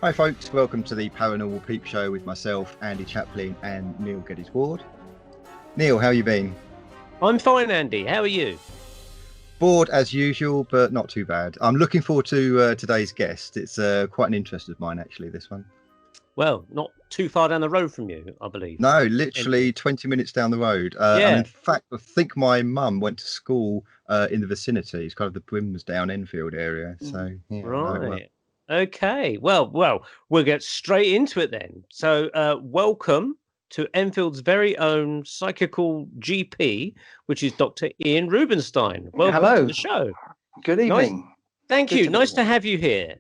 Hi folks, welcome to the Paranormal Peep Show with myself, Andy Chaplin and Neil Geddes-Ward. Neil, how you been? I'm fine, Andy. How are you? Bored as usual, but not too bad. I'm looking forward to today's guest. It's quite an interest of mine, actually, this one. Well, not too far down the road from you, I believe. No, literally 20 minutes down the road. Yeah. And in fact, I think my mum went to school in the vicinity. It's kind of the Rubenstein Enfield area. So, yeah, right. Okay. Well, we'll get straight into it then. So, welcome to Enfield's very own psychical GP, which is Dr. Ian Rubenstein. Welcome to the show. Good evening. Thank you. Nice to have you here.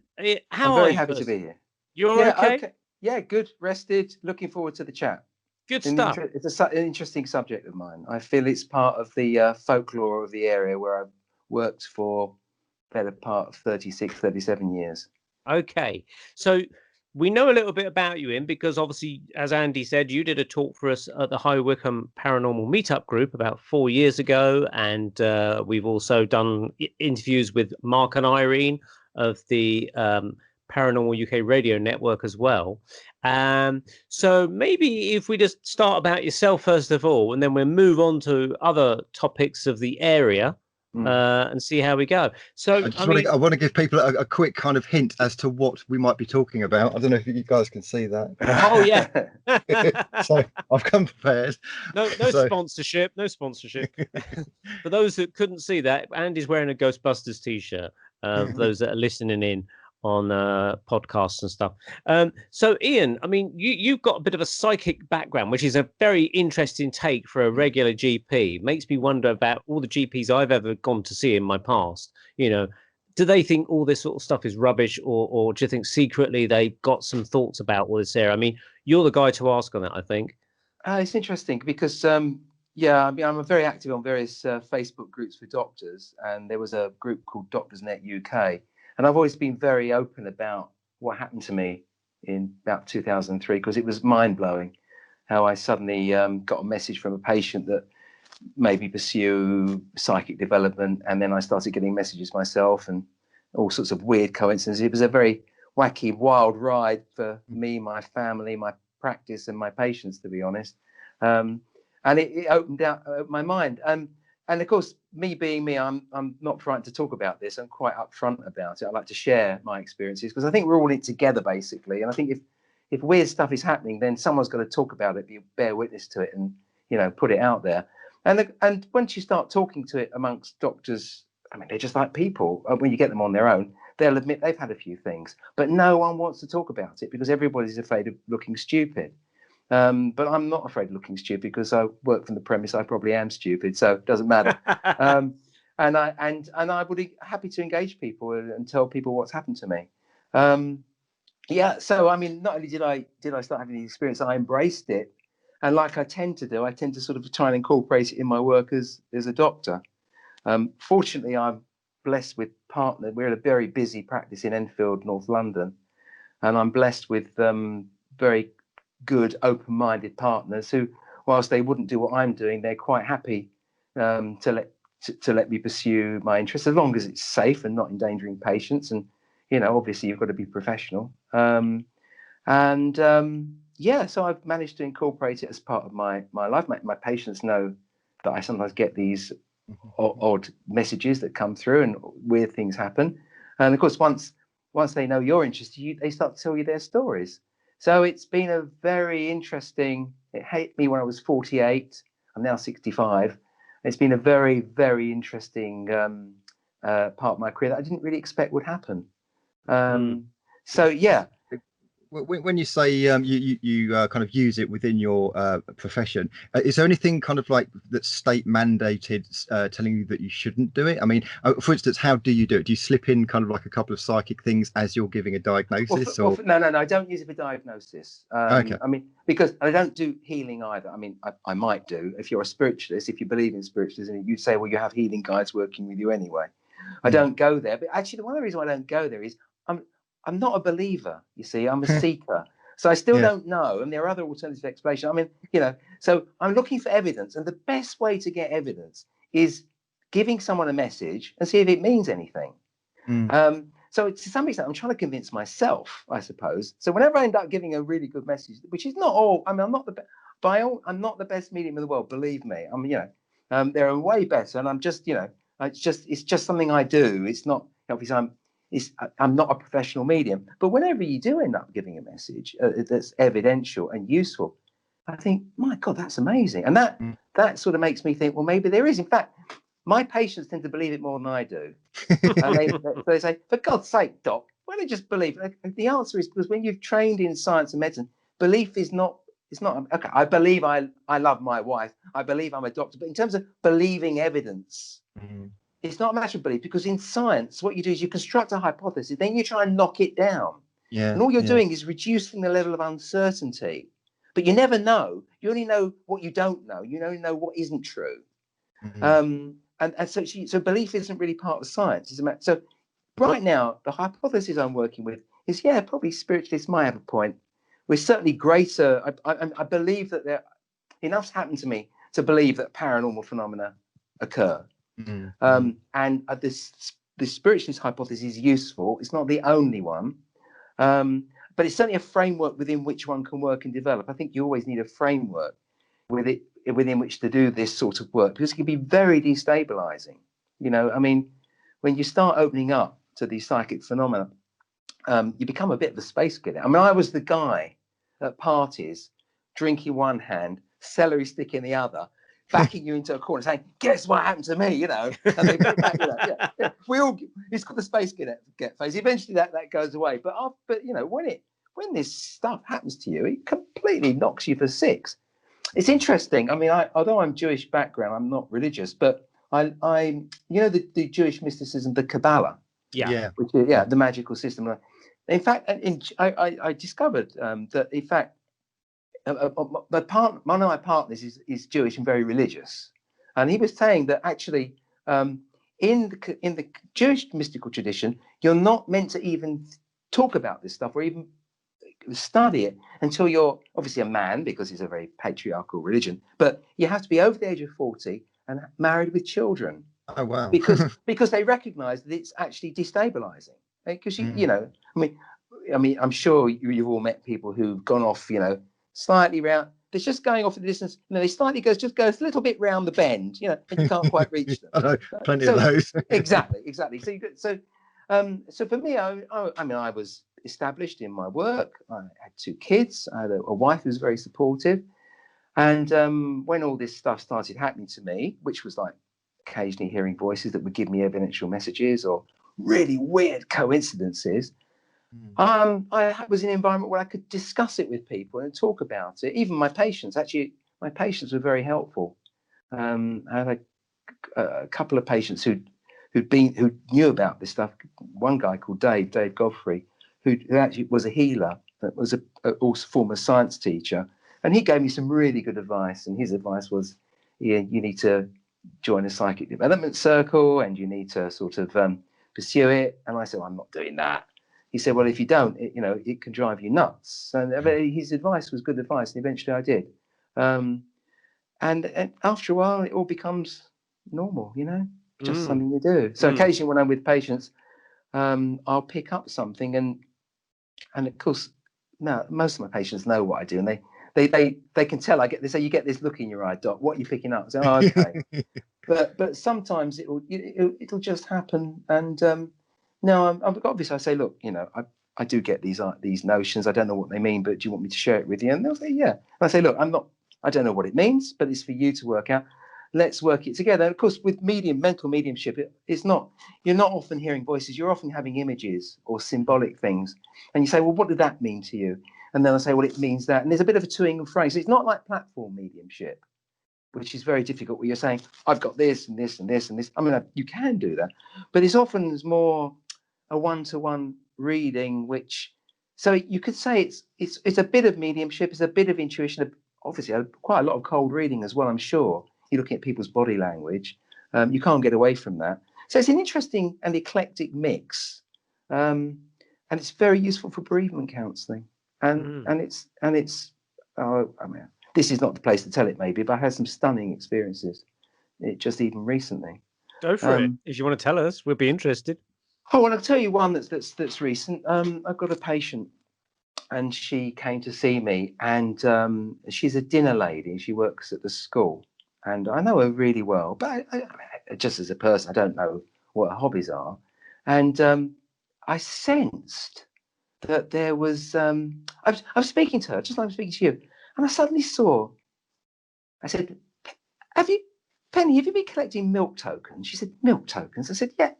How I'm are very you? happy to be here. You're okay? Yeah, good. Rested. Looking forward to the chat. Good stuff. It's an interesting subject of mine. I feel it's part of the folklore of the area where I've worked for better part of 36, 37 years. Okay. So we know a little bit about you, Ian, because obviously, as Andy said, you did a talk for us at the High Wycombe Paranormal Meetup Group about 4 years ago. And we've also done interviews with Mark and Irene of the Paranormal UK Radio Network as well. So maybe if we just start about yourself first of all, and then we'll move on to other topics of the area. And see how we go. So I want to give people a quick kind of hint as to what we might be talking about. I don't know if you guys can see that. Oh yeah. So I've come prepared. No sponsorship. For those that couldn't see that, Andy's wearing a Ghostbusters t-shirt. For those that are listening in on podcasts and stuff. So Ian, I mean, you've got a bit of a psychic background, which is a very interesting take for a regular GP. Makes me wonder about all the GPs I've ever gone to see in my past. You know, do they think all this sort of stuff is rubbish, or do you think secretly they've got some thoughts about all this area? I mean, you're the guy to ask on that, I think. It's interesting because I'm very active on various Facebook groups for doctors, and there was a group called DoctorsNet UK. And I've always been very open about what happened to me in about 2003, because it was mind-blowing how I suddenly got a message from a patient that made me pursue psychic development. And then I started getting messages myself and all sorts of weird coincidences. It was a very wacky, wild ride for me, my family, my practice and my patients, to be honest. And it opened out my mind. And of course, me being me, I'm not frightened to talk about this. I'm quite upfront about it. I like to share my experiences because I think we're all in it together, basically. And I think if weird stuff is happening, then someone's got to talk about it, bear witness to it, and put it out there. And once you start talking to it amongst doctors, I mean, they're just like people. When you get them on their own, they'll admit they've had a few things, but no one wants to talk about it because everybody's afraid of looking stupid. But I'm not afraid of looking stupid because I work from the premise I probably am stupid, so it doesn't matter. And I would be happy to engage people and tell people what's happened to me. So I mean, not only did I start having the experience, I embraced it, and like I tend to do, I tend to sort of try and incorporate it in my work as a doctor. Fortunately, I'm blessed with partner. We're at a very busy practice in Enfield, North London, and I'm blessed with very good, open-minded partners who, whilst they wouldn't do what I'm doing, they're quite happy to let me pursue my interests as long as it's safe and not endangering patients. And obviously you've got to be professional. So I've managed to incorporate it as part of my life. My patients know that I sometimes get these odd messages that come through and weird things happen. And of course, once they know you're interested, they start to tell you their stories. So it's been a very interesting. It hit me when I was 48. I'm now 65. It's been a very, very interesting part of my career that I didn't really expect would happen. So yeah. When you say you kind of use it within your profession, is there anything kind of like that's state mandated telling you that you shouldn't do it? I mean, for instance, how do you do it? Do you slip in kind of like a couple of psychic things as you're giving a diagnosis? No, I don't use it for diagnosis. Okay. I mean, because I don't do healing either. I mean, I might do if you're a spiritualist. If you believe in spiritualism, you'd say, well, you have healing guides working with you anyway. I don't go there. But actually, one of the reasons why I don't go there is I'm not a believer, you see, I'm a seeker. So I still don't know. And there are other alternative explanations. I mean, so I'm looking for evidence. And the best way to get evidence is giving someone a message and see if it means anything. So to some extent, I'm trying to convince myself, I suppose. So whenever I end up giving a really good message, which is not all, I mean, I'm not the best medium in the world, believe me. There are way better. And I'm just, it's just something I do. It's not, obviously, I'm not a professional medium, but whenever you do end up giving a message that's evidential and useful, I think, my God, that's amazing. And that sort of makes me think, well, maybe there is. In fact, my patients tend to believe it more than I do. And they say, for God's sake, doc, why don't you just believe? The answer is because when you've trained in science and medicine, belief is not, it's not, okay, I believe I love my wife. I believe I'm a doctor. But in terms of believing evidence, it's not a matter of belief, because in science, what you do is you construct a hypothesis, then you try and knock it down. And all you're doing is reducing the level of uncertainty. But you never know. You only know what you don't know. You only know what isn't true. And so belief isn't really part of science. So right now, the hypothesis I'm working with is, probably spiritualists might have a point. We're certainly greater. I believe that enough's happened to me to believe that paranormal phenomena occur. And this spiritualist hypothesis is useful. It's not the only one, but it's certainly a framework within which one can work and develop. I think you always need a framework within which to do this sort of work, because it can be very destabilizing. I mean, when you start opening up to these psychic phenomena, you become a bit of a space cadet. I mean, I was the guy at parties drinking one hand, celery stick in the other, backing you into a corner saying, guess what happened to me, and they put it back, we all, it's called the space get phase. Eventually that goes away, but when this stuff happens to you, it completely knocks you for six. It's interesting. I mean, although I'm Jewish background, I'm not religious, but I the Jewish mysticism, the Kabbalah, which is, the magical system. In fact, I discovered that in fact, one of my partners is Jewish and very religious, and he was saying that actually, in the Jewish mystical tradition, you're not meant to even talk about this stuff or even study it until you're obviously a man, because it's a very patriarchal religion. But you have to be over the age of 40 and married with children. Oh wow! because they recognise that it's actually destabilising. Because I mean, I'm sure you've all met people who've gone off, slightly round. They're just going off in the distance. They slightly goes a little bit round the bend, and you can't quite reach them. I know, plenty of those. Exactly. So for me, I mean, I was established in my work. I had 2 kids. I had a wife who was very supportive. And when all this stuff started happening to me, which was like occasionally hearing voices that would give me evidential messages or really weird coincidences, I was in an environment where I could discuss it with people and talk about it. Even my patients, were very helpful. I had a couple of patients who knew about this stuff. One guy called Dave Godfrey, who actually was a healer, that was also former science teacher, and he gave me some really good advice. And his advice was, you need to join a psychic development circle, and you need to sort of pursue it. And I said, I'm not doing that. He said, well, if you don't, it can drive you nuts. And his advice was good advice, and eventually I did. And after a while, it all becomes normal, just something you do. So occasionally when I'm with patients, I'll pick up something, and of course, now most of my patients know what I do, and they can tell. They say, you get this look in your eye, doc. What are you picking up? I say, oh, okay. but sometimes it'll just happen, and no, obviously I say, look, I do get these notions. I don't know what they mean, but do you want me to share it with you? And they'll say, yeah. And I say, look, I don't know what it means, but it's for you to work out. let's work it together. And of course, with mental mediumship, you're not often hearing voices, you're often having images or symbolic things. And you say, well, what did that mean to you? And then I say, well, it means that. And there's a bit of a toing and froing. So it's not like platform mediumship, which is very difficult, where you're saying, I've got this and this and this and this. I mean, you can do that, but it's often more a one-to-one reading, so you could say it's a bit of mediumship, it's a bit of intuition, obviously quite a lot of cold reading as well, I'm sure. You're looking at people's body language. You can't get away from that. So it's an interesting and eclectic mix. And it's very useful for bereavement counselling. And it's I mean, this is not the place to tell it maybe, but I had some stunning experiences just even recently. Go for it. If you want to tell us, we'll be interested. Oh, well, I'll tell you one that's recent. I've got a patient, and she came to see me, and she's a dinner lady. She works at the school, and I know her really well, but I, just as a person, I don't know what her hobbies are. And I sensed that there was, I was speaking to her, just like I'm speaking to you, and I suddenly saw, I said, Penny, have you been collecting milk tokens? She said, milk tokens? I said, yeah,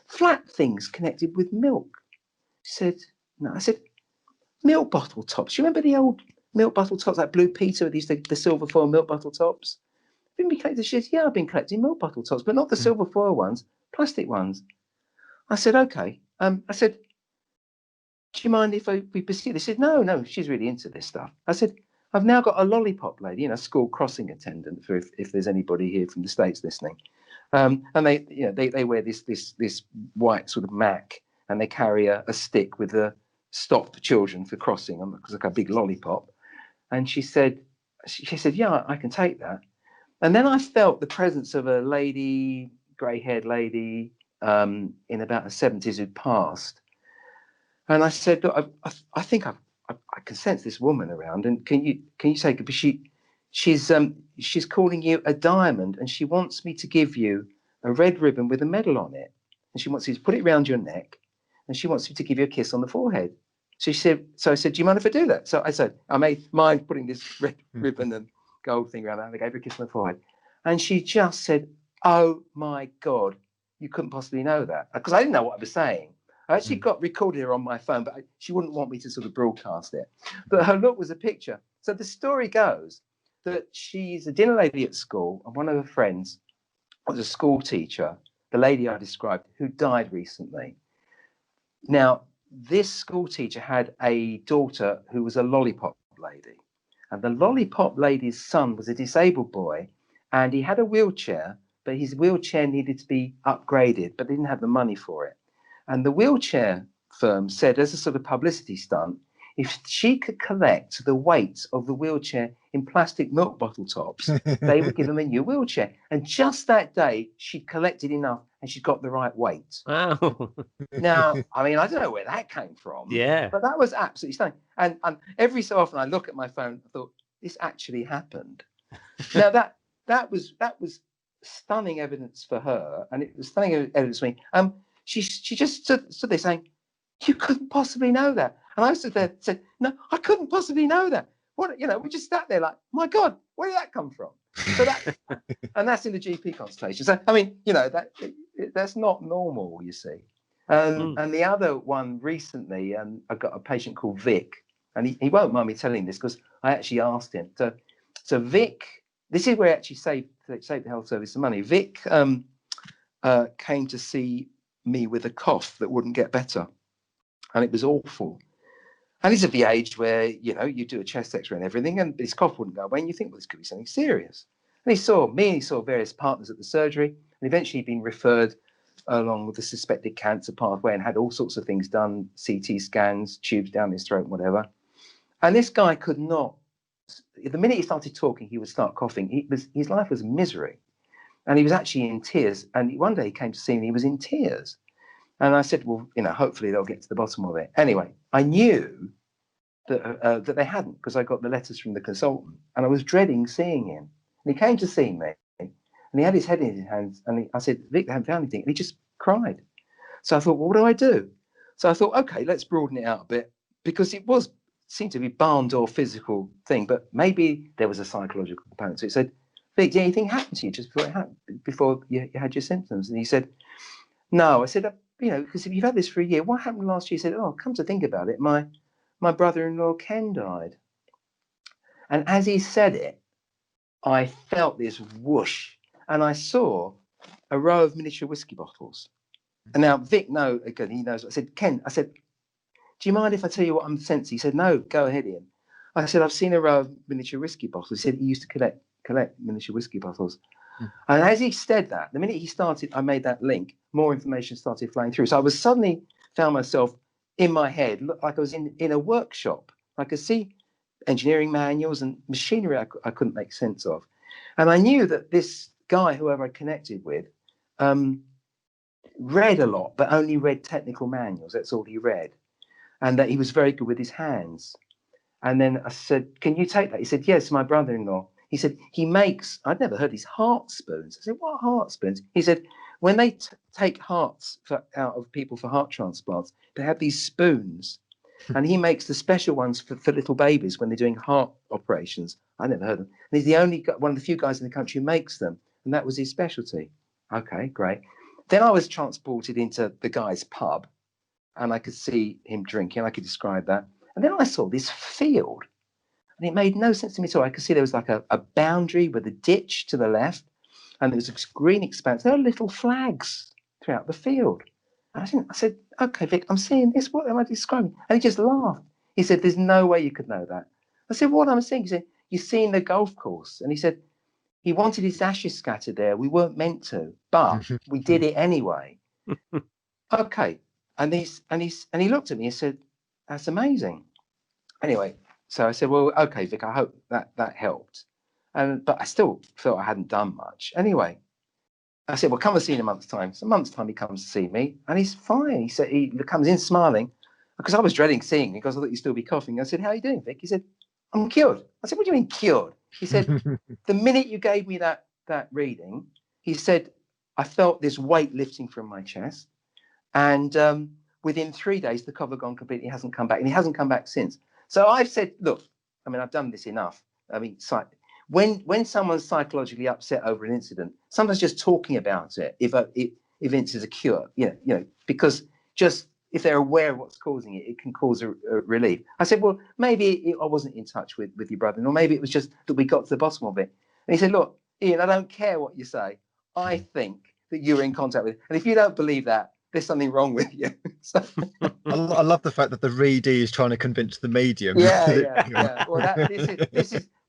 flat things connected with milk. She said, no. I said, milk bottle tops. You remember the old milk bottle tops, like Blue Peter, the silver foil milk bottle tops? Have you been collecting? She said, yeah, I've been collecting milk bottle tops, but not the silver foil ones, plastic ones. I said, okay. I said, do you mind if we pursue this? She said, no, she's really into this stuff. I said, I've now got a lollipop lady, school crossing attendant, for if there's anybody here from the States listening. And they wear this white sort of mac, and they carry a stick with a stop children for crossing, because like a big lollipop. And she said, yeah, I can take that. And then I felt the presence of a lady, grey-haired lady, in about her 70s who'd passed. And I said, look, I think I can sense this woman around, and can you take her? But she's calling you a diamond, and she wants me to give you a red ribbon with a medal on it, and she wants you to put it around your neck, and she wants you to give you a kiss on the forehead. So I said, do you mind if I do that? So I said, I made mind putting this red ribbon and gold thing around that, and I gave her a kiss on the forehead, and she just said, oh my God, you couldn't possibly know that, because I didn't know what I was saying. I actually got recorded her on my phone, but she wouldn't want me to sort of broadcast it. But her look was a picture. So the story goes that she's a dinner lady at school, and one of her friends was a school teacher, the lady I described, who died recently. Now, this school teacher had a daughter who was a lollipop lady. And the lollipop lady's son was a disabled boy, and he had a wheelchair, but his wheelchair needed to be upgraded, but they didn't have the money for it. And the wheelchair firm said, as a sort of publicity stunt, if she could collect the weight of the wheelchair in plastic milk bottle tops, they would give him a new wheelchair. And just that day, she collected enough, and she'd got the right weight. Wow. Now, I mean, I don't know where that came from. Yeah. But that was absolutely stunning. And every so often I look at my phone, I thought, this actually happened. Now, that was stunning evidence for her, and it was stunning evidence for me. She just stood there saying, you couldn't possibly know that. And I stood there and said, no, I couldn't possibly know that. What, we just sat there like, my God, where did that come from? So and that's in the GP consultation. So, I mean, that's not normal, you see. And the other one recently, I got a patient called Vic, and he won't mind me telling this because I actually asked him. So Vic, this is where he actually saved the health service some money. Vic came to see me with a cough that wouldn't get better, and it was awful. And he's of the age where you do a chest X-ray and everything, and his cough wouldn't go away, and you think, well, this could be something serious. And he saw me, and he saw various partners at the surgery, and eventually been referred along with the suspected cancer pathway, and had all sorts of things done, CT scans, tubes down his throat, whatever. And this guy could not. The minute he started talking, he would start coughing. His life was misery. And he was actually in tears. And one day he came to see me, and he was in tears. And I said, well, hopefully they'll get to the bottom of it. Anyway, I knew that they hadn't, because I got the letters from the consultant, and I was dreading seeing him. And he came to see me, and he had his head in his hands. And I said, Vic, they haven't found anything. And he just cried. So I thought, well, what do I do? So I thought, okay, let's broaden it out a bit, because seemed to be barn door physical thing, but maybe there was a psychological component. So he said, Vic, did anything happen to you just before it happened, before you had your symptoms? And he said, no. I said, you know, because if you've had this for a year, what happened last year? He said, oh, come to think about it, my brother-in-law Ken died. And as he said it, I felt this whoosh, and I saw a row of miniature whiskey bottles. And now Vic, again, he knows. I said, Ken, I said, do you mind if I tell you what I'm sensing? He said, no, go ahead, Ian. I said, I've seen a row of miniature whiskey bottles. He said he used to collect miniature whiskey bottles. And as he said that, the minute he started, I made that link, more information started flowing through. So I was suddenly found myself in my head, looked like I was in a workshop. I could see engineering manuals and machinery I couldn't make sense of. And I knew that this guy, whoever I connected with, read a lot, but only read technical manuals. That's all he read. And that he was very good with his hands. And then I said, can you take that? He said, yes, my brother-in-law. He said, he makes, I'd never heard these heart spoons. I said, what heart spoons? He said, when they take hearts out of people for heart transplants, they have these spoons. And he makes the special ones for little babies when they're doing heart operations. I never heard of them. And he's the only one of the few guys in the country who makes them. And that was his specialty. Okay, great. Then I was transported into the guy's pub, and I could see him drinking. I could describe that. And then I saw this field, and it made no sense to me at all. I could see there was like a boundary with a ditch to the left, and there was a green expanse. There were little flags throughout the field. And I said, okay, Vic, I'm seeing this. What am I describing? And he just laughed. He said, there's no way you could know that. I said, what am I seeing? He said, you're seeing the golf course. And he said, he wanted his ashes scattered there. We weren't meant to, but we did it anyway. Okay. And he looked at me and said, that's amazing. Anyway, so I said, well, okay, Vic, I hope that helped. But I still felt I hadn't done much. Anyway, I said, well, come and see in a month's time. So a month's time he comes to see me, and he's fine. He said, he comes in smiling, because I was dreading seeing him because I thought he'd still be coughing. I said, how are you doing, Vic? He said, I'm cured. I said, what do you mean cured? He said, the minute you gave me that reading, he said, I felt this weight lifting from my chest. And within 3 days, the cough had gone completely, hasn't come back. And he hasn't come back since. So I've said, look, I mean, I've done this enough. I mean, when someone's psychologically upset over an incident, sometimes just talking about it evinces a cure, you know, because just if they're aware of what's causing it, it can cause a relief. I said, well, maybe I wasn't in touch with your brother, or maybe it was just that we got to the bottom of it. And he said, look, Ian, I don't care what you say. I think that you're in contact with it. And if you don't believe that, there's something wrong with you. So, I love the fact that the readee is trying to convince the medium. Yeah. Well,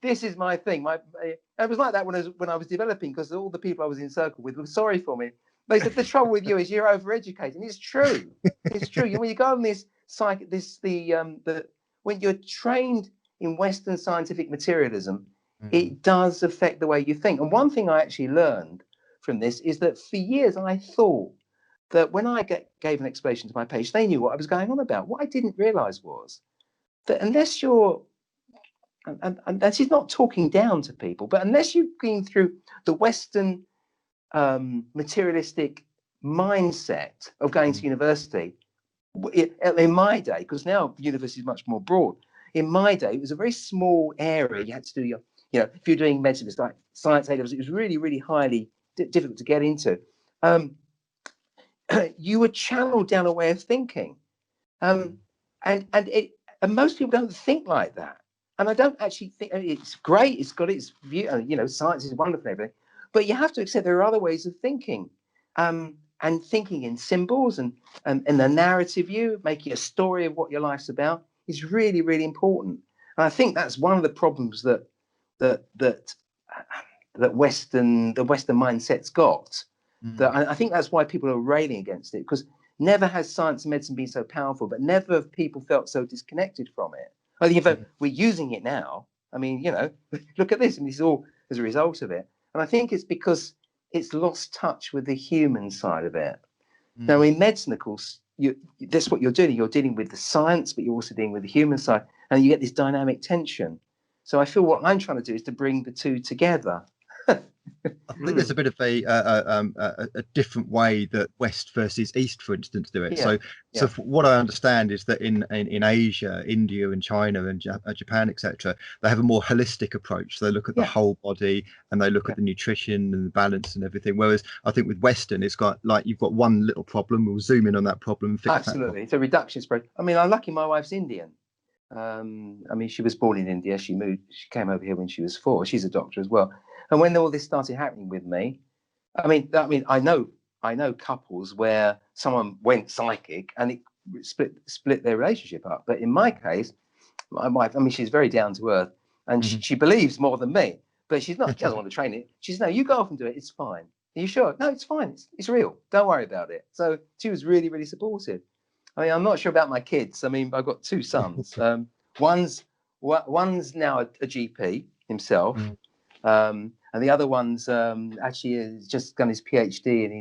this is my thing. It was like that when I was developing, because all the people I was in circle with were sorry for me. They said the trouble with you is you're overeducated, and it's true. It's true. When you go on when you're trained in Western scientific materialism, it does affect the way you think. And one thing I actually learned from this is that for years I thought that when I gave an explanation to my patients, they knew what I was going on about. What I didn't realize was that unless you're, and this is not talking down to people, but unless you've been through the Western materialistic mindset of going to university, in my day, because now university is much more broad. In my day, it was a very small area. You had to do if you're doing medicine, it's like science A levels, it was really, really highly difficult to get into. You were channeled down a way of thinking, and most people don't think like that. And I don't actually think it's great. It's got its view. Science is wonderful and everything, but you have to accept there are other ways of thinking, and thinking in symbols and the narrative view, making a story of what your life's about is really, really important. And I think that's one of the problems that the Western mindset's got. That I think that's why people are railing against it, because never has science and medicine been so powerful, but never have people felt so disconnected from it. I think we're using it now. I mean, look at this, and this is all as a result of it. And I think it's because it's lost touch with the human side of it. Now, in medicine, of course, that's what you're doing. You're dealing with the science, but you're also dealing with the human side, and you get this dynamic tension. So I feel what I'm trying to do is to bring the two together. I think there's a bit of a different way that West versus East, for instance, do it. Yeah, So what I understand is that in Asia, India, and China, and Japan, etc., they have a more holistic approach. So they look at the whole body, and they look at the nutrition and the balance and everything. Whereas I think with Western, it's got like you've got one little problem. We'll zoom in on that problem and fix that problem. It's a reductionist approach. I mean, I'm lucky my wife's Indian. I mean, she was born in India. She came over here when she was 4. She's a doctor as well. And when all this started happening with me, I mean, I know couples where someone went psychic and it split their relationship up. But in my case, my wife, I mean, she's very down to earth, and she believes more than me. But she's not. She doesn't want to train it. She says, "No, you go off and do it. It's fine. Are you sure? No, it's fine. It's real. Don't worry about it." So she was really, really supportive. I mean, I'm not sure about my kids. I mean, I've got 2 sons. One's now a GP himself, and the other one's actually has just done his PhD, and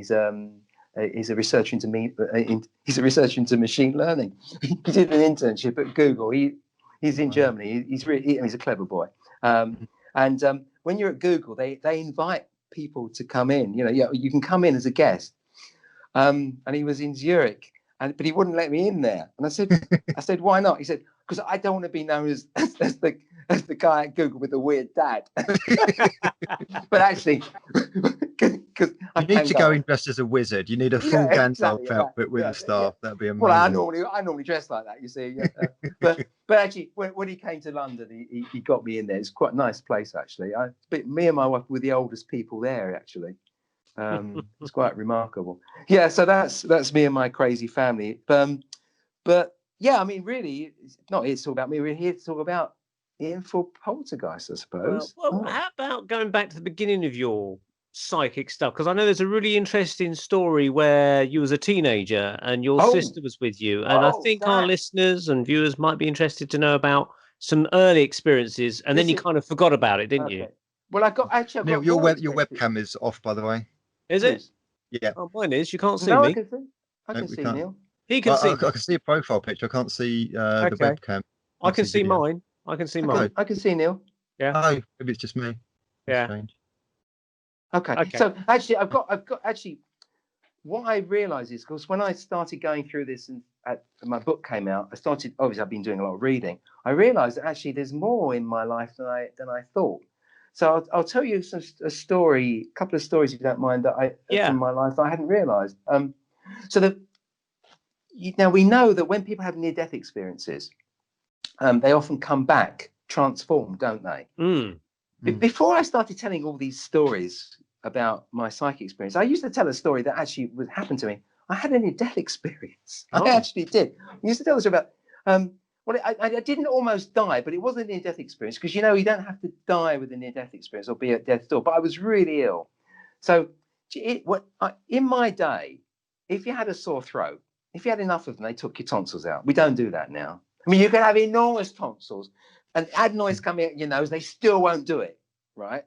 he's a researcher into machine learning. He did an internship at Google. He's in Germany. He's a clever boy. And when you're at Google, they invite people to come in. You can come in as a guest. And he was in Zurich. But he wouldn't let me in there, and I said, why not? He said, because I don't want to be known as the guy at Google with the weird dad. But actually, because you need to go in dressed as a wizard. You need a full Gandalf outfit with a staff. That'd be amazing. Well, I normally dress like that, you see. But actually, when he came to London, he got me in there. It's quite a nice place, actually. But me and my wife were the oldest people there, actually. It's quite remarkable. Yeah, so that's me and my crazy family. But yeah, I mean, really, it's not here to talk about me. We're here to talk about the Enfield Poltergeist, I suppose. Well, how about going back to the beginning of your psychic stuff? Because I know there's a really interesting story where you was a teenager and your sister was with you, and I think our listeners and viewers might be interested to know about some early experiences, and then you kind of forgot about it, didn't you? Well, Neil, your webcam is off, by the way. Is it? Yeah. Oh, mine is. You can't see me. I can see Neil. He can see. I can see a profile picture. I can't see the webcam. I can see mine. I can see mine. I can see Neil. Yeah. Oh, maybe it's just me. Yeah. Strange. Okay. So actually, I've got actually. What I realised is because when I started going through this and my book came out, obviously I've been doing a lot of reading. I realised that actually there's more in my life than I thought. So I'll tell you a couple of stories if you don't mind from my life that I hadn't realised. Now we know that when people have near-death experiences, they often come back transformed, don't they? Before I started telling all these stories about my psychic experience, I used to tell a story that actually would happen to me. I had a near-death experience. I actually did. I used to tell this about. Well, I didn't almost die, but it wasn't a near-death experience because, you don't have to die with a near-death experience or be at death's door. But I was really ill. So in my day, if you had a sore throat, if you had enough of them, they took your tonsils out. We don't do that now. I mean, you can have enormous tonsils and adenoids coming out your nose. They still won't do it, right?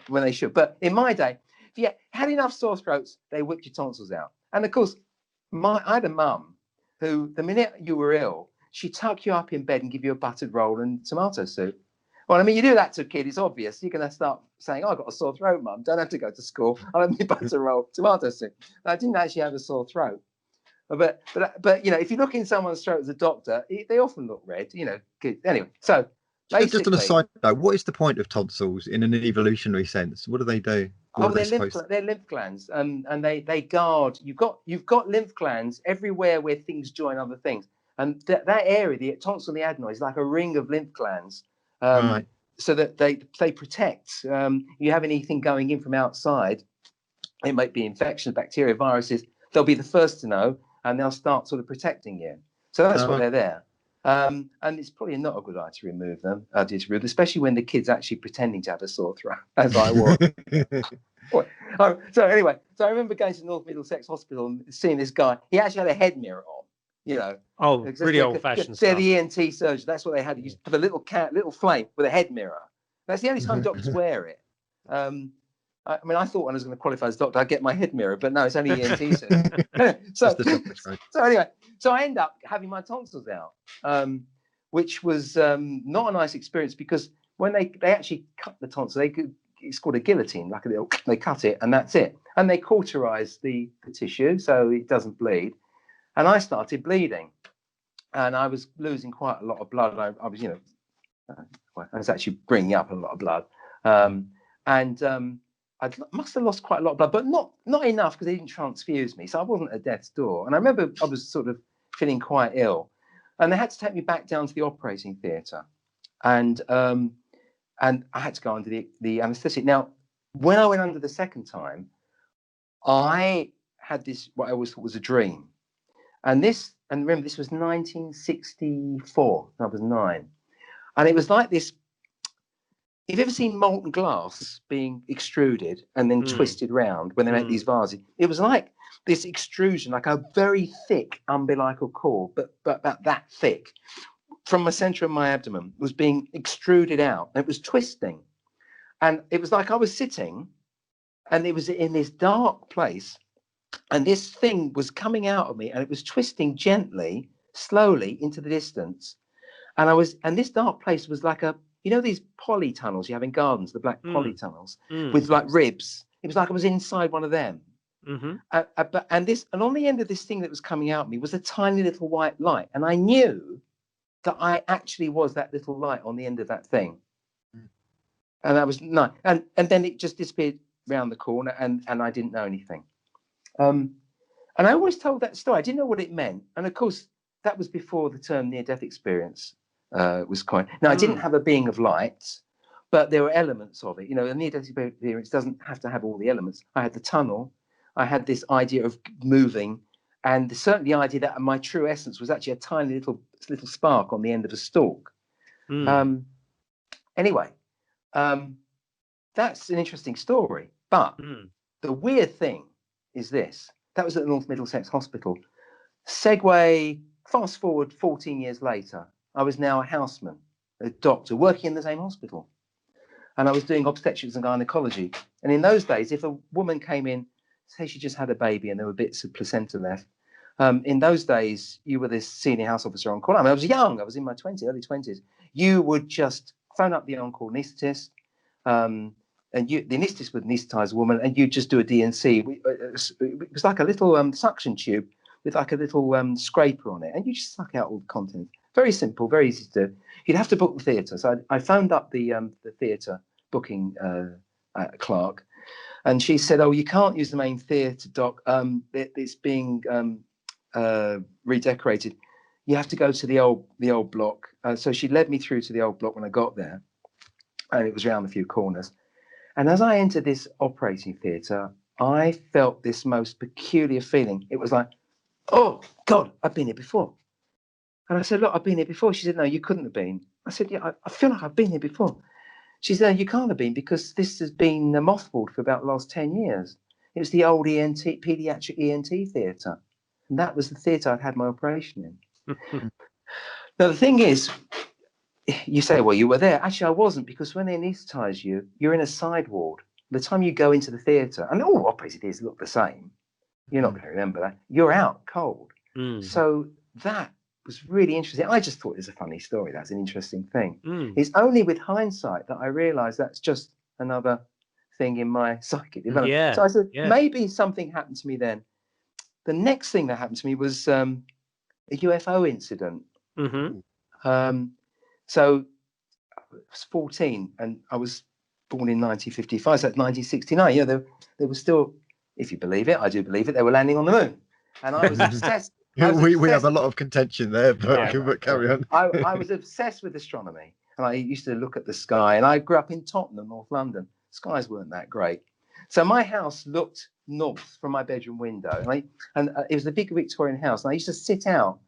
When they should. But in my day, if you had enough sore throats, they whipped your tonsils out. And of course, I had a mum who, the minute you were ill, she'd tuck you up in bed and give you a buttered roll and tomato soup. Well, I mean, you do that to a kid, it's obvious. You're going to start saying, I've got a sore throat, Mum. Don't have to go to school. I'll have me buttered roll, tomato soup. And I didn't actually have a sore throat. But if you look in someone's throat as a doctor, they often look red, Anyway, so just on a side note, what is the point of tonsils in an evolutionary sense? What do they do? They're lymph glands, and they guard. You've got lymph glands everywhere where things join other things. And that area, the tonsil and the adenoid, is like a ring of lymph glands, so that they protect. You have anything going in from outside, it might be infections, bacteria, viruses. They'll be the first to know, and they'll start sort of protecting you. So that's what they're there. And it's probably not a good idea to remove them, especially when the kid's actually pretending to have a sore throat, as I was. So anyway, I remember going to North Middlesex Hospital and seeing this guy. He actually had a head mirror on. Really old-fashioned stuff. They're the ENT surgeon. That's what they had. Used to have a little flame with a head mirror. That's the only time doctors wear it. I mean, I thought when I was going to qualify as a doctor, I'd get my head mirror, but no, it's only ENT surgeon. So anyway, I end up having my tonsils out, which was not a nice experience because when they actually cut the tonsil, it's called a guillotine, like a little, they cut it and that's it. And they cauterize the tissue so it doesn't bleed. And I started bleeding and I was losing quite a lot of blood. I was, I was actually bringing up a lot of blood. I must have lost quite a lot of blood, but not enough because they didn't transfuse me. So I wasn't at death's door. And I remember I was sort of feeling quite ill. And they had to take me back down to the operating theatre. And I had to go under the anaesthetic. Now, when I went under the second time, I had this, what I always thought was a dream. And remember, this was 1964. I was 9. And it was like this. Have you ever seen molten glass being extruded and then twisted round when they make these vases? It was like this extrusion, like a very thick umbilical cord, but about that thick, from the center of my abdomen, was being extruded out. And it was twisting. And it was like I was sitting and it was in this dark place. And this thing was coming out of me and it was twisting gently, slowly into the distance. And this dark place was like these polytunnels you have in gardens, the black polytunnels with like ribs. It was like I was inside one of them. And on the end of this thing that was coming out of me was a tiny little white light. And I knew that I actually was that little light on the end of that thing. And that was nice. And then it just disappeared round the corner and I didn't know anything. And I always told that story. I didn't know what it meant. And of course, that was before the term near-death experience was coined. Now, I didn't have a being of light, but there were elements of it. A near-death experience doesn't have to have all the elements. I had the tunnel. I had this idea of moving, and certainly the idea that my true essence was actually a tiny little spark on the end of a stalk. Anyway, that's an interesting story. But the weird thing is this. That was at the North Middlesex Hospital. Segue, fast forward 14 years later, I was now a houseman, a doctor, working in the same hospital. And I was doing obstetrics and gynecology. And in those days, if a woman came in, say she just had a baby and there were bits of placenta left, in those days, you were this senior house officer on call. I mean, I was young. I was in my early 20s. You would just phone up the on-call anaesthetist, and the anaesthetist would anaesthetize a woman, and you'd just do a D&C. It was like a little suction tube with like a little scraper on it, and you just suck out all the content. Very simple, very easy to do. You'd have to book the theatre. So I phoned up the theatre booking clerk, and she said, "Oh, you can't use the main theatre, doc. It's being redecorated. You have to go to the old block." So she led me through to the old block when I got there, and it was around a few corners. And as I entered this operating theatre, I felt this most peculiar feeling. It was like, "Oh God, I've been here before." And I said, "Look, I've been here before." She said, "No, you couldn't have been." I said, "Yeah, I feel like I've been here before." She said, "No, you can't have been because this has been mothballed for about the last 10 years. It was the old paediatric ENT theatre. And that was the theatre I'd had my operation in." Now, the thing is, you say, well, you were there. Actually, I wasn't, because when they anaesthetize you, you're in a side ward. By the time you go into the theatre, and all operating theatres look the same, you're not going to remember that. You're out cold. So that was really interesting. I just thought it was a funny story. That's an interesting thing. It's only with hindsight that I realised that's just another thing in my psychic development. Yeah, so I said, yeah. maybe something happened to me then. The next thing that happened to me was a UFO incident. So I was 14 and I was born in 1955, so that's 1969. Yeah, there was still, if you believe it, I do believe it, they were landing on the moon. And I was obsessed. We have a lot of contention there, but carry on. I was obsessed with astronomy, and I used to look at the sky. And I grew up in Tottenham, North London. Skies weren't that great. So my house looked north from my bedroom window. And it was a big Victorian house. And I used to sit out.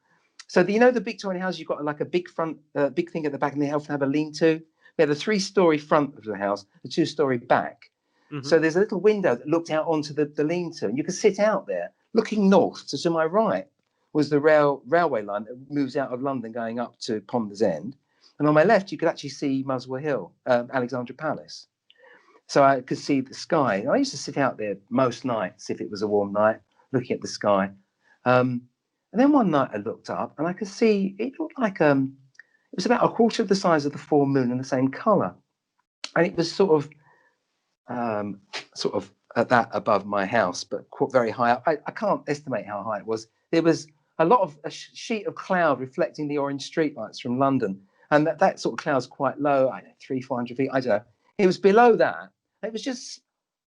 So the Victorian house, you've got like a big front, big thing at the back, and they often have a lean-to. We had a 3-story front of the house, a 2-story back. So there's a little window that looked out onto the lean-to, and you could sit out there looking north. So to my right was the railway line that moves out of London going up to Ponders End. And on my left, you could actually see Muswell Hill, Alexandra Palace. So I could see the sky. And I used to sit out there most nights, if it was a warm night, looking at the sky. And then one night I looked up and I could see, it looked like it was about a quarter of the size of the full moon and the same colour. And it was sort of sort of at that above my house, but very high up. I can't estimate how high it was. There was a sheet of cloud reflecting the orange streetlights from London, and that sort of cloud's quite low. I don't know, 300-400 feet. I don't know. It was below that. It was just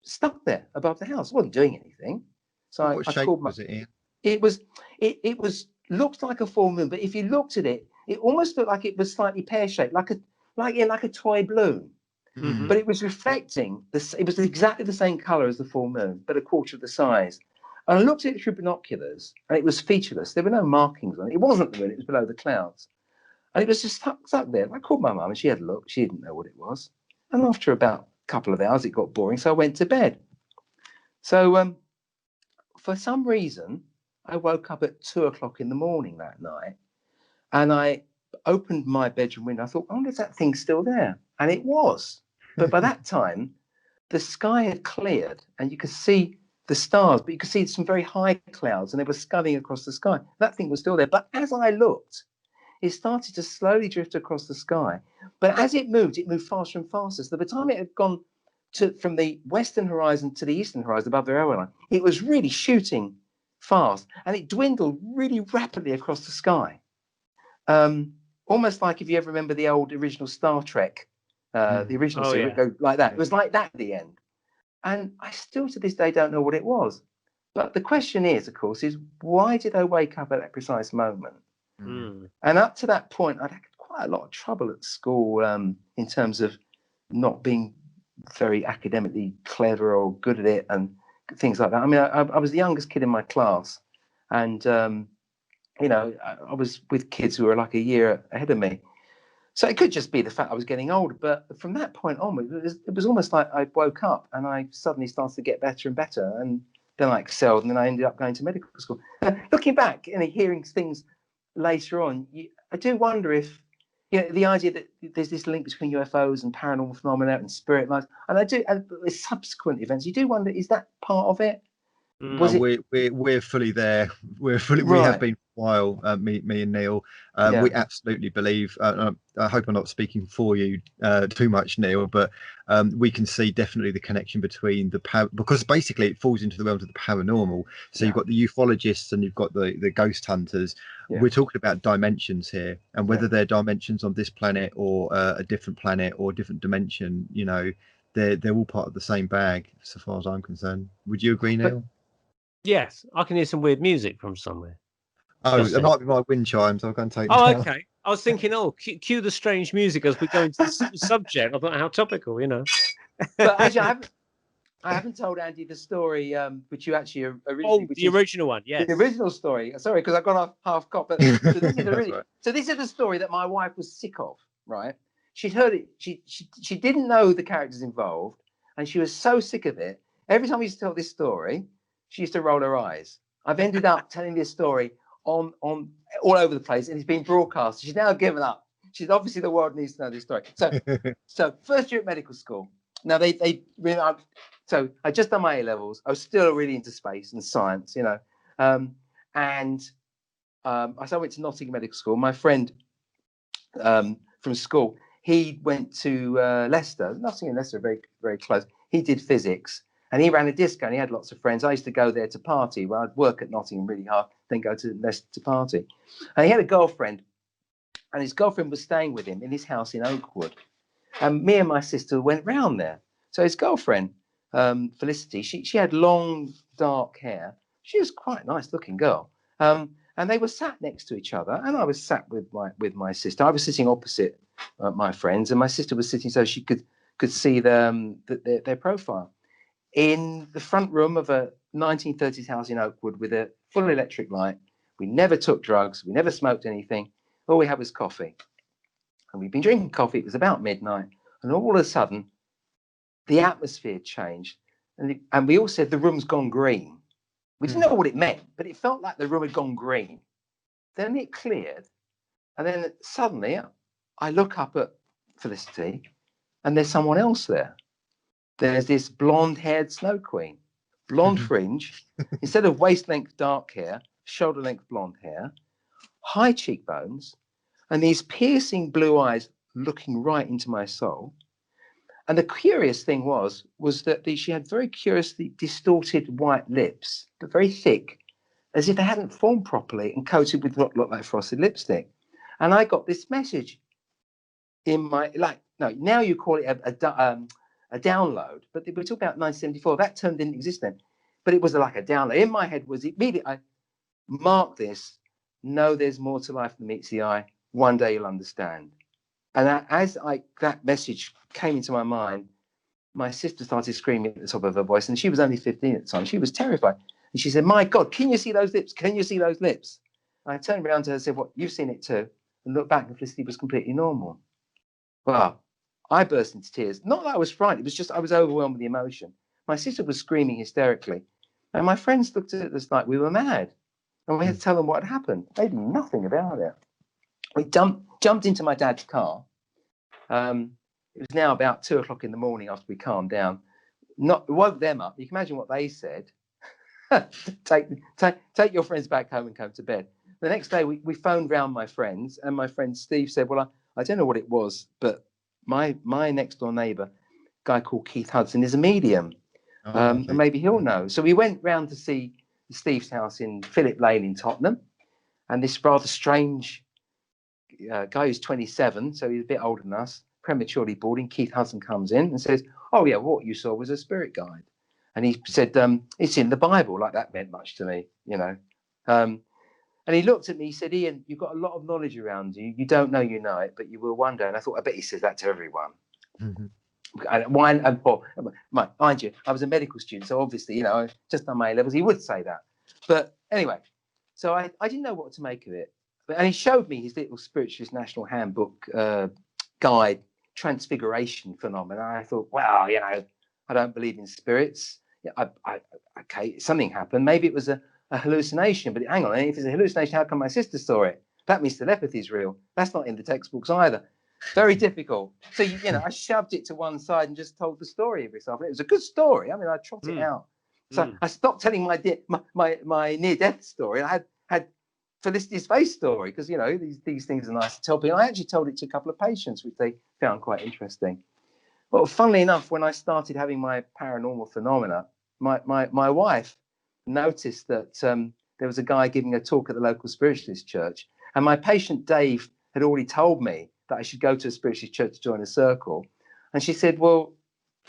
stuck there above the house. It wasn't doing anything. So What I shape called was it in? It was looked like a full moon, but if you looked at it, it almost looked like it was slightly pear shaped, like a toy balloon. Mhm. But it was reflecting this. It was exactly the same color as the full moon, but a quarter of the size. And I looked at it through binoculars, and it was featureless. There were no markings on it. It wasn't the moon; it was below the clouds, and it was just stuck there. I called my mum, and she had a look. She didn't know what it was. And after about a couple of hours, it got boring, so I went to bed. So for some reason, I woke up at 2 o'clock in the morning that night, and I opened my bedroom window. I thought, I wonder if that thing's still there, and it was. But by that time, the sky had cleared, and you could see the stars, but you could see some very high clouds, and they were scudding across the sky. That thing was still there. But as I looked, it started to slowly drift across the sky. But as it moved faster and faster. So by the time it had gone from the western horizon to the eastern horizon above the railway line, it was really shooting fast, and it dwindled really rapidly across the sky. Almost like if you ever remember the old original Star Trek, the original Oh, series, yeah. it go like that. It was like that at the end. And I still to this day don't know what it was. But the question is, of course, is why did I wake up at that precise moment? Mm. And up to that point, I'd had quite a lot of trouble at school in terms of not being very academically clever or good at it and things like that. I mean, I was the youngest kid in my class, and I was with kids who were like a year ahead of me. So it could just be the fact I was getting older. But from that point onward, it was almost like I woke up and I suddenly started to get better and better. And then I excelled, and then I ended up going to medical school. Looking back and hearing things later on, I do wonder if, the idea that there's this link between UFOs and paranormal phenomena and spirit lives, and with subsequent events, you do wonder, is that part of it? Was it We're fully there. We have right? been for a while. Me and Neil. Yeah. We absolutely believe. I hope I'm not speaking for you too much, Neil, but we can see definitely the connection between because basically it falls into the realms of the paranormal. So you've got the ufologists and you've got the ghost hunters. Yeah. We're talking about dimensions here, and whether Yeah. they're dimensions on this planet or a different planet or a different dimension, they're all part of the same bag, so far as I'm concerned. Would you agree, Neil? Yes, I can hear some weird music from somewhere. Oh, Just it saying. might be my wind chimes. I'll go and take them Oh, out. okay. I was thinking, cue the strange music as we go into the subject. I thought, how topical, But actually, I haven't told Andy the story, which you actually originally, which the is original one, yes. the original story. Sorry, because I've gone off half cop. But so this is That's right. so this is the story that my wife was sick of. Right? She'd heard it. She didn't know the characters involved, and she was so sick of it. Every time we used to tell this story, she used to roll her eyes. I've ended up telling this story on all over the place, and it's been broadcast. She's now given up. She's obviously the world needs to know this story. So first year at medical school. Now they really. So I just done my A levels. I was still really into space and science, So I went to Nottingham Medical School. My friend from school, he went to Leicester. Nottingham and Leicester are very, very close. He did physics, and he ran a disco, and he had lots of friends. I used to go there to party. Well, I'd work at Nottingham really hard, then go to Leicester to party. And he had a girlfriend, and his girlfriend was staying with him in his house in Oakwood. And me and my sister went round there. So his girlfriend, Felicity, she had long, dark hair. She was quite a nice looking girl. And they were sat next to each other, and I was sat with my sister. I was sitting opposite my friends, and my sister was sitting so she could see their profile in the front room of a 1930s house in Oakwood with a full electric light. We never took drugs. We never smoked anything. All we had was coffee. And we'd been drinking coffee. It was about midnight. And all of a sudden, the atmosphere changed. And we all said, the room's gone green. We didn't know what it meant, but it felt like the room had gone green. Then it cleared. And then suddenly, I look up at Felicity, and there's someone else there. There's this blonde-haired snow queen, blonde fringe, instead of waist-length dark hair, shoulder-length blonde hair, high cheekbones, and these piercing blue eyes looking right into my soul. And the curious thing was that she had very curiously distorted white lips, but very thick, as if they hadn't formed properly and coated with what looked like frosted lipstick. And I got this message in my, like, no, now you call it a download, but we're talking about 1974. That term didn't exist then, but it was like a download. In my head was immediately, I marked this, know there's more to life than meets the eye. One day you'll understand. And that message came into my mind, my sister started screaming at the top of her voice, and she was only 15 at the time. She was terrified. And she said, my God, can you see those lips? Can you see those lips? And I turned around to her and said, what, you've seen it too? And looked back, and Felicity was completely normal. Well, I burst into tears. Not that I was frightened, it was just I was overwhelmed with the emotion. My sister was screaming hysterically. And my friends looked at us like we were mad. And we had to tell them what had happened. They knew nothing about it. We jumped into my dad's car. It was now about 2 o'clock in the morning after we calmed down. Woke them up. You can imagine what they said. take your friends back home and come to bed. The next day, we phoned round my friends, and my friend Steve said, well, I don't know what it was, but my next door neighbour, a guy called Keith Hudson, is a medium. And maybe he'll know. So we went round to see Steve's house in Phillip Lane in Tottenham. And this rather strange guy who's 27, so he's a bit older than us, prematurely balding, Keith Hudson comes in and says, oh yeah, what you saw was a spirit guide. And he said, it's in the Bible. Like, that meant much to me, you know. And he looked at me, he said, Ian, you've got a lot of knowledge around you. You don't know you know it, but you will one day. And I thought, I bet he says that to everyone. Mm-hmm. Mind you, I was a medical student, so obviously, you know, just on my A-levels, he would say that. But anyway, so I didn't know what to make of it. And he showed me his little Spiritualist National Handbook guide, Transfiguration Phenomena. I thought, well, you know, I don't believe in spirits. Yeah, okay, something happened. Maybe it was a hallucination, but hang on, if it's a hallucination, how come my sister saw it? That means telepathy is real. That's not in the textbooks either. Very difficult. So, you know, I shoved it to one side and just told the story of itself. And it was a good story. I mean, I trot it out. So I stopped telling my near-death story. I had Felicity's face story, because, you know, these things are nice to tell people. I actually told it to a couple of patients, which they found quite interesting. Well, funnily enough, when I started having my paranormal phenomena, my wife noticed that there was a guy giving a talk at the local spiritualist church, and my patient Dave had already told me that I should go to a spiritualist church to join a circle. And she said, well,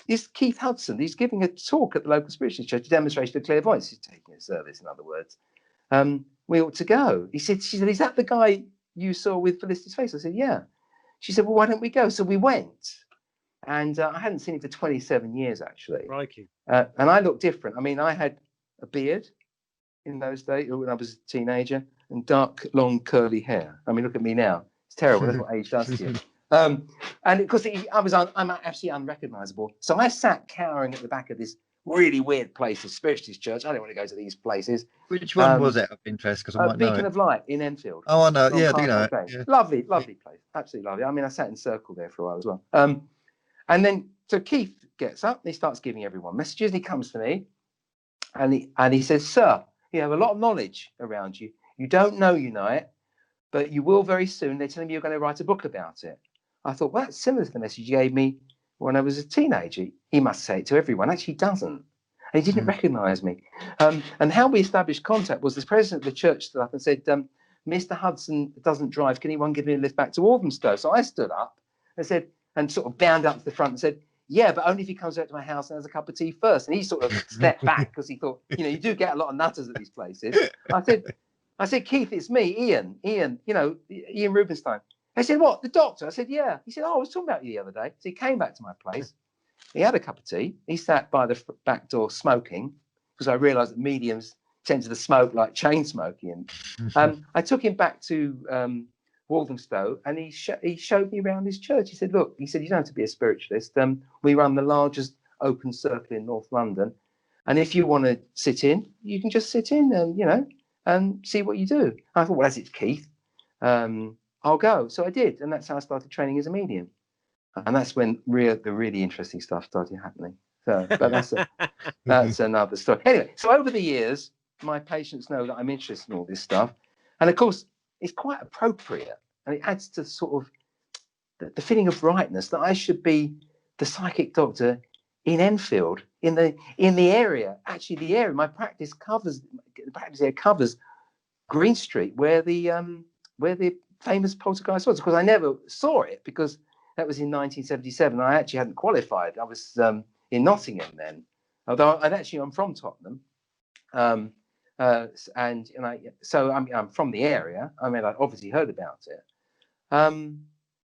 this Keith Hudson, he's giving a talk at the local spiritualist church, a demonstration of clairvoyance. He's taking a service, in other words. We ought to go. She said, is that the guy you saw with Felicity's face? I said, yeah. She said, well, why don't we go? So we went. And I hadn't seen him for 27 years, actually. And I looked different. I mean, I had a beard in those days when I was a teenager, and dark, long, curly hair. I mean, look at me now. It's terrible. That's what age does to you. And because I'm actually unrecognizable. So I sat cowering at the back of this really weird place, a spiritualist church. I don't want to go to these places. Which one was it of interest? Because I might know Beacon it. of Light in Enfield. Oh, I know. Yeah, I do know it. Yeah. Lovely place. Absolutely lovely. I mean, I sat in circle there for a while as well. And then, so Keith gets up and he starts giving everyone messages. And he comes to me and he says, sir, you have a lot of knowledge around you. You don't know you know it, but you will very soon. They're telling me you're going to write a book about it. I thought, well, that's similar to the message you gave me when I was a teenager. He must say it to everyone. Actually, he doesn't. And he didn't recognize me. And how we established contact was the president of the church stood up and said, Mr. Hudson doesn't drive. Can anyone give me a lift back to Walthamstow? So I stood up and said, and sort of bound up to the front and said, yeah, but only if he comes out to my house and has a cup of tea first. And he sort of stepped back because he thought, you know, you do get a lot of nutters at these places. I said, Keith, it's me, Ian, you know, Ian Rubenstein. I said, what, the doctor? I said, yeah. He said, oh, I was talking about you the other day. So he came back to my place. He had a cup of tea. He sat by the back door smoking, because I realised that mediums tend to smoke like chain smoking. And I took him back to Walthamstow, and he showed me around his church. He said, look, he said, you don't have to be a spiritualist. We run the largest open circle in North London. And if you want to sit in, you can just sit in and, you know, and see what you do. I thought, well, as it's Keith, I'll go. So I did. And that's how I started training as a medium. And that's when the really interesting stuff started happening. So, but that's another story. Anyway, so over the years, my patients know that I'm interested in all this stuff. And of course, it's quite appropriate. And it adds to sort of the feeling of rightness that I should be the psychic doctor in Enfield, in the area. Actually, the area, my practice area covers Green Street, where the famous poltergeist was. Because I never saw it, because that was in 1977. I actually hadn't qualified. I was in Nottingham then, although I'm from Tottenham. So I'm from the area. I mean, I obviously heard about it.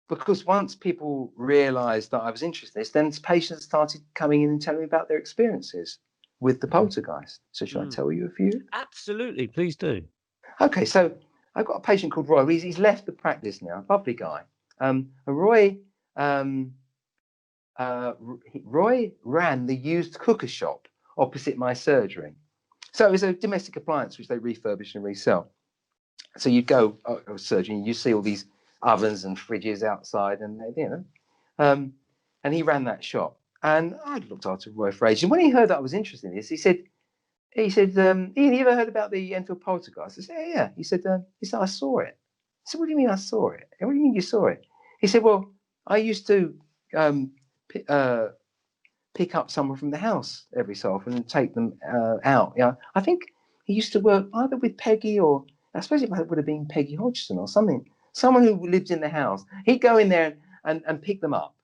Because once people realised that I was interested, then patients started coming in and telling me about their experiences with the poltergeist. So should I tell you a few? Absolutely, please do. Okay, so I've got a patient called Roy. He's left the practice now. Lovely guy. And Roy ran the used cooker shop opposite my surgery. So it was a domestic appliance which they refurbish and resell. So you'd go to a surgery and you see all these ovens and fridges outside, and and he ran that shop. And I'd looked after Roy for ages. And when he heard that I was interested in this, he said, Ian, you ever heard about the Enfield Poltergeist? I said, yeah. He said, I saw it. I said, what do you mean I saw it? What do you mean you saw it? He said, well, I used to pick up someone from the house every so often and take them out. Yeah, I think he used to work either with Peggy, or I suppose it would have been Peggy Hodgson or something. Someone who lived in the house. He'd go in there and pick them up.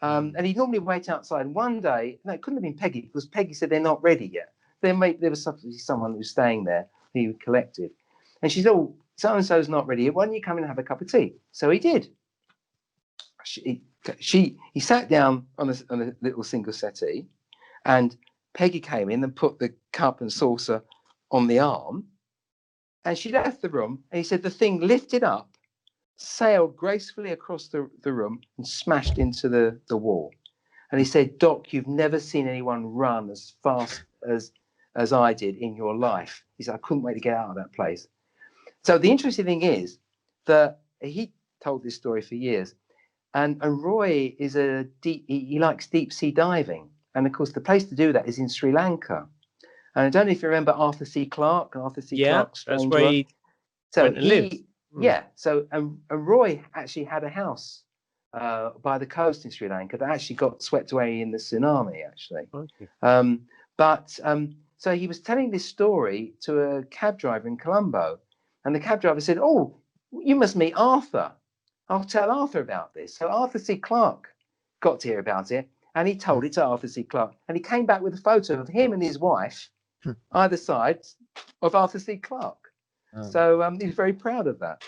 And he'd normally wait outside. And one day, no, it couldn't have been Peggy, because Peggy said they're not ready yet. There was someone who was staying there who collected. And she said, oh, so-and-so's not ready yet. Why don't you come and have a cup of tea? So he did. He sat down on a little single settee, and Peggy came in and put the cup and saucer on the arm, and she left the room. And he said the thing lifted up, sailed gracefully across the room, and smashed into the wall. And he said, Doc, you've never seen anyone run as fast as I did in your life. He said, I couldn't wait to get out of that place. So the interesting thing is that he told this story for years. And Roy is he likes deep sea diving. And of course, the place to do that is in Sri Lanka. And I don't know if you remember Arthur C. Clarke. Clarke's that's Strange where World. he went and lived. Yeah. So and Roy actually had a house by the coast in Sri Lanka that actually got swept away in the tsunami, actually. Okay. So he was telling this story to a cab driver in Colombo. And the cab driver said, oh, you must meet Arthur. I'll tell Arthur about this. So Arthur C. Clarke got to hear about it, and he told it to Arthur C. Clarke. And he came back with a photo of him and his wife, either side of Arthur C. Clarke. So he was very proud of that.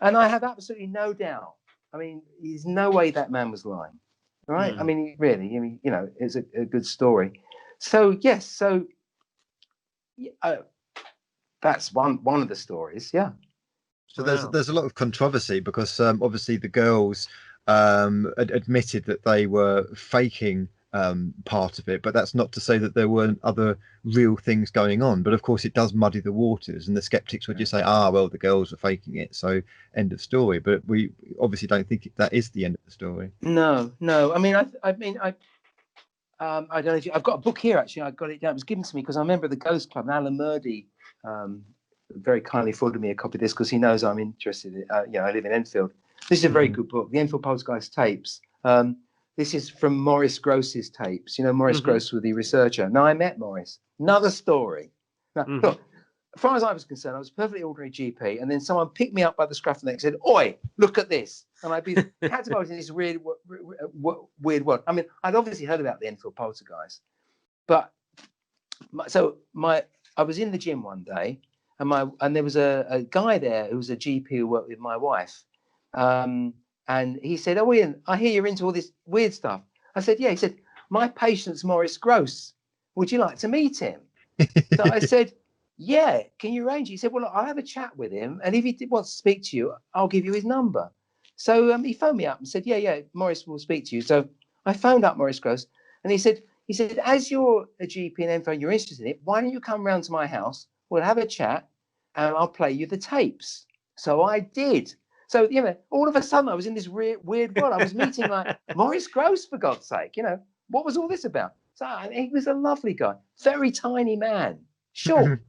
And I have absolutely no doubt. I mean, there's no way that man was lying, right? I mean, really, it's a good story. So, yes, that's one of the stories, yeah. So there's a lot of controversy, because obviously the girls admitted that they were faking part of it, but that's not to say that there weren't other real things going on. But of course, it does muddy the waters, and the skeptics would just say, well, the girls are faking it, so end of story. But we obviously don't think that is the end of the story. No. I mean, I don't know if I've got a book here, actually. I got it down. It was given to me because I remember the Ghost Club, and Alan Murdy very kindly forwarded me a copy of this because he knows I'm interested in, I live in Enfield. This is a very good book, The Enfield Poltergeist Tapes. This is from Maurice Gross's tapes. Maurice Gross was the researcher. Now, I met Maurice. Another story. Now, look, as far as I was concerned, I was a perfectly ordinary GP, and then someone picked me up by the scruff of the neck and said, oi, look at this. And I'd be catapulted in this weird world. I mean, I'd obviously heard about the Enfield Poltergeist, but I was in the gym one day, and there was a guy there who was a GP who worked with my wife. And he said, oh, Ian, I hear you're into all this weird stuff. I said, yeah. He said, my patient's Maurice Gross. Would you like to meet him? So I said, yeah, can you arrange it? He said, well, I'll have a chat with him. And if he wants to speak to you, I'll give you his number. So he phoned me up and said, yeah, Maurice will speak to you. So I phoned up Maurice Gross, and he said, as you're a GP in Enfield, you're interested in it, why don't you come round to my house? We'll have a chat, and I'll play you the tapes. So I did. So, all of a sudden I was in this weird world. I was meeting like Maurice Gross, for God's sake. What was all this about? So he was a lovely guy, very tiny man, short.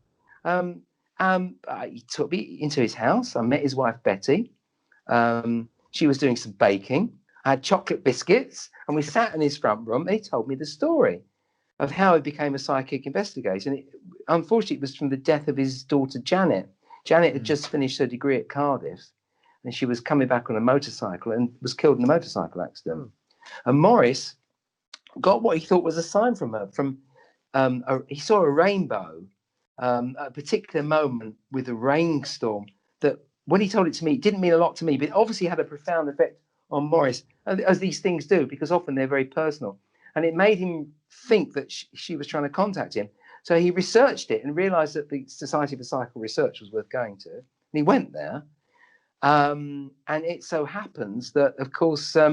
He took me into his house. I met his wife, Betty. She was doing some baking. I had chocolate biscuits, and we sat in his front room. And he told me the story of how he became a psychic investigator. And unfortunately, it was from the death of his daughter, Janet. Janet had just finished her degree at Cardiff, and she was coming back on a motorcycle and was killed in a motorcycle accident. And Morris got what he thought was a sign from her. He saw a rainbow at a particular moment with a rainstorm that, when he told it to me, it didn't mean a lot to me, but it obviously had a profound effect on Morris, as these things do, because often they're very personal. And it made him think that she was trying to contact him. So he researched it and realized that the Society for Psychical Research was worth going to. And he went there. And it so happens that, of course, at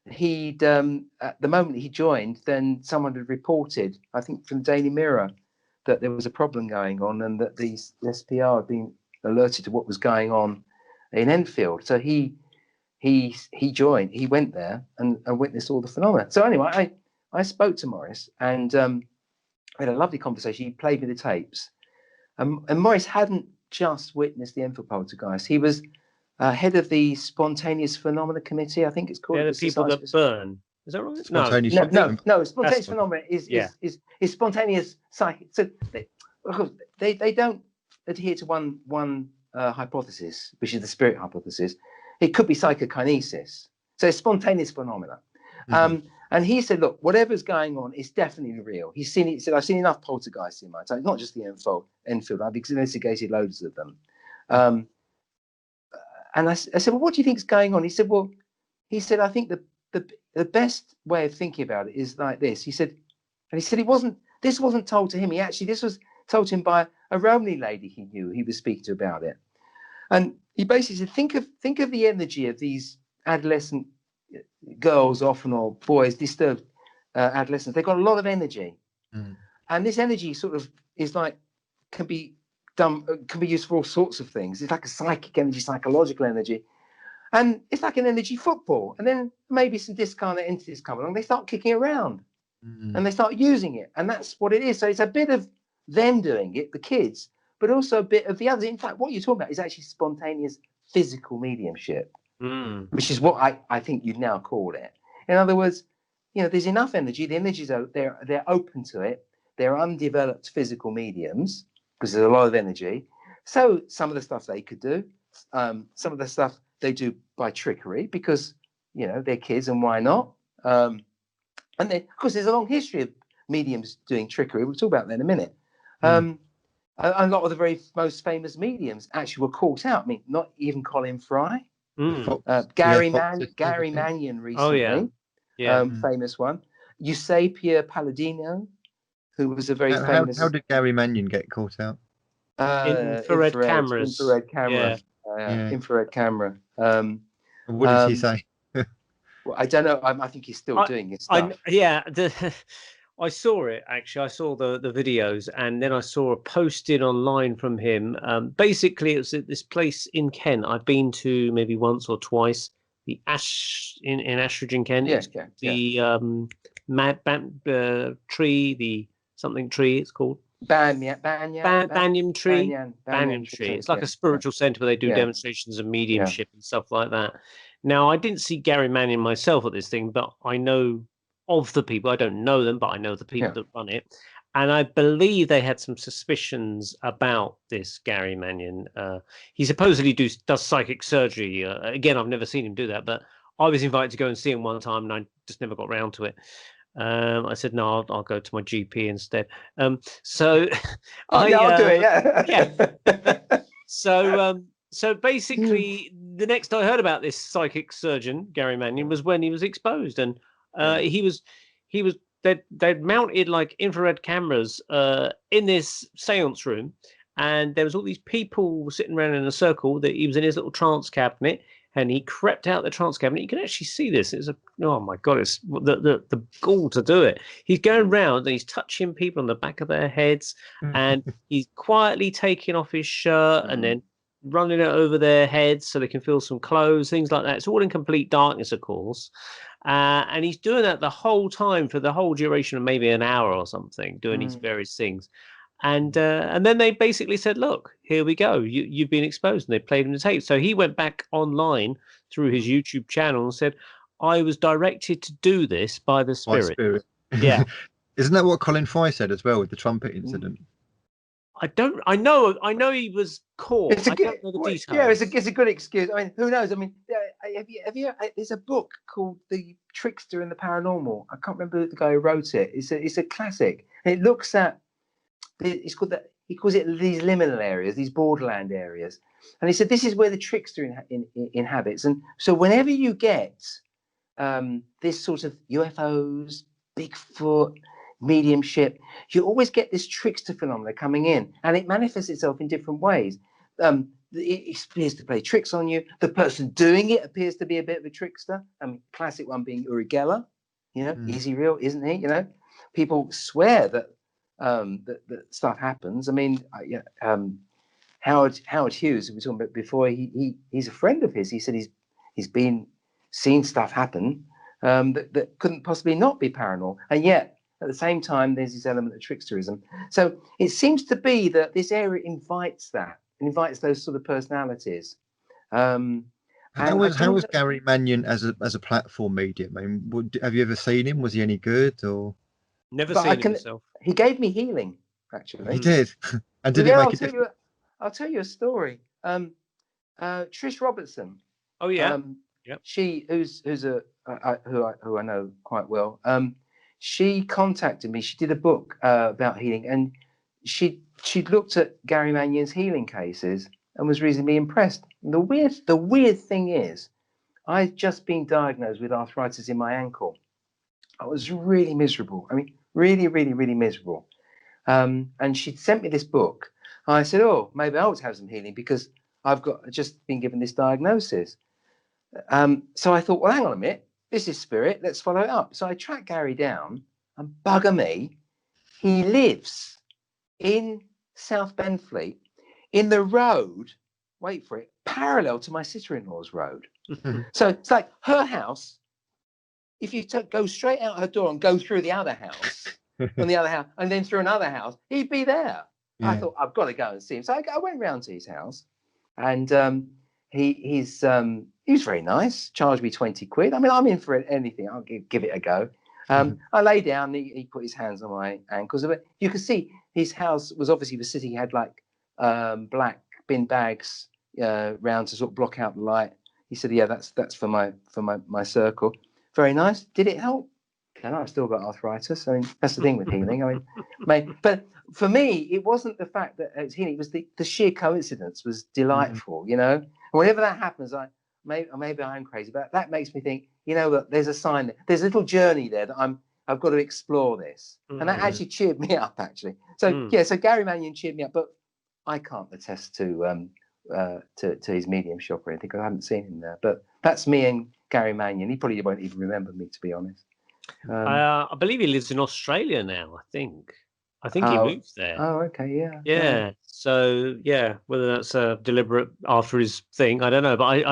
the moment he joined, then someone had reported, I think from the Daily Mirror, that there was a problem going on, and that the SPR had been alerted to what was going on in Enfield. So he joined. He went there and witnessed all the phenomena. So anyway, I spoke to Morris, and we had a lovely conversation. He played me the tapes, and Morris hadn't just witnessed the Enfield Poltergeist. He was head of the Spontaneous Phenomena Committee, I think it's called. Yeah, the people that burn. Is that right? Spontaneous No. Spontaneous phenomena is spontaneous psychic. So they don't adhere to one hypothesis, which is the spirit hypothesis. It could be psychokinesis. So it's spontaneous phenomena. And he said, look, whatever's going on is definitely real. He's seen it. He said, I've seen enough poltergeists in my time. It's not just the Enfield. I've investigated loads of them. And I said, well, what do you think is going on? He said, I think the best way of thinking about it is like this. He said, this wasn't told to him. This was told to him by a Romany lady he knew. He was speaking to about it. And he basically said, think of the energy of these adolescent girls, often, or boys, disturbed adolescents. They've got a lot of energy. And this energy sort of is like, can be used for all sorts of things. It's like a psychic energy, psychological energy. And it's like an energy football. And then maybe some discarnate entities come along, they start kicking around and they start using it. And that's what it is. So it's a bit of them doing it, the kids, but also a bit of the others. In fact, what you're talking about is actually spontaneous physical mediumship, which is what I think you'd now call it. In other words, there's enough energy. The energies are they're open to it. They're undeveloped physical mediums because there's a lot of energy. So some of the stuff they could do, some of the stuff they do by trickery because, they're kids and why not? And then, of course, there's a long history of mediums doing trickery. We'll talk about that in a minute. A lot of the very most famous mediums actually were caught out. I mean, not even Colin Fry. Gary Mannion recently, famous one. Eusapia Palladino, who was a very famous. How did Gary Mannion get caught out? Infrared cameras. Infrared camera. Infrared camera. What did he say? Well, I don't know. I think he's still doing his stuff. I saw it actually. I saw the videos, and then I saw a posting online from him. Basically, it was at this place in Kent. I've been to maybe once or twice. The in Ashridge in Kent. Yes, tree, the something tree. It's called Banyan tree. Banyan tree. It's like a spiritual centre where they do demonstrations of mediumship and stuff like that. Now, I didn't see Gary Mannion myself at this thing, but I know of the people. I don't know them, but I know the people that run it. And I believe they had some suspicions about this Gary Mannion. He supposedly does psychic surgery. Again, I've never seen him do that, but I was invited to go and see him one time, and I just never got round to it. I said, no, I'll go to my GP instead. I'll do it. So basically, the next I heard about this psychic surgeon, Gary Mannion, was when he was exposed, and they'd mounted like infrared cameras in this seance room, and there was all these people sitting around in a circle. That he was in his little trance cabinet, and he crept out the trance cabinet. You can actually see this. Oh my god! It's the gall to do it. He's going round and he's touching people on the back of their heads, and he's quietly taking off his shirt and then running it over their heads so they can feel some clothes, things like that. It's all in complete darkness, of course. And he's doing that the whole time for the whole duration of maybe an hour or something, doing these various things. And then they basically said, look, here we go. You've been exposed. And they played him the tape. So he went back online through his YouTube channel and said, I was directed to do this by the By spirit. spirit. Yeah. Isn't that what Colin Fry said as well with the trumpet incident? I know he was caught. It's a I good, don't know the details. yeah, it's a good excuse. I mean, who knows? I mean, have you? There's a book called The Trickster and the Paranormal. I can't remember the guy who wrote it. It's a classic. And it looks at it's called that. He calls it these liminal areas, these borderland areas, and he said this is where the trickster inhabits. And so whenever you get this sort of UFOs, Bigfoot, mediumship, you always get this trickster phenomena coming in, and it manifests itself in different ways. It appears to play tricks on you. The person doing it appears to be a bit of a trickster. Classic one being Uri Geller. Is he real? Isn't he? People swear that that stuff happens. I mean, Howard Hughes, we were talking about before. He's a friend of his. He said he's seen stuff happen that couldn't possibly not be paranormal, and yet at the same time there's this element of tricksterism. So it seems to be that this area invites those sort of personalities. How was Gary Mannion as a platform medium? I mean, have you ever seen him? Was he any good or? Never seen him myself. He gave me healing, actually. He did. And did it make a difference? I'll tell you a story. Trish Robertson. Oh yeah. Yep. She who I know quite well. She contacted me. She did a book about healing, and she looked at Gary Mannion's healing cases and was reasonably impressed. The weird thing is, I'd just been diagnosed with arthritis in my ankle. I was really miserable. I mean, really, really, really miserable. And she'd sent me this book. I said, "Oh, maybe I ought to have some healing because I've just been given this diagnosis." So I thought, well, hang on a minute. This is spirit. Let's follow it up. So I tracked Gary down, and bugger me, he lives in South Benfleet, in the road. Wait for it, parallel to my sister-in-law's road. So it's like her house. If you go straight out her door and go through the other house, and then through another house, he'd be there. Yeah. I thought, I've got to go and see him. So I went round to his house, and he was very nice. Charged me 20 quid. I mean, I'm in for anything. I'll give it a go. I lay down. He put his hands on my ankles. You could see his house was obviously the city. He had like black bin bags round to sort of block out the light. He said, "Yeah, that's for my circle." Very nice. Did it help? And I've still got arthritis. I mean, that's the thing with healing. I mean, but for me, it wasn't the fact that it was healing. It was the sheer coincidence was delightful. And whenever that happens, maybe I'm crazy, but that makes me think. That there's a sign. There's a little journey there that I've got to explore this, and that actually cheered me up. Actually, so so Gary Mannion cheered me up, but I can't attest to his mediumship or anything because I haven't seen him there. But that's me and Gary Mannion. He probably won't even remember me, to be honest. I believe he lives in Australia now. I think he moved there. Oh, okay, yeah. So whether that's deliberate after his thing, I don't know. But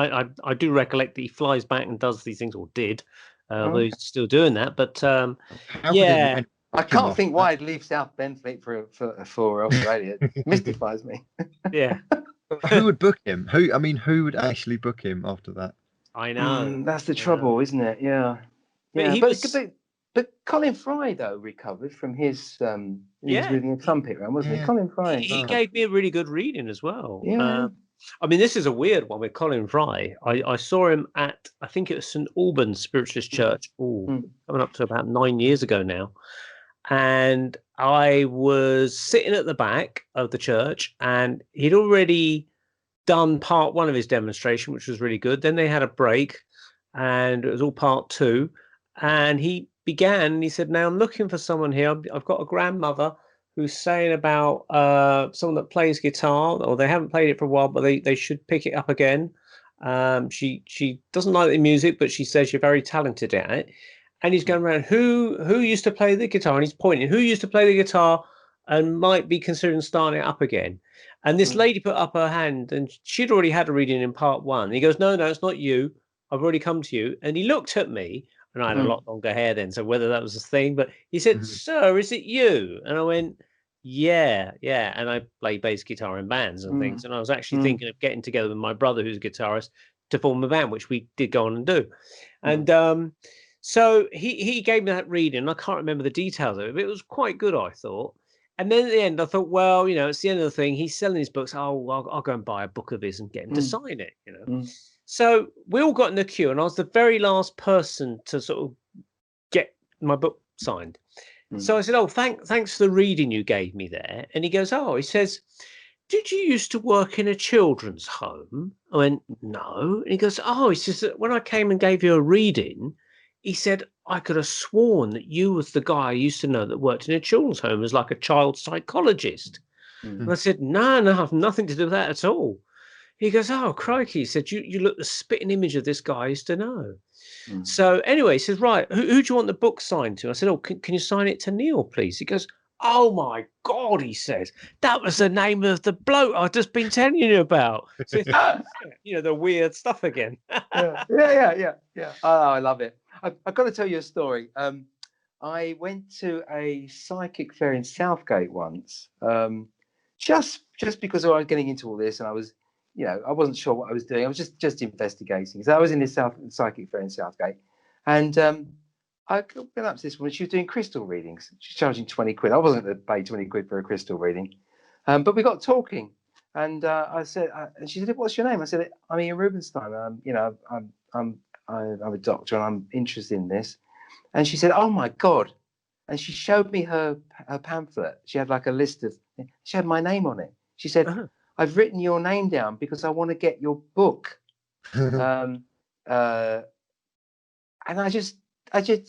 I do recollect that he flies back and does these things, or did. Although he's still doing that. But I can't think why I'd leave South Benfleet for Australia. It mystifies me. Yeah. Who would book him? Who would actually book him after that? I know. That's the trouble, isn't it? Yeah. But Colin Fry though recovered from his he was moving a trumpet around, wasn't he? Colin Fry. He gave me a really good reading as well. Yeah. This is a weird one with Colin Fry. I saw him at, I think it was St Albans Spiritualist Church. Coming up to about 9 years ago now. And I was sitting at the back of the church, and he'd already done part one of his demonstration, which was really good. Then they had a break, and it was all part two. And he began, and he said, "Now I'm looking for someone here. I've got a grandmother who's saying about someone that plays guitar, or they haven't played it for a while, but they should pick it up again. She doesn't like the music, but she says you're very talented at it." And he's going around, who used to play the guitar? And he's pointing, who used to play the guitar and might be considering starting it up again. And this lady put up her hand, and she'd already had a reading in part one. And he goes, no, it's not you. I've already come to you. And he looked at me, and I had a lot longer hair then, so whether that was a thing. But he said, "Sir, is it you?" And I went, yeah. And I play bass guitar in bands and things. And I was actually thinking of getting together with my brother, who's a guitarist, to form a band, which we did go on and do. And so he gave me that reading. And I can't remember the details of it, but it was quite good, I thought. And then at the end, I thought, well, it's the end of the thing. He's selling his books. Oh, I'll go and buy a book of his and get him to sign it. So we all got in the queue, and I was the very last person to sort of get my book signed. So I said, oh, thanks for the reading you gave me there. And he goes, he says, did you used to work in a children's home? I went, no. And he goes, he says that when I came and gave you a reading, he said, I could have sworn that you was the guy I used to know that worked in a children's home as like a child psychologist. And I said, no, I've nothing to do with that at all. He goes, oh, crikey. He said, you look the spitting image of this guy I used to know. So anyway, he says, right, who do you want the book signed to? I said, can you sign it to Neil, please? He goes, oh, my God, he says, that was the name of the bloke I've just been telling you about. So, the weird stuff again. Yeah. Oh, I love it. I've got to tell you a story. I went to a psychic fair in Southgate once, just because I was getting into all this, and I was, I wasn't sure what I was doing. I was just investigating. So I was in this psychic fair in Southgate, and I went up to this woman. She was doing crystal readings. She's charging 20 quid. I wasn't going to pay 20 quid for a crystal reading, but we got talking, and I said, and she said, "What's your name?" I said, "I'm Ian Rubenstein. I'm a doctor and I'm interested in this." And she said, "Oh my God." And she showed me her pamphlet. She had like a list of, she had my name on it. She said, I've written your name down because I want to get your book. And I just,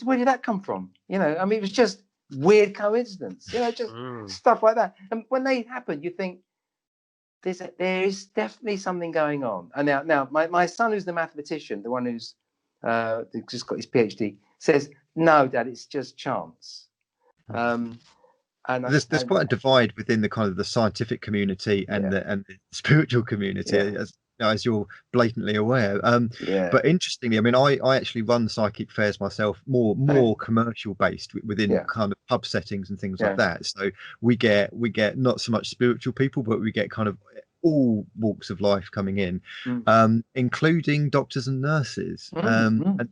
where did that come from? It was just weird coincidence, just stuff like that. And when they happen, you think, there is definitely something going on. And now my son, who's the mathematician, the one who's just got his PhD, says, no, Dad, it's just chance. And there's quite a divide within the kind of the scientific community and the spiritual community, as you're blatantly aware. But interestingly, I mean, I actually run psychic fairs myself, more commercial based within kind of pub settings and things like that. So we get not so much spiritual people, but we get kind of all walks of life coming in, including doctors and nurses. And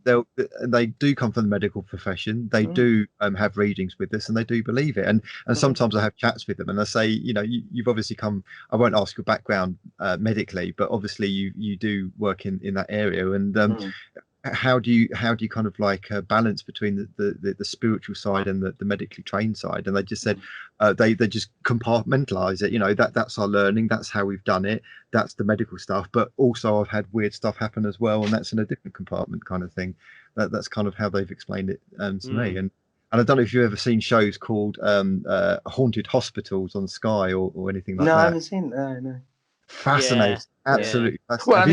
they do come from the medical profession. They do have readings with us, and they do believe it. And sometimes I have chats with them, and I say, you've obviously come. I won't ask your background medically, but obviously you do work in that area. And how do you kind of like balance between the spiritual side and the medically trained side? And they just said they just compartmentalize it. That's our learning, that's how we've done it, that's the medical stuff, but also I've had weird stuff happen as well, and that's in a different compartment kind of thing. That's kind of how they've explained it to me. And I don't know if you've ever seen shows called Haunted Hospitals on Sky or anything like that. No, I haven't seen no. Fascinating. Absolutely fascinating. Well,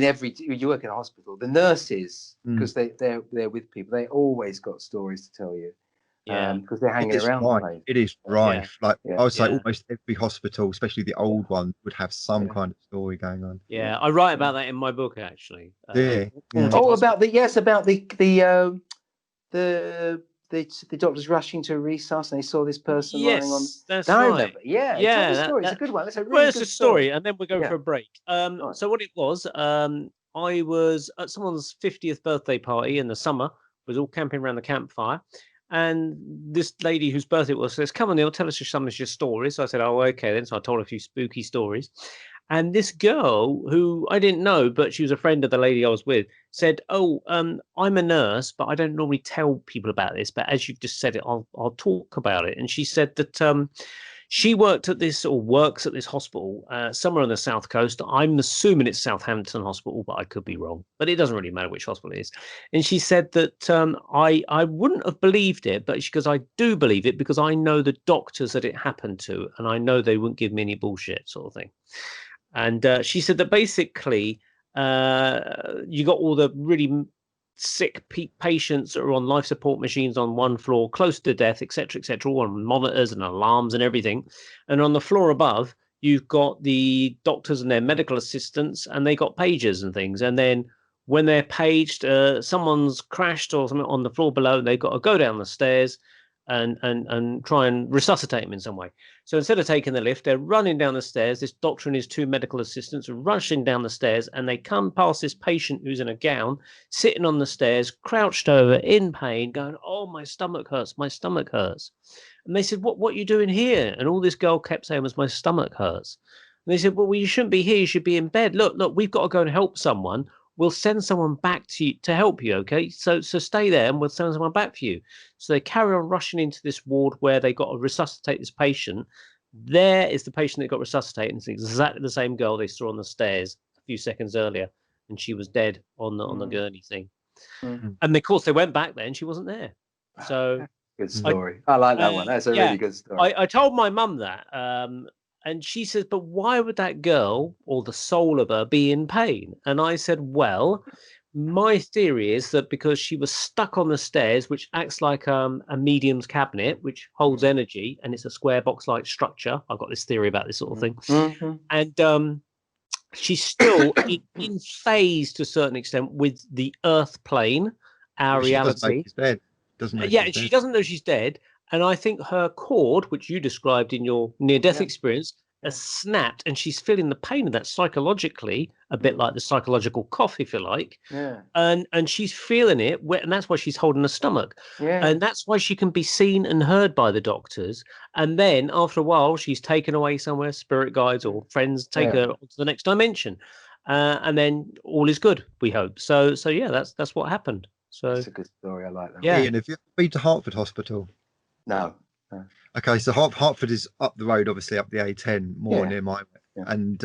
every you work in a hospital, the nurses, because they're with people, they always got stories to tell you. Because they're hanging around the place. It is rife. I would say almost every hospital, especially the old one, would have some kind of story going on. I write about that in my book, actually. About the doctors rushing to a resus, and they saw this person lying on. That's right. I remember. It's a good one. It's a really good story, and then we'll go for a break. So what it was, I was at someone's 50th birthday party in the summer. Was all camping around the campfire, and this lady whose birthday it was says, "Come on, Neil, tell us some of your stories." So I said, "Oh, okay then." So I told a few spooky stories. And this girl, who I didn't know, but she was a friend of the lady I was with, said, "Oh, I'm a nurse, but I don't normally tell people about this. But as you've just said it, I'll talk about it." And she said that she works at this hospital somewhere on the south coast. I'm assuming it's Southampton Hospital, but I could be wrong. But it doesn't really matter which hospital it is. And she said that I wouldn't have believed it, but she goes, "I do believe it because I know the doctors that it happened to, and I know they wouldn't give me any bullshit," sort of thing. And she said that basically you got all the really sick patients that are on life support machines on one floor, close to death, etc., all on monitors and alarms and everything. And on the floor above, you've got the doctors and their medical assistants, and they got pagers and things. And then when they're paged, someone's crashed or something on the floor below, and they've got to go down the stairs, and try and resuscitate him in some way. So instead of taking the lift, they're running down the stairs. This doctor and his 2 medical assistants are rushing down the stairs, and they come past this patient who's in a gown, sitting on the stairs, crouched over, in pain, going, "Oh, my stomach hurts, my stomach hurts." And they said, what are you doing here? And all this girl kept saying was, "My stomach hurts." And they said, "Well, you shouldn't be here. You should be in bed. Look, we've got to go and help someone. We'll send someone back to you to help you, okay? So stay there and we'll send someone back for you." So they carry on rushing into this ward where they got to resuscitate this patient. There is the patient that got resuscitated, and it's exactly the same girl they saw on the stairs a few seconds earlier, and she was dead on the gurney thing. And of course they went back there and she wasn't there. So good story. I like that one. That's a really good story. I told my mum that, and she says, "But why would that girl or the soul of her be in pain?" And I said, "Well, my theory is that because she was stuck on the stairs, which acts like a medium's cabinet, which holds energy, and it's a square box-like structure. I've got this theory about this sort of thing. And she's still in phase to a certain extent with the Earth plane, our reality. She doesn't know she's dead. And I think her cord, which you described in your near-death experience, has snapped, and she's feeling the pain of that psychologically, a bit like the psychological cough, if you like. And she's feeling it, and that's why she's holding her stomach. And that's why she can be seen and heard by the doctors. And then after a while, she's taken away somewhere, spirit guides or friends take her to the next dimension. And then all is good, we hope. So yeah, that's what happened. So that's a good story. I like that. Yeah. Ian, have you ever been to Hertford Hospital? No. Okay, so Hertford is up the road, obviously up the A10, more near my way. And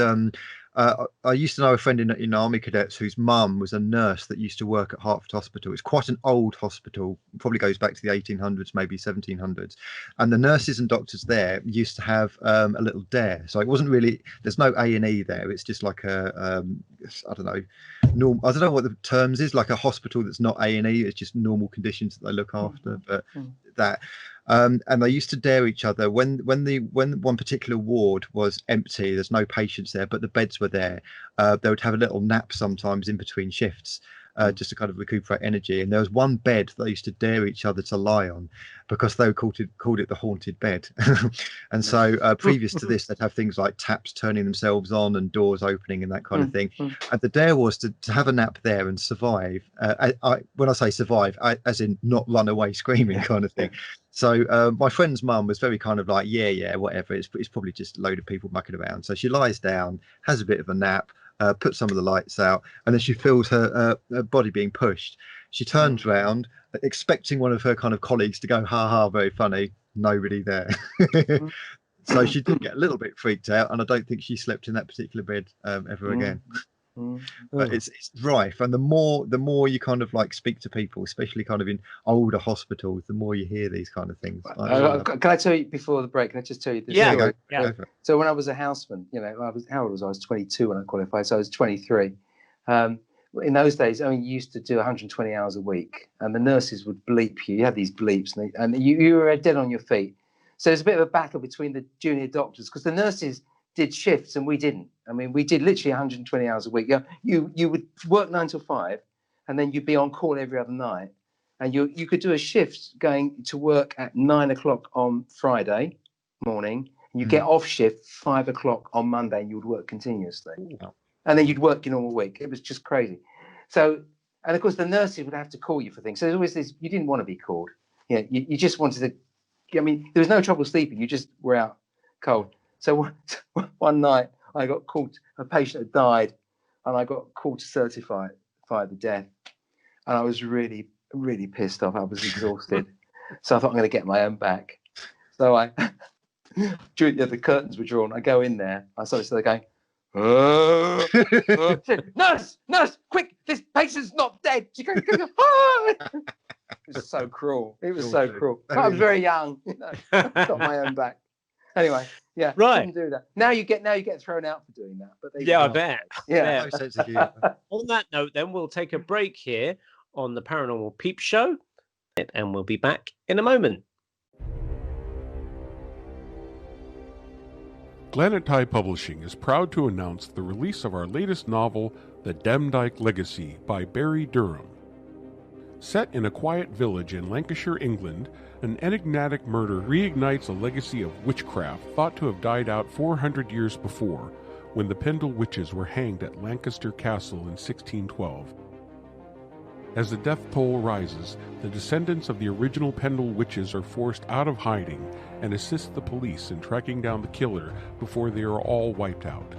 I used to know a friend in Army Cadets whose mum was a nurse that used to work at Hertford Hospital. It's quite an old hospital, probably goes back to the 1800s, maybe 1700s. And the nurses and doctors there used to have a little dare. So it wasn't really, there's no A&E there. It's just like I don't know what the terms is, like a hospital that's not A&E. It's just normal conditions that they look after. But that. And they used to dare each other when one particular ward was empty, there's no patients there, but the beds were there. They would have a little nap sometimes in between shifts, just to kind of recuperate energy. And there was one bed they used to dare each other to lie on because they called it the haunted bed. And so previous to this, they'd have things like taps turning themselves on and doors opening and that kind of thing. And the dare was to have a nap there and survive. When I say survive, as in not run away screaming kind of thing. So my friend's mum was very kind of like, yeah, whatever. It's probably just a load of people mucking around. So she lies down, has a bit of a nap, puts some of the lights out, and then she feels her body being pushed. She turns round, expecting one of her kind of colleagues to go, "Ha ha, very funny." Nobody there. So she did get a little bit freaked out, and I don't think she slept in that particular bed ever again. But it's rife, and the more you kind of like speak to people, especially kind of in older hospitals, the more you hear these kind of things. Can I tell you before the break? Can I just tell you this? Go for it. So when I was a houseman, how old was I? I was 22 when I qualified, so I was 23. In those days, you used to do 120 hours a week, and the nurses would bleep you. You had these bleeps, and you were dead on your feet. So there's a bit of a battle between the junior doctors because the nurses did shifts and we didn't. We did literally 120 hours a week. You would work 9 till 5, and then you'd be on call every other night. And you could do a shift going to work at 9 o'clock on Friday morning, and you get off shift 5 o'clock on Monday, and you would work continuously. And then you'd work your normal week. It was just crazy. So, and of course, the nurses would have to call you for things. So there's always this, you didn't want to be called. You just wanted to, there was no trouble sleeping. You just were out cold. So one night I got called, a patient had died, and I got called to certify the death. And I was really, really pissed off. I was exhausted. So I thought, I'm going to get my own back. So the curtains were drawn. I go in there. I started going, nurse, quick, this patient's not dead. She goes, It was so cruel. It was so cruel. I was very young. Got my own back. Anyway, yeah, right. Couldn't do that. Now you get thrown out for doing that. But I bet. Yeah. No sense of humor. On that note, then we'll take a break here on the Paranormal Peep Show, and we'll be back in a moment. Glenatye Publishing is proud to announce the release of our latest novel, The Demdike Legacy by Barry Durham. Set in a quiet village in Lancashire, England, an enigmatic murder reignites a legacy of witchcraft thought to have died out 400 years before, when the Pendle witches were hanged at Lancaster Castle in 1612. As the death toll rises, the descendants of the original Pendle witches are forced out of hiding and assist the police in tracking down the killer before they are all wiped out.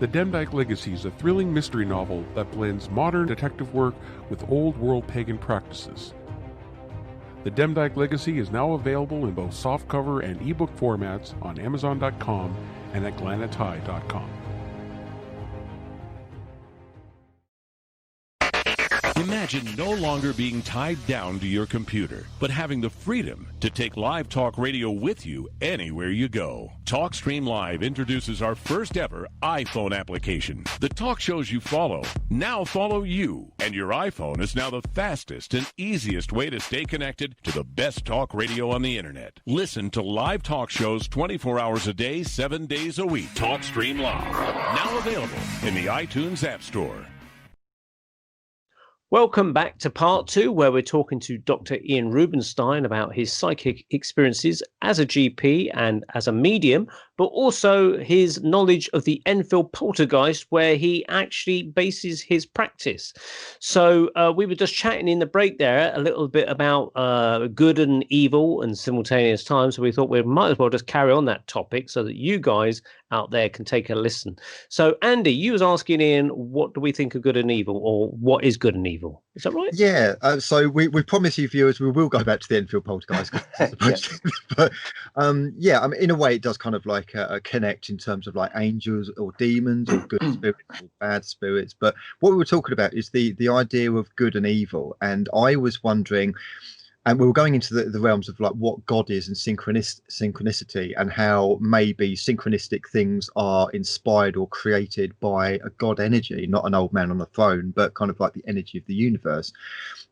The Demdike Legacy is a thrilling mystery novel that blends modern detective work with old-world pagan practices. The Demdike Legacy is now available in both softcover and ebook formats on Amazon.com and at Glanatai.com. Imagine no longer being tied down to your computer, but having the freedom to take live talk radio with you anywhere you go. TalkStream Live introduces our first ever iPhone application. The talk shows you follow now follow you, and your iPhone is now the fastest and easiest way to stay connected to the best talk radio on the internet. Listen to live talk shows 24 hours a day, 7 days a week. TalkStream Live, now available in the iTunes App Store. Welcome back to part 2, where we're talking to Dr. Ian Rubenstein about his psychic experiences as a GP and as a medium, but also his knowledge of the Enfield Poltergeist, where he actually bases his practice. So we were just chatting in the break there a little bit about good and evil and simultaneous time. So we thought we might as well just carry on that topic so that you guys out there can take a listen. So Andy, you was asking Ian, what do we think of good and evil, or what is good and evil? Is that right? Yeah. So we promise you viewers we will go back to the Enfield Poltergeist. But yeah, I mean, in a way, it does kind of like connect in terms of like angels or demons or good spirits or bad spirits. But what we were talking about is the idea of good and evil. And I was wondering, and we were going into the realms of like what God is and synchronicity, and how maybe synchronistic things are inspired or created by a God energy, not an old man on a throne, but kind of like the energy of the universe.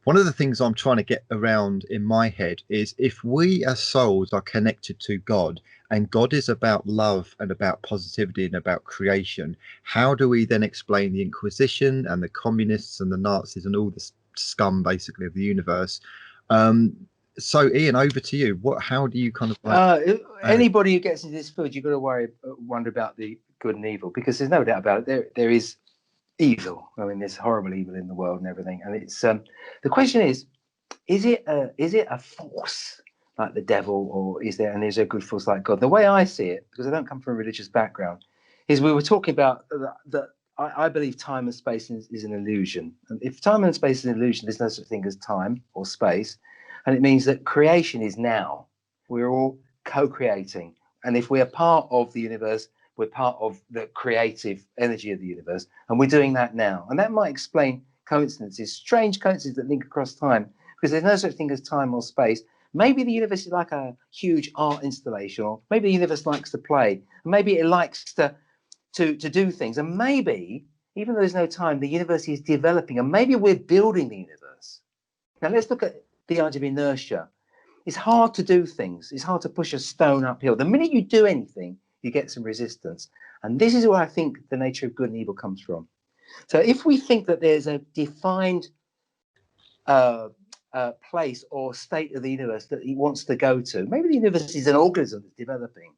One of the things I'm trying to get around in my head is, if we as souls are connected to God, and God is about love and about positivity and about creation, how do we then explain the Inquisition and the communists and the Nazis and all the scum basically of the universe? So Ian, over to you. How do you kind of like, anybody who gets into this field, you've got to wonder about the good and evil, because there's no doubt about it. There is evil. I mean, there's horrible evil in the world and everything. And it's the question is it a force like the devil, or is there a good force like God? The way I see it, because I don't come from a religious background, is we were talking about I believe time and space is an illusion. And if time and space is an illusion, there's no such thing as time or space. And it means that creation is now. We're all co-creating. And if we are part of the universe, we're part of the creative energy of the universe. And we're doing that now. And that might explain coincidences, strange coincidences that link across time, because there's no such thing as time or space. Maybe the universe is like a huge art installation, or maybe the universe likes to play. And maybe it likes to do things, and maybe even though there's no time, the universe is developing, and maybe we're building the universe. Now let's look at the idea of inertia. It's hard to do things. It's hard to push a stone uphill. The minute you do anything, you get some resistance, and this is where I think the nature of good and evil comes from. So if we think that there's a defined place or state of the universe that it wants to go to, maybe the universe is an organism that's developing,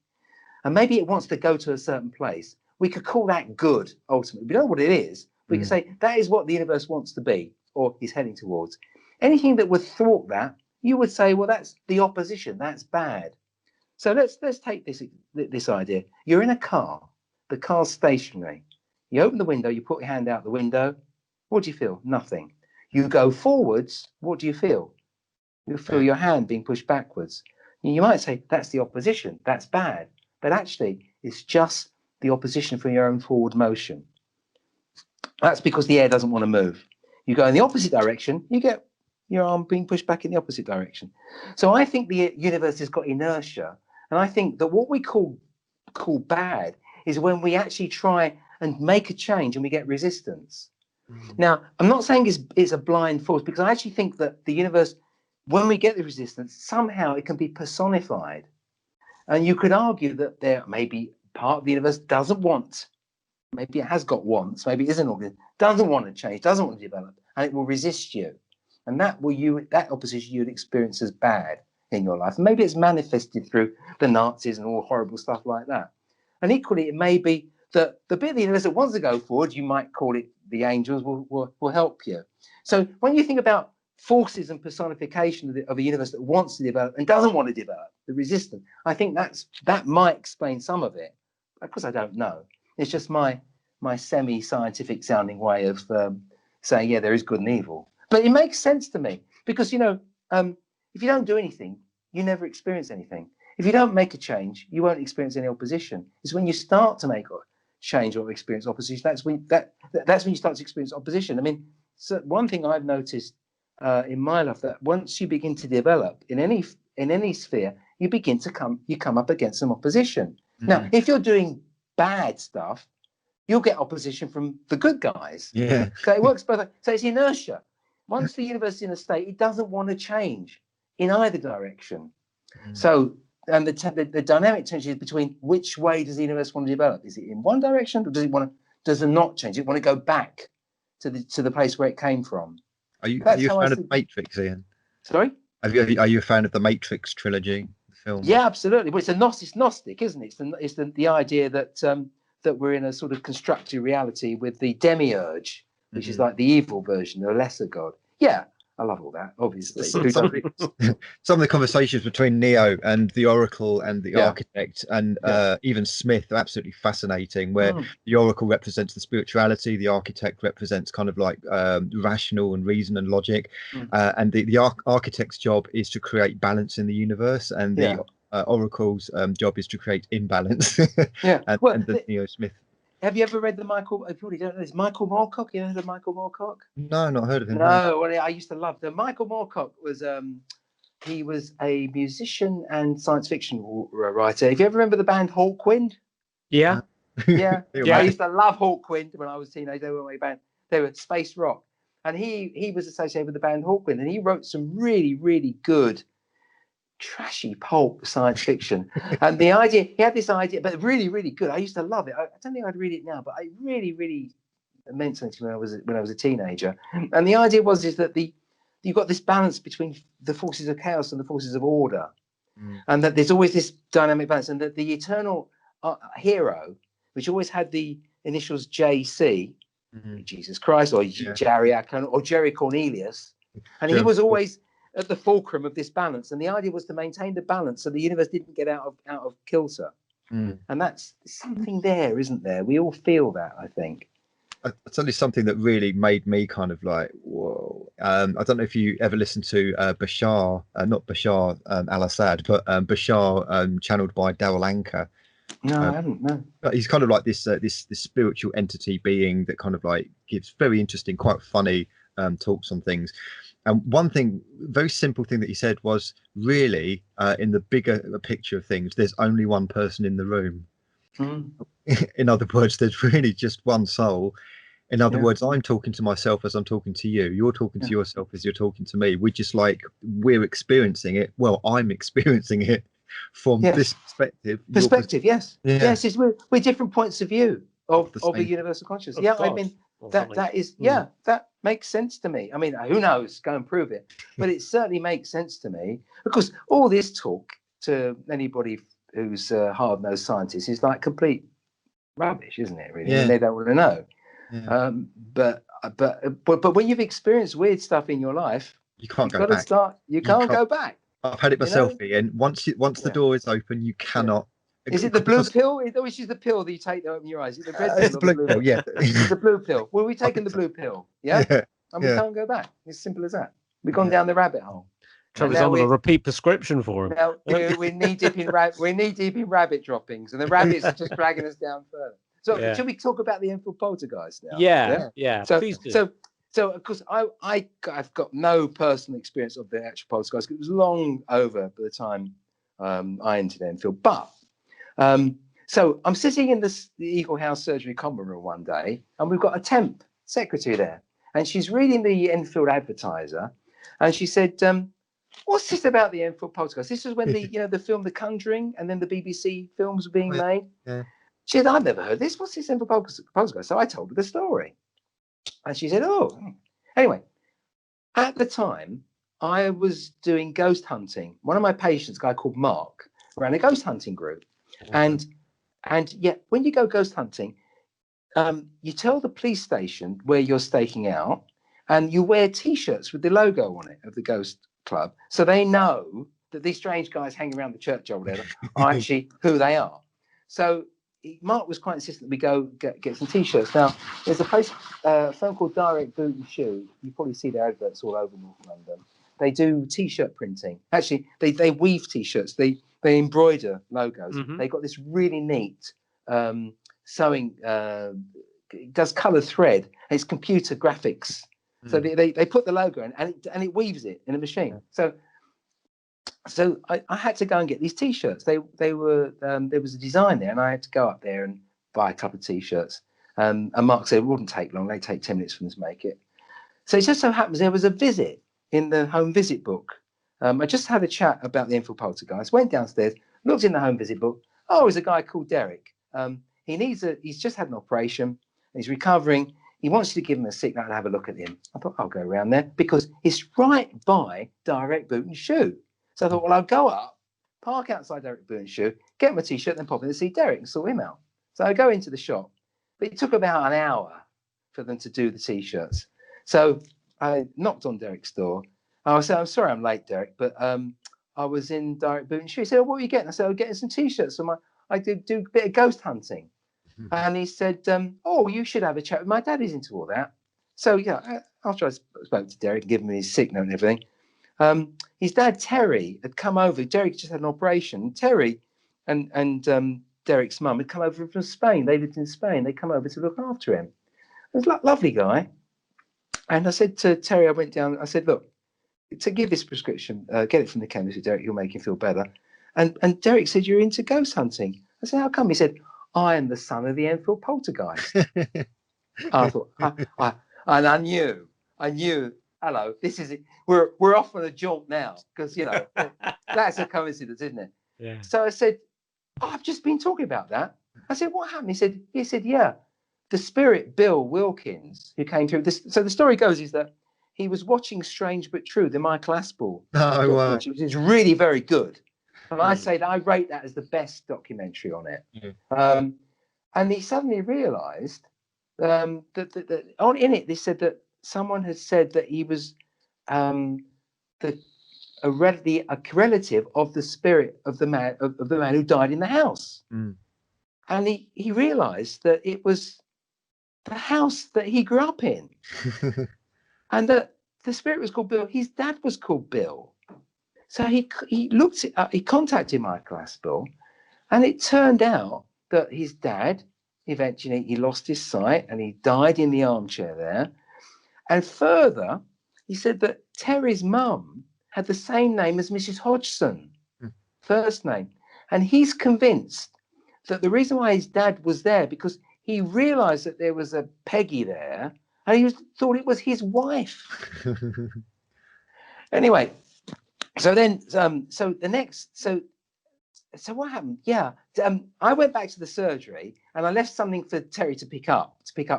and maybe it wants to go to a certain place. We could call that good, ultimately. We don't know what it is. We can say that is what the universe wants to be, or is heading towards. Anything that would thwart that, you would say, well, that's the opposition. That's bad. So let's take this idea. You're in a car. The car's stationary. You open the window. You put your hand out the window. What do you feel? Nothing. You go forwards. What do you feel? You feel your hand being pushed backwards. You might say that's the opposition. That's bad. But actually, it's just the opposition from your own forward motion. That's because the air doesn't want to move. You go in the opposite direction, you get your arm being pushed back in the opposite direction. So I think the universe has got inertia, and I think that what we call bad is when we actually try and make a change and we get resistance. Now, I'm not saying it's a blind force, because I actually think that the universe, when we get the resistance, somehow it can be personified. And you could argue that there may be part of the universe doesn't want, maybe it has got wants, maybe it is an organism, doesn't want to change, doesn't want to develop, and it will resist you. and that opposition you'd experience as bad in your life. And maybe it's manifested through the Nazis and all horrible stuff like that. And equally, it may be that the bit of the universe that wants to go forward, you might call it the angels, will help you. So when you think about forces and personification of a universe that wants to develop and doesn't want to develop, the resistance, I think that might explain some of it. Of course, I don't know. It's just my semi-scientific sounding way of saying, yeah, there is good and evil. But it makes sense to me because, if you don't do anything, you never experience anything. If you don't make a change, you won't experience any opposition. It's when you start to make a change or experience opposition, that's when you start to experience opposition. I mean, so one thing I've noticed in my life, that once you begin to develop in any sphere, you come up against some opposition. Mm-hmm. Now, if you're doing bad stuff, you'll get opposition from the good guys. Yeah. So it works both ways. So it's inertia. Once the universe is in a state, it doesn't want to change in either direction. Mm. So, and the dynamic tension is between which way does the universe want to develop? Is it in one direction, or does it not change? Does it want to go back to the place where it came from? Are you a fan of the Matrix, Ian? Sorry? Are you a fan of the Matrix trilogy film? Yeah, absolutely. Well, it's Gnostic, isn't it? It's the idea that we're in a sort of constructed reality with the demiurge, which is like the evil version, the lesser god. Yeah, I love all that, obviously. Some of the conversations between Neo and the Oracle and the Architect and even Smith are absolutely fascinating, where the Oracle represents the spirituality, the Architect represents kind of like rational and reason and logic, and the Architect's job is to create balance in the universe, and the Oracle's job is to create imbalance. And the Neo Smith. Have you ever read the Michael? I probably don't know. It's Michael Moorcock. You heard of Michael Moorcock? No, not heard of him. No, well, I used to love them. Michael Moorcock was he was a musician and science fiction writer. If you ever remember the band Hawkwind? Yeah. Yeah. I used to love Hawkwind when I was a teenager. They were my band. They were space rock, and he was associated with the band Hawkwind, and he wrote some really, really good trashy pulp science fiction. And he had this idea, but really, really good. I used to love it. I don't think I'd read it now, but I really, really meant something to me when I was a teenager. And the idea is that you've got this balance between the forces of chaos and the forces of order, and that there's always this dynamic balance, and that the eternal hero, which always had the initials JC, Jesus Christ, or Jariak, or Jerry Cornelius, and he was always at the fulcrum of this balance, and the idea was to maintain the balance so the universe didn't get out of kilter. And that's something there, isn't there? We all feel that, I think. It's only something that really made me kind of like, whoa. I don't know if you ever listened to Bashar, not Bashar al-Assad, but Bashar, channeled by Daryl Anka. No, I haven't. No. But he's kind of like this spiritual entity being that kind of like gives very interesting, quite funny talks on things. And one thing, very simple thing that he said was, really, in the bigger picture of things, there's only one person in the room. In other words, there's really just one soul. In other words, I'm talking to myself as I'm talking to you. You're talking to yourself as you're talking to me. We're experiencing it. Well, I'm experiencing it from this perspective. Yes. Yes, we're different points of view of the universal consciousness. I mean, that makes sense to me. I mean, who knows? Go and prove it. But it certainly makes sense to me, because all this talk to anybody who's a hard-nosed scientist is like complete rubbish, isn't it? Really, and they don't want to know. But when you've experienced weird stuff in your life, you can't go back. You can't go back. I've had it myself, Ian. Once the door is open, you cannot. Is it the blue pill? Which is the pill that you take to open your eyes? Is it the red pill? It's the blue pill, yeah. It's the blue pill. Well, we've taken the blue pill, and we can't go back. It's simple as that. We've gone down the rabbit hole. Trouble is, I'm on a repeat prescription for him. Now we're knee deep in rabbit droppings, and the rabbits are just dragging us down further. So, should we talk about the Enfield Poltergeist now? Yeah. So, please do. So, of course, I've got no personal experience of the actual Poltergeist. It was long over by the time I entered Enfield, but. So I'm sitting in the Eagle House surgery common room one day, and we've got a temp secretary there, and she's reading the Enfield Advertiser, and she said, "What's this about the Enfield Poltergeist?" This is when the film The Conjuring and then the BBC films were being made. Yeah. She said, "I've never heard this. What's this Enfield Poltergeist?" So I told her the story, and she said, "Oh, anyway." At the time, I was doing ghost hunting. One of my patients, a guy called Mark, ran a ghost hunting group. And yeah, when you go ghost hunting, you tell the police station where you're staking out, and you wear T-shirts with the logo on it of the ghost club, so they know that these strange guys hanging around the church or whatever are actually who they are. So Mark was quite insistent we go get some T-shirts. Now, there's a place, a firm called Direct Boot and Shoe. You probably see their adverts all over North London. They do T-shirt printing. Actually, they weave T-shirts. They embroider logos. Mhm. They've got this really neat sewing. It does coloured thread. It's computer graphics. So they put the logo in, and it weaves it in a machine. So I had to go and get these T-shirts. They were there was a design there, and I had to go up there and buy a couple of T-shirts. And Mark said it wouldn't take long. They take 10 minutes for them to make it. So it just so happens there was a visit in the home visit book. I just had a chat about the Enfield Poltergeist. Went downstairs, looked in the home visit book. Oh, there's a guy called Derek. He's just had an operation. He's recovering. He wants you to give him a signal and have a look at him. I thought I'll go around there because it's right by Direct Boot and Shoe. So I thought, well, I'll go up, park outside Direct Boot and Shoe, get my T-shirt, then pop in and see Derek and sort him out. So I go into the shop. But it took about an hour for them to do the T-shirts. So I knocked on Derek's door. I said, I'm sorry I'm late, Derek, but I was in Direct Boot and Shoe. He said, what are you getting? I said, I'm getting some T-shirts. I do a bit of ghost hunting. And he said, oh, you should have a chat with my dad. He's into all that. So, yeah, after I spoke to Derek and given him his sick note and everything, his dad, Terry, had come over. Derek just had an operation. Terry and Derek's mum had come over from Spain. They lived in Spain. They come over to look after him. It was a lovely guy. And I said to Terry, I went down, I said, look, to give this prescription, get it from the chemist, Derek, you'll make him feel better. And Derek said, you're into ghost hunting. I said, how come? He said, I am the son of the Enfield Poltergeist. I thought, and I knew, hello, this is it. We're off on a jaunt now because, you know, that's a coincidence, isn't it? Yeah. So I said, I've just been talking about that. I said, what happened? He said, yeah, the spirit Bill Wilkins, who came through this. So the story goes is that he was watching Strange But True, the Michael Aspel documentary, which is really very good. And I say that I rate that as the best documentary on it. And he suddenly realised that in it they said that someone had said that he was a relative of the spirit of the man who died in the house. And he realised that it was the house that he grew up in, and that the spirit was called Bill. His dad was called Bill. So he looked it up, he contacted Michael Aspel, and it turned out that his dad, eventually he lost his sight and he died in the armchair there. And further, he said that Terry's mum had the same name as Mrs. Hodgson, first name. And he's convinced that the reason why his dad was there, because he realised that there was a Peggy there, and he thought it was his wife. Anyway, so then, so what happened? Yeah, I went back to the surgery and I left something for Terry to pick up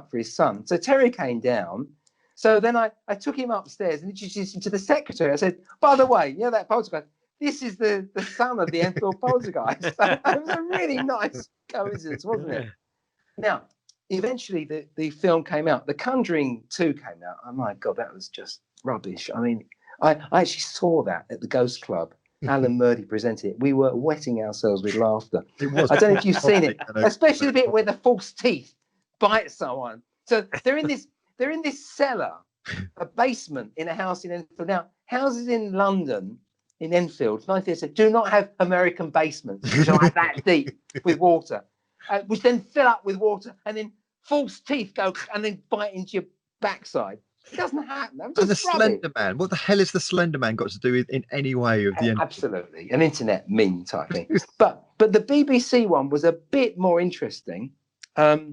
for his son. So Terry came down. So then I took him upstairs and introduced him to the secretary. I said, by the way, you know that poltergeist? This is the son of the Enfield Poltergeist. It was a really nice coincidence, wasn't it? Now, eventually the film came out. The Conjuring 2 came out. Oh my God, that was just rubbish. I mean, I actually saw that at the Ghost Club. Alan Murdy presented it. We were wetting ourselves with laughter. I don't know if you've seen it, especially the bit where the false teeth bite someone. So they're in this cellar, a basement in a house in Enfield. Now, houses in London, in Enfield, 1930, do not have American basements, which are like that deep with water, which then fill up with water, and then false teeth go and then bite into your backside. It doesn't happen. And the Slender Man. What the hell is the Slender Man got to do with in any way of the end? Absolutely, an internet meme type thing. but the BBC one was a bit more interesting. That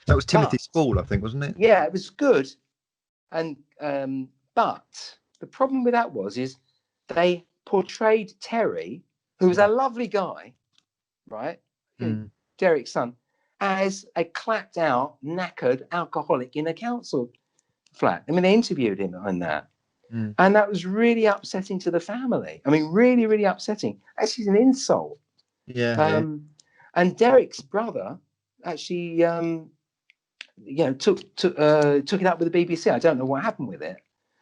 was Timothy Spall, I think, wasn't it? Yeah, it was good. And but the problem with that is they portrayed Terry, who was a lovely guy, right? Derek's son, as a clapped out, knackered alcoholic in a council flat. I mean, they interviewed him on that. And that was really upsetting to the family. I mean, really, really upsetting. Actually, it's an insult. Yeah. And Derek's brother actually, took it up with the BBC. I don't know what happened with it,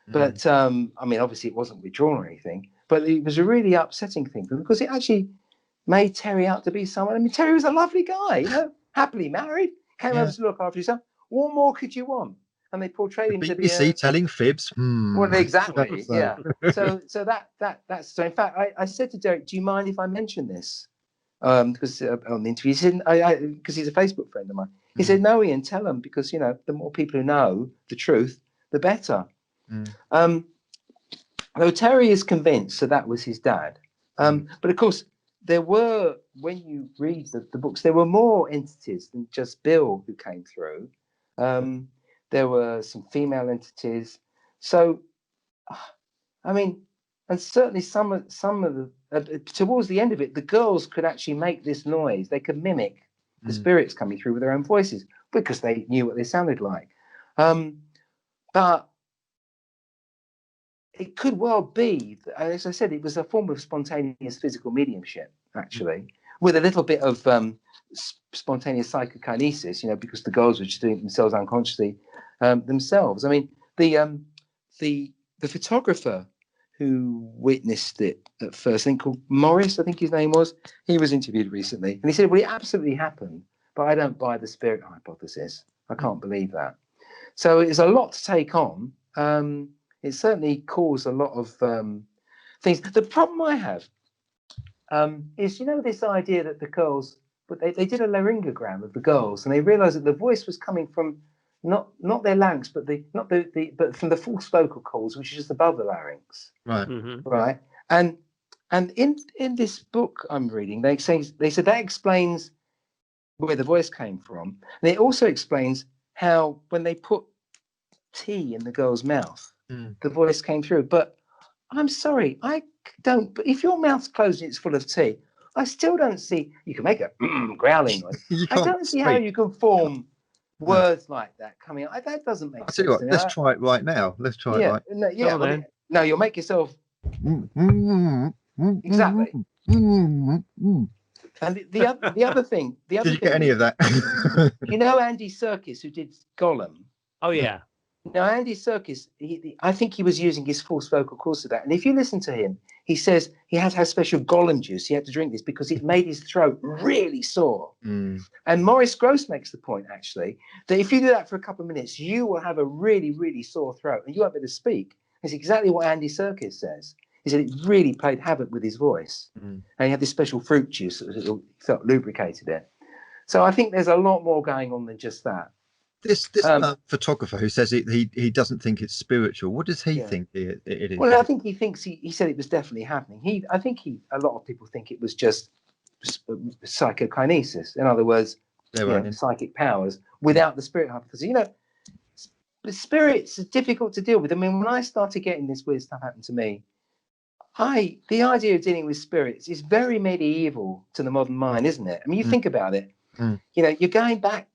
but I mean, obviously, it wasn't withdrawn or anything. But it was a really upsetting thing because it actually made Terry out to be someone. I mean, Terry was a lovely guy, happily married, came over to look after himself. What more could you want? And they portrayed him to be BBC telling fibs. Well, exactly, yeah. So that's so. In fact, I said to Derek, "Do you mind if I mention this?" Because on the interview, he said, because he's a Facebook friend of mine. He said, "No, Ian, tell them because the more people who know the truth, the better." Though Terry is convinced that was his dad, but of course there were, when you read the books, there were more entities than just Bill who came through. There were some female entities. So, I mean, and certainly some of the towards the end of it, the girls could actually make this noise. They could mimic the spirits coming through with their own voices because they knew what they sounded like. But it could well be, as I said, it was a form of spontaneous physical mediumship, actually, with a little bit of spontaneous psychokinesis, because the girls were just doing it themselves unconsciously themselves. I mean, the photographer who witnessed it at first, I think called Morris, I think his name was, he was interviewed recently, and he said, well, it absolutely happened, but I don't buy the spirit hypothesis. I can't believe that. So it's a lot to take on. It certainly caused a lot of things. The problem I have is, this idea that the girls, but they did a laryngogram of the girls, and they realised that the voice was coming from not their larynx, but but from the false vocal cords, which is just above the larynx. Right. Right. And in this book I'm reading, they said that explains where the voice came from, and it also explains how when they put tea in the girl's mouth, the voice came through. But I'm sorry, I don't. But if your mouth's closed and it's full of tea, I still don't see. You can make a growling noise. I don't see how you can form words like that coming out. That doesn't make sense. What, let's try it right now. Let's try it right. No, you'll make yourself exactly. And the other thing. Did you get any of that? Andy Serkis, who did Gollum. Oh yeah. Now, Andy Serkis, I think he was using his false vocal cords to that. And if you listen to him, he says he had to have special Gollum juice. He had to drink this because it made his throat really sore. And Maurice Grosse makes the point, actually, that if you do that for a couple of minutes, you will have a really, really sore throat and you won't be able to speak. It's exactly what Andy Serkis says. He said it really played havoc with his voice. And he had this special fruit juice that felt lubricated it. So I think there's a lot more going on than just that. This photographer who says he doesn't think it's spiritual. What does he think it is? Well, I think he thinks he said it was definitely happening. A lot of people think it was just psychokinesis. In other words, psychic powers without the spirit hypothesis. The spirits are difficult to deal with. I mean, when I started getting this weird stuff happen to me, the idea of dealing with spirits is very medieval to the modern mind, isn't it? I mean, you think about it. You're going back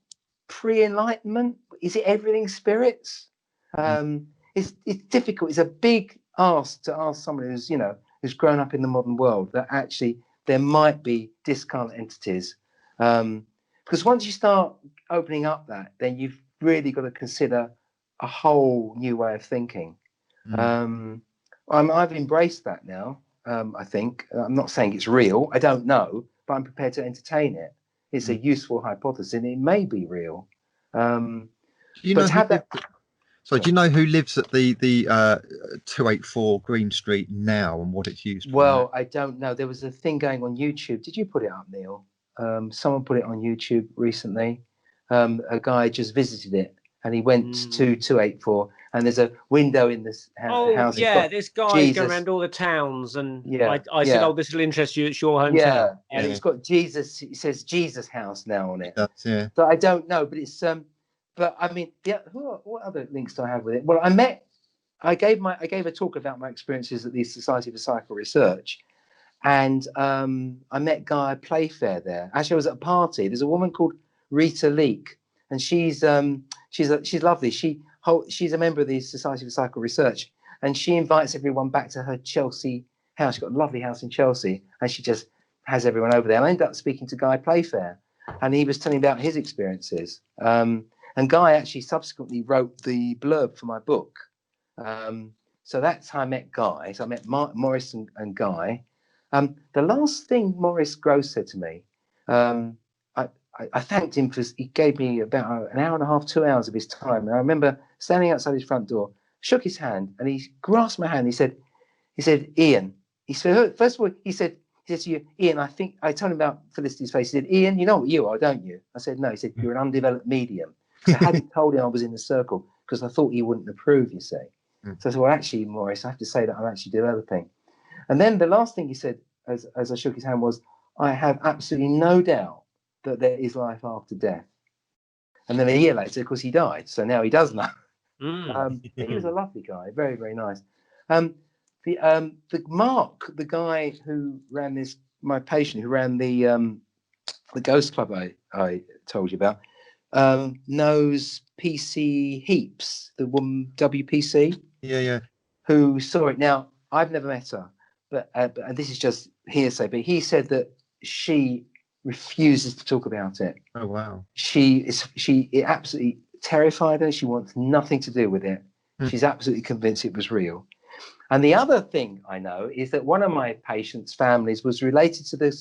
pre-enlightenment. Is it everything spirits? It's difficult. It's a big ask to ask someone who's grown up in the modern world that actually there might be discarnate entities, because once you start opening up that, then you've really got to consider a whole new way of thinking. I've embraced that now. I think I'm not saying it's real. I don't know, but I'm prepared to entertain it. It's a useful hypothesis, and it may be real. Do you know who lives at the 284 Green Street now and what it's used for? Well, I don't know. There was a thing going on YouTube. Did you put it up, Neil? Someone put it on YouTube recently. A guy just visited it, and he went to 284, and there's a window in this house. Yeah, this guy's going around all the towns, and I said, this will interest you. It's your hometown. Yeah, and it's got Jesus. It says Jesus House now on it. So I don't know, but it's But I mean, what other links do I have with it? Well, I gave a talk about my experiences at the Society for Psychical Research, and I met Guy Playfair there. Actually, I was at a party. There's a woman called Rita Leake, and she's lovely. She's a member of the Society for Psychical Research, and she invites everyone back to her Chelsea house. She's got a lovely house in Chelsea, and she just has everyone over there. And I ended up speaking to Guy Playfair, and he was telling me about his experiences. And Guy actually subsequently wrote the blurb for my book. So that's how I met Guy. So I met Maurice and Guy. The last thing Maurice Gross said to me, I thanked him for he gave me about an hour and a half, 2 hours of his time. And I remember standing outside his front door, shook his hand, and he grasped my hand. He said, Ian. He said, first of all, he said to you, Ian, I told him about Felicity's face. He said, Ian, you know what you are, don't you? I said, no. He said, you're an undeveloped medium. So I hadn't told him I was in the circle because I thought he wouldn't approve, you see. So I said, well, actually, Maurice, I have to say that I'm actually developing. And then the last thing he said as I shook his hand was, I have absolutely no doubt that there is life after death. And then a year later, of course, he died. So now he does know. He was a lovely guy, very, very nice. The Mark, the guy who ran this, my patient who ran the ghost club I told you about, knows PC Heaps, the woman WPC. Yeah. Who saw it. Now, I've never met her, but and this is just hearsay, but he said that she refuses to talk about it. Oh, wow. It absolutely terrified her. She wants nothing to do with it. She's absolutely convinced it was real. And the other thing I know is that one of my patients' families was related to the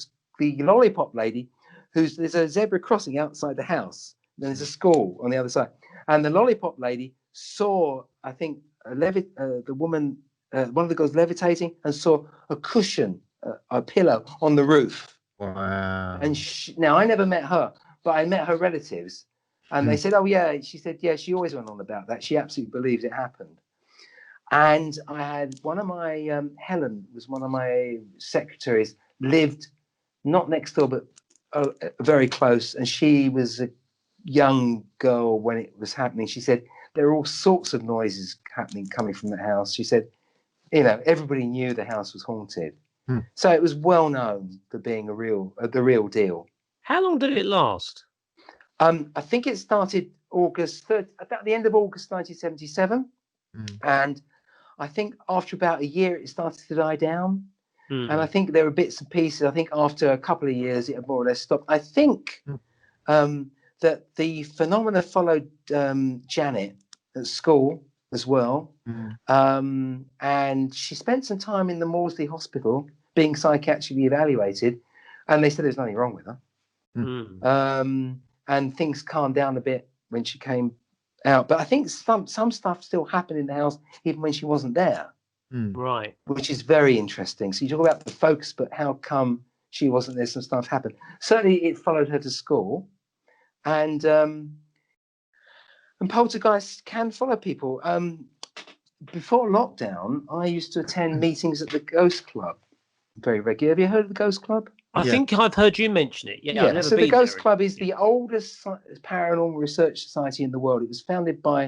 lollipop lady there's a zebra crossing outside the house. Then there's a school on the other side. And the lollipop lady saw, I think, the woman, one of the girls levitating, and saw a cushion, a pillow on the roof. Wow. And now I never met her, but I met her relatives, and they said, "Oh yeah," she said, "Yeah, she always went on about that. She absolutely believes it happened." And I had one of my Helen was one of my secretaries, lived not next door but very close, and she was a young girl when it was happening. She said there are all sorts of noises coming from the house. She said, everybody knew the house was haunted. So it was well known for being the real deal. How long did it last? I think it started at the end of August 1977, and I think after about a year it started to die down. And I think there were bits and pieces. I think after a couple of years it had more or less stopped. I think that the phenomena followed Janet at school as well. And she spent some time in the Maudsley Hospital being psychiatrically evaluated, and they said there's nothing wrong with her. And things calmed down a bit when she came out. But I think some stuff still happened in the house even when she wasn't there. Right. Which is very interesting. So you talk about the focus, but how come she wasn't there? Some stuff happened. Certainly it followed her to school. And poltergeists can follow people. Before lockdown, I used to attend meetings at the Ghost Club very regularly. Have you heard of the Ghost Club? I think I've heard you mention it. Yeah, I've never so been the Ghost there. Club is the oldest paranormal research society in the world. It was founded by,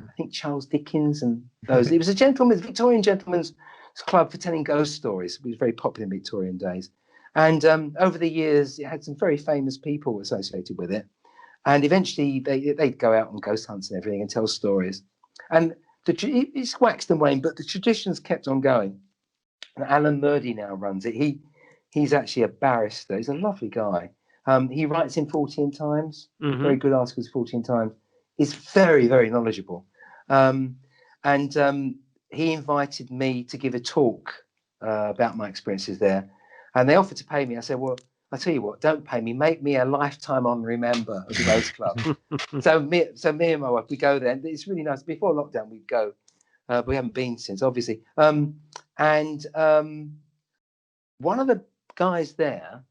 I think, Charles Dickens and those. It was a Victorian gentleman's club for telling ghost stories. It was very popular in Victorian days. And over the years, it had some very famous people associated with it. And eventually, they'd go out on ghost hunts and everything and tell stories. And it's waxed and waned, but the traditions kept on going. And Alan Murdy now runs it. He's actually a barrister. He's a lovely guy. He writes in 14 Times, very good articles, 14 Times. He's very, very knowledgeable. And he invited me to give a talk about my experiences there. And they offered to pay me. I said, well, I tell you what, don't pay me. Make me a lifetime honorary member of the Ghost Club. so me and my wife, we go there. And it's really nice. Before lockdown, we'd go. We haven't been since, obviously. And one of the guys there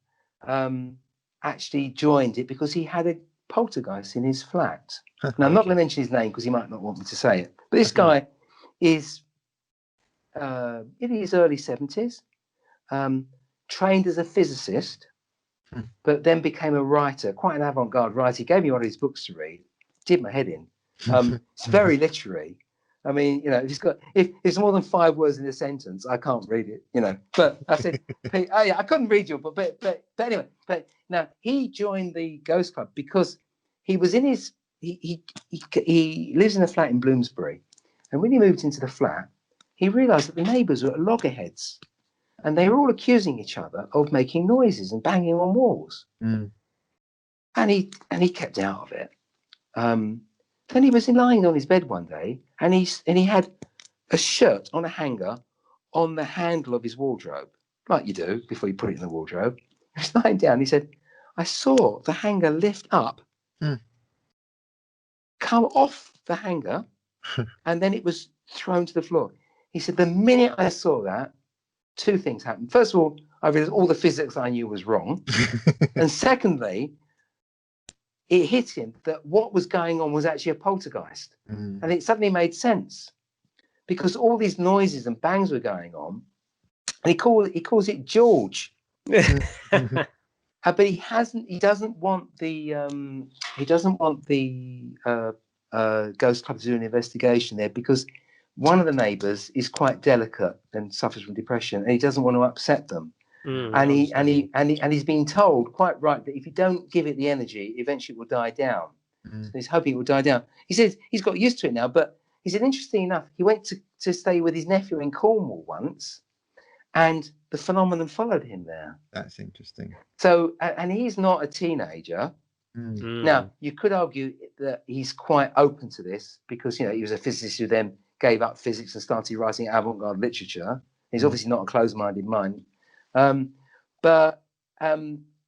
actually joined it because he had a poltergeist in his flat. Now, I'm not going to mention his name because he might not want me to say it. But this guy is in his early 70s, trained as a physicist, but then became a writer, quite an avant-garde writer. He gave me one of his books to read, did my head in. It's very literary. I mean, if it's more than 5 words in a sentence, I can't read it, But I said, I couldn't read your book, but anyway. But now he joined the Ghost Club because he was in his he lives in a flat in Bloomsbury, and when he moved into the flat, he realised that the neighbours were at loggerheads, and they were all accusing each other of making noises and banging on walls. Mm. And he kept out of it. Then he was lying on his bed one day, and he had a shirt on a hanger on the handle of his wardrobe, like you do before you put it in the wardrobe. He was lying down. He said, I saw the hanger lift up, come off the hanger, and then it was thrown to the floor. He said, the minute I saw that, two things happened. First of all, I realized all the physics I knew was wrong. And secondly, it hit him that what was going on was actually a poltergeist. And it suddenly made sense, because all these noises and bangs were going on. And he calls it George. But he doesn't want the Ghost Club to do an investigation there, because one of the neighbours is quite delicate and suffers from depression, and he doesn't want to upset them. And he's been told quite right that if you don't give it the energy, eventually it will die down. So he's hoping it will die down. He says he's got used to it now, but he said, interesting enough, he went to stay with his nephew in Cornwall once, and the phenomenon followed him there. That's interesting. So, and he's not a teenager. Now, you could argue that he's quite open to this, because, he was a physicist who then gave up physics and started writing avant-garde literature. He's obviously not a closed-minded mind. But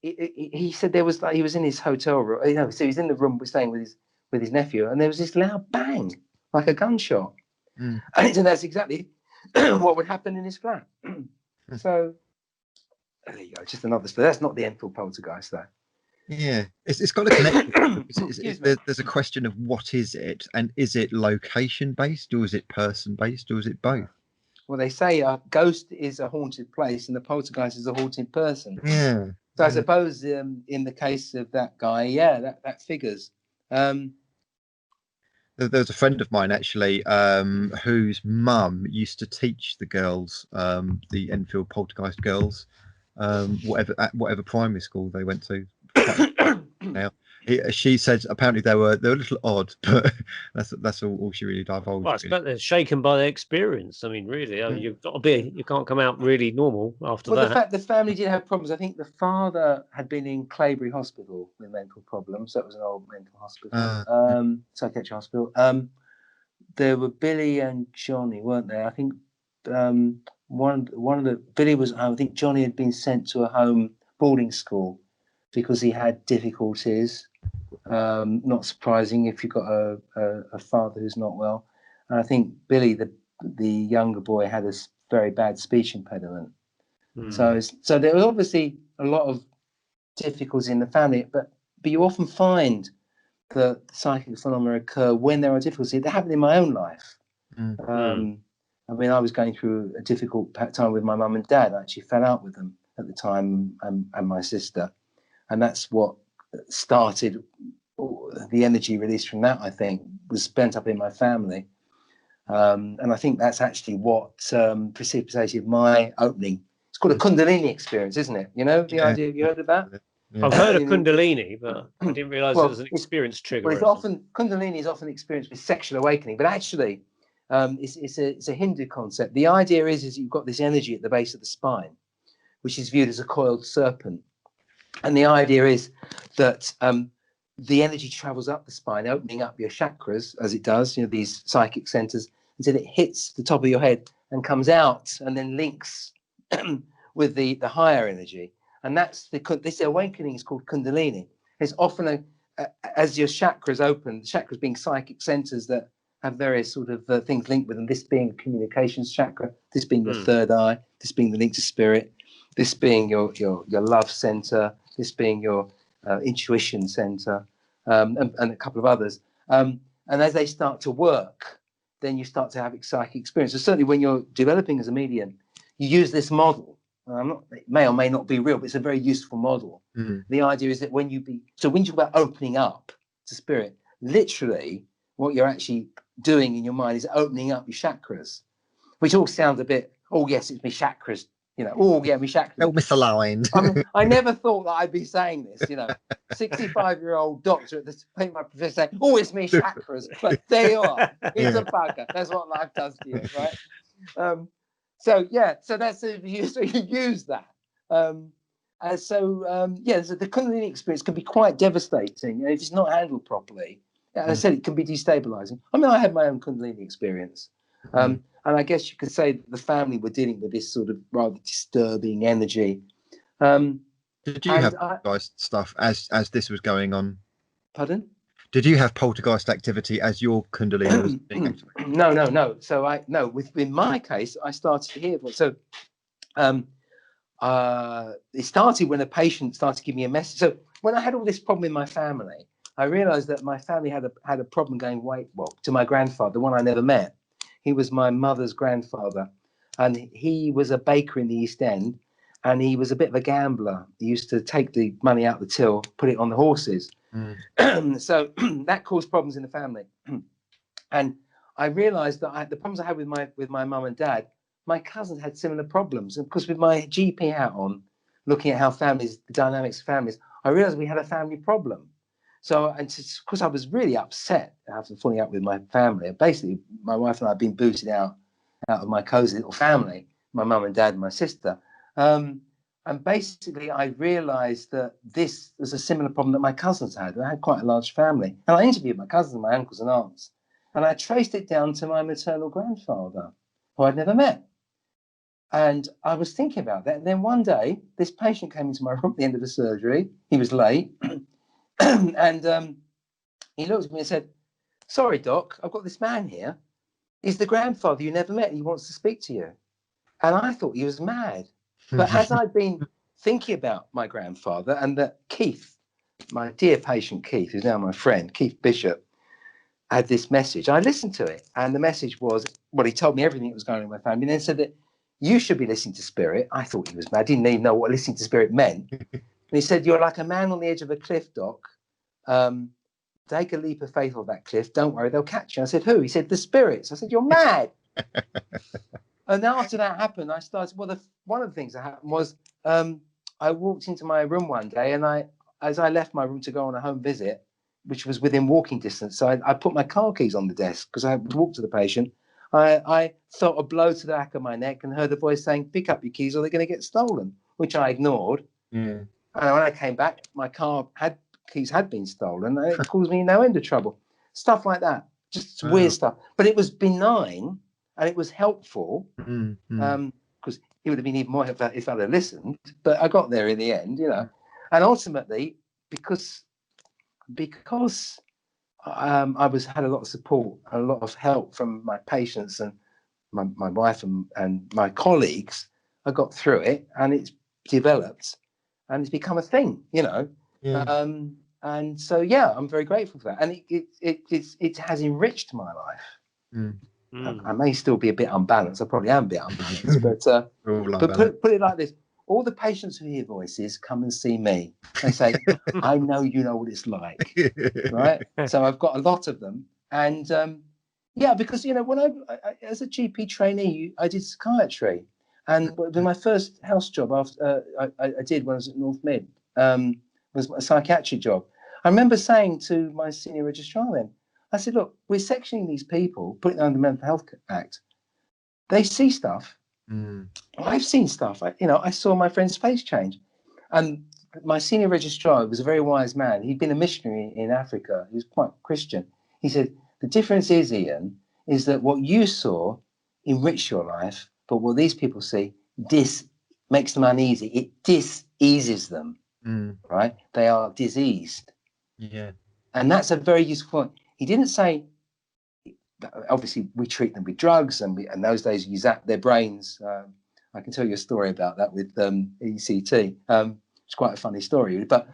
he said there was, like, he was in his hotel room. So he's in the room staying with his nephew, and there was this loud bang, like a gunshot. And that's exactly what would happen in his flat. So there you go, just another story. That's not the Enfield Poltergeist, though. Yeah, it's got a connection. There's a question of what is it, and is it location based, or is it person based, or is it both? Well, they say a ghost is a haunted place and the poltergeist is a haunted person. Yeah. So I suppose in the case of that guy, that figures. There's a friend of mine actually, whose mum used to teach the girls, the Enfield Poltergeist girls, whatever primary school they went to. Now, she said apparently they were a little odd, but that's all she really divulged. Well, I expect they're shaken by their experience. I mean, really, you can't come out really normal after that. Well, the fact the family did have problems. I think the father had been in Claybury Hospital with mental problems. That was an old mental hospital, psychiatric hospital. There were Billy and Johnny, weren't there? I think one of the Billy was. I think Johnny had been sent to a home boarding school because he had difficulties. Not surprising if you've got a father who's not well. And I think Billy, the younger boy, had a very bad speech impediment. So there was obviously a lot of difficulties in the family, but you often find that psychic phenomena occur when there are difficulties. They happened in my own life. I mean, I was going through a difficult time with my mum and dad. I actually fell out with them at the time, and my sister. And that's what started the energy released from that, I think, was spent up in my family. And I think that's actually what precipitated my opening. It's called a Kundalini experience, isn't it? The idea, you heard of that? I've heard of Kundalini, but I didn't realise it was an experience trigger. Well, Kundalini is often experienced with sexual awakening, but actually it's a Hindu concept. The idea is you've got this energy at the base of the spine, which is viewed as a coiled serpent. And the idea is that the energy travels up the spine, opening up your chakras, as it does, these psychic centers, until it hits the top of your head and comes out and then links with the higher energy. And this awakening is called Kundalini. It's often as your chakras open, the chakras being psychic centers that have various sort of things linked with them, this being communications chakra, this being your third eye, this being the link to spirit, this being your love center, this being your intuition center, and a couple of others. And as they start to work, then you start to have psychic experience. So certainly when you're developing as a medium, you use this model. It may or may not be real, but it's a very useful model. The idea is that when you talk about opening up to spirit, literally what you're actually doing in your mind is opening up your chakras, which all sounds a bit, oh yes, it's my chakras. My chakras. Oh, misaligned. I never thought that I'd be saying this, 65-year-old doctor at the my professor saying, oh, it's me chakras. But there you are. It's a bugger. That's what life does to you, right? So that's so you use that. So the Kundalini experience can be quite devastating if it's not handled properly. As I said, it can be destabilizing. I mean, I had my own Kundalini experience. And I guess you could say that the family were dealing with this sort of rather disturbing energy. Did you have poltergeist stuff as this was going on? Pardon? Did you have poltergeist activity as your Kundalini was being activated? No. So in my case, I started to hear. So it started when a patient started to give me a message. So when I had all this problem in my family, I realized that my family had a problem going to my grandfather, the one I never met. He was my mother's grandfather, and he was a baker in the East End, and he was a bit of a gambler. He used to take the money out the till, put it on the horses. So that caused problems in the family. And I realized that the problems I had with my mum and dad, my cousins had similar problems. And because with my GP hat on, looking at how the dynamics of families, I realized we had a family problem. So, and because I was really upset after falling out with my family, basically my wife and I had been booted out of my cozy little family, my mum and dad and my sister. And basically I realized that this was a similar problem that my cousins had. I had quite a large family. And I interviewed my cousins, my uncles and aunts, and I traced it down to my maternal grandfather, who I'd never met. And I was thinking about that. And then one day, this patient came into my room at the end of the surgery. He was late. And he looked at me and said, "Sorry, Doc, I've got this man here. He's the grandfather you never met. And he wants to speak to you." And I thought he was mad. But as I'd been thinking about my grandfather and that Keith, my dear patient Keith, who's now my friend, Keith Bishop, had this message, I listened to it. And the message was, he told me everything that was going on in my family, and then said that you should be listening to spirit. I thought he was mad. I didn't even know what listening to spirit meant. And he said, "You're like a man on the edge of a cliff, Doc. Take a leap of faith on that cliff. Don't worry, they'll catch you." I said, "Who?" He said, "The spirits." I said, "You're mad." And after that happened, I started. One of the things that happened was I walked into my room one day, and as I left my room to go on a home visit, which was within walking distance, so I put my car keys on the desk because I walked to the patient. I felt a blow to the back of my neck and heard a voice saying, "Pick up your keys or they're going to get stolen," which I ignored. And when I came back, my keys had been stolen, and it caused me no end of trouble. Stuff like that, just weird stuff. But it was benign and it was helpful, because it would have been even more if I'd have listened. But I got there in the end, And ultimately, because I had a lot of support, a lot of help from my patients and my wife and my colleagues, I got through it, and it's developed, and it's become a thing, And so, I'm very grateful for that, and it has enriched my life. I may still be a bit unbalanced. I probably am a bit unbalanced, but put it like this: all the patients who hear voices come and see me. They say, "I know you know what it's like," right? So I've got a lot of them, and because when I as a GP trainee, I did psychiatry, and my first house job after I did when I was at North Mid was a psychiatric job. I remember saying to my senior registrar then, I said, "Look, we're sectioning these people, putting them under the Mental Health Act. They see stuff. I've seen stuff. I saw my friend's face change." And my senior registrar was a very wise man. He'd been a missionary in Africa. He was quite Christian. He said, "The difference is, Ian, is that what you saw enriched your life, but what these people see, this makes them uneasy. It dis-eases them, right? They are diseased." Yeah. And that's a very useful point. He didn't say, obviously, we treat them with drugs, and in those days, you zap their brains. I can tell you a story about that with ECT. It's quite a funny story, but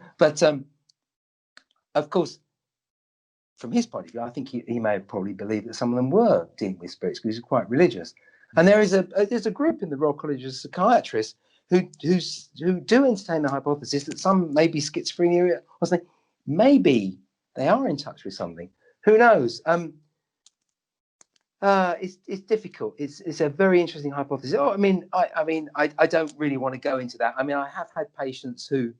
of course, from his point of view, I think he may have probably believed that some of them were dealing with spirits because he's quite religious. And there's a group in the Royal College of Psychiatrists who do entertain the hypothesis that some may be schizophrenia or something. Maybe they are in touch with something. Who knows? It's difficult. It's a very interesting hypothesis. I don't really want to go into that. I mean, I have had patients who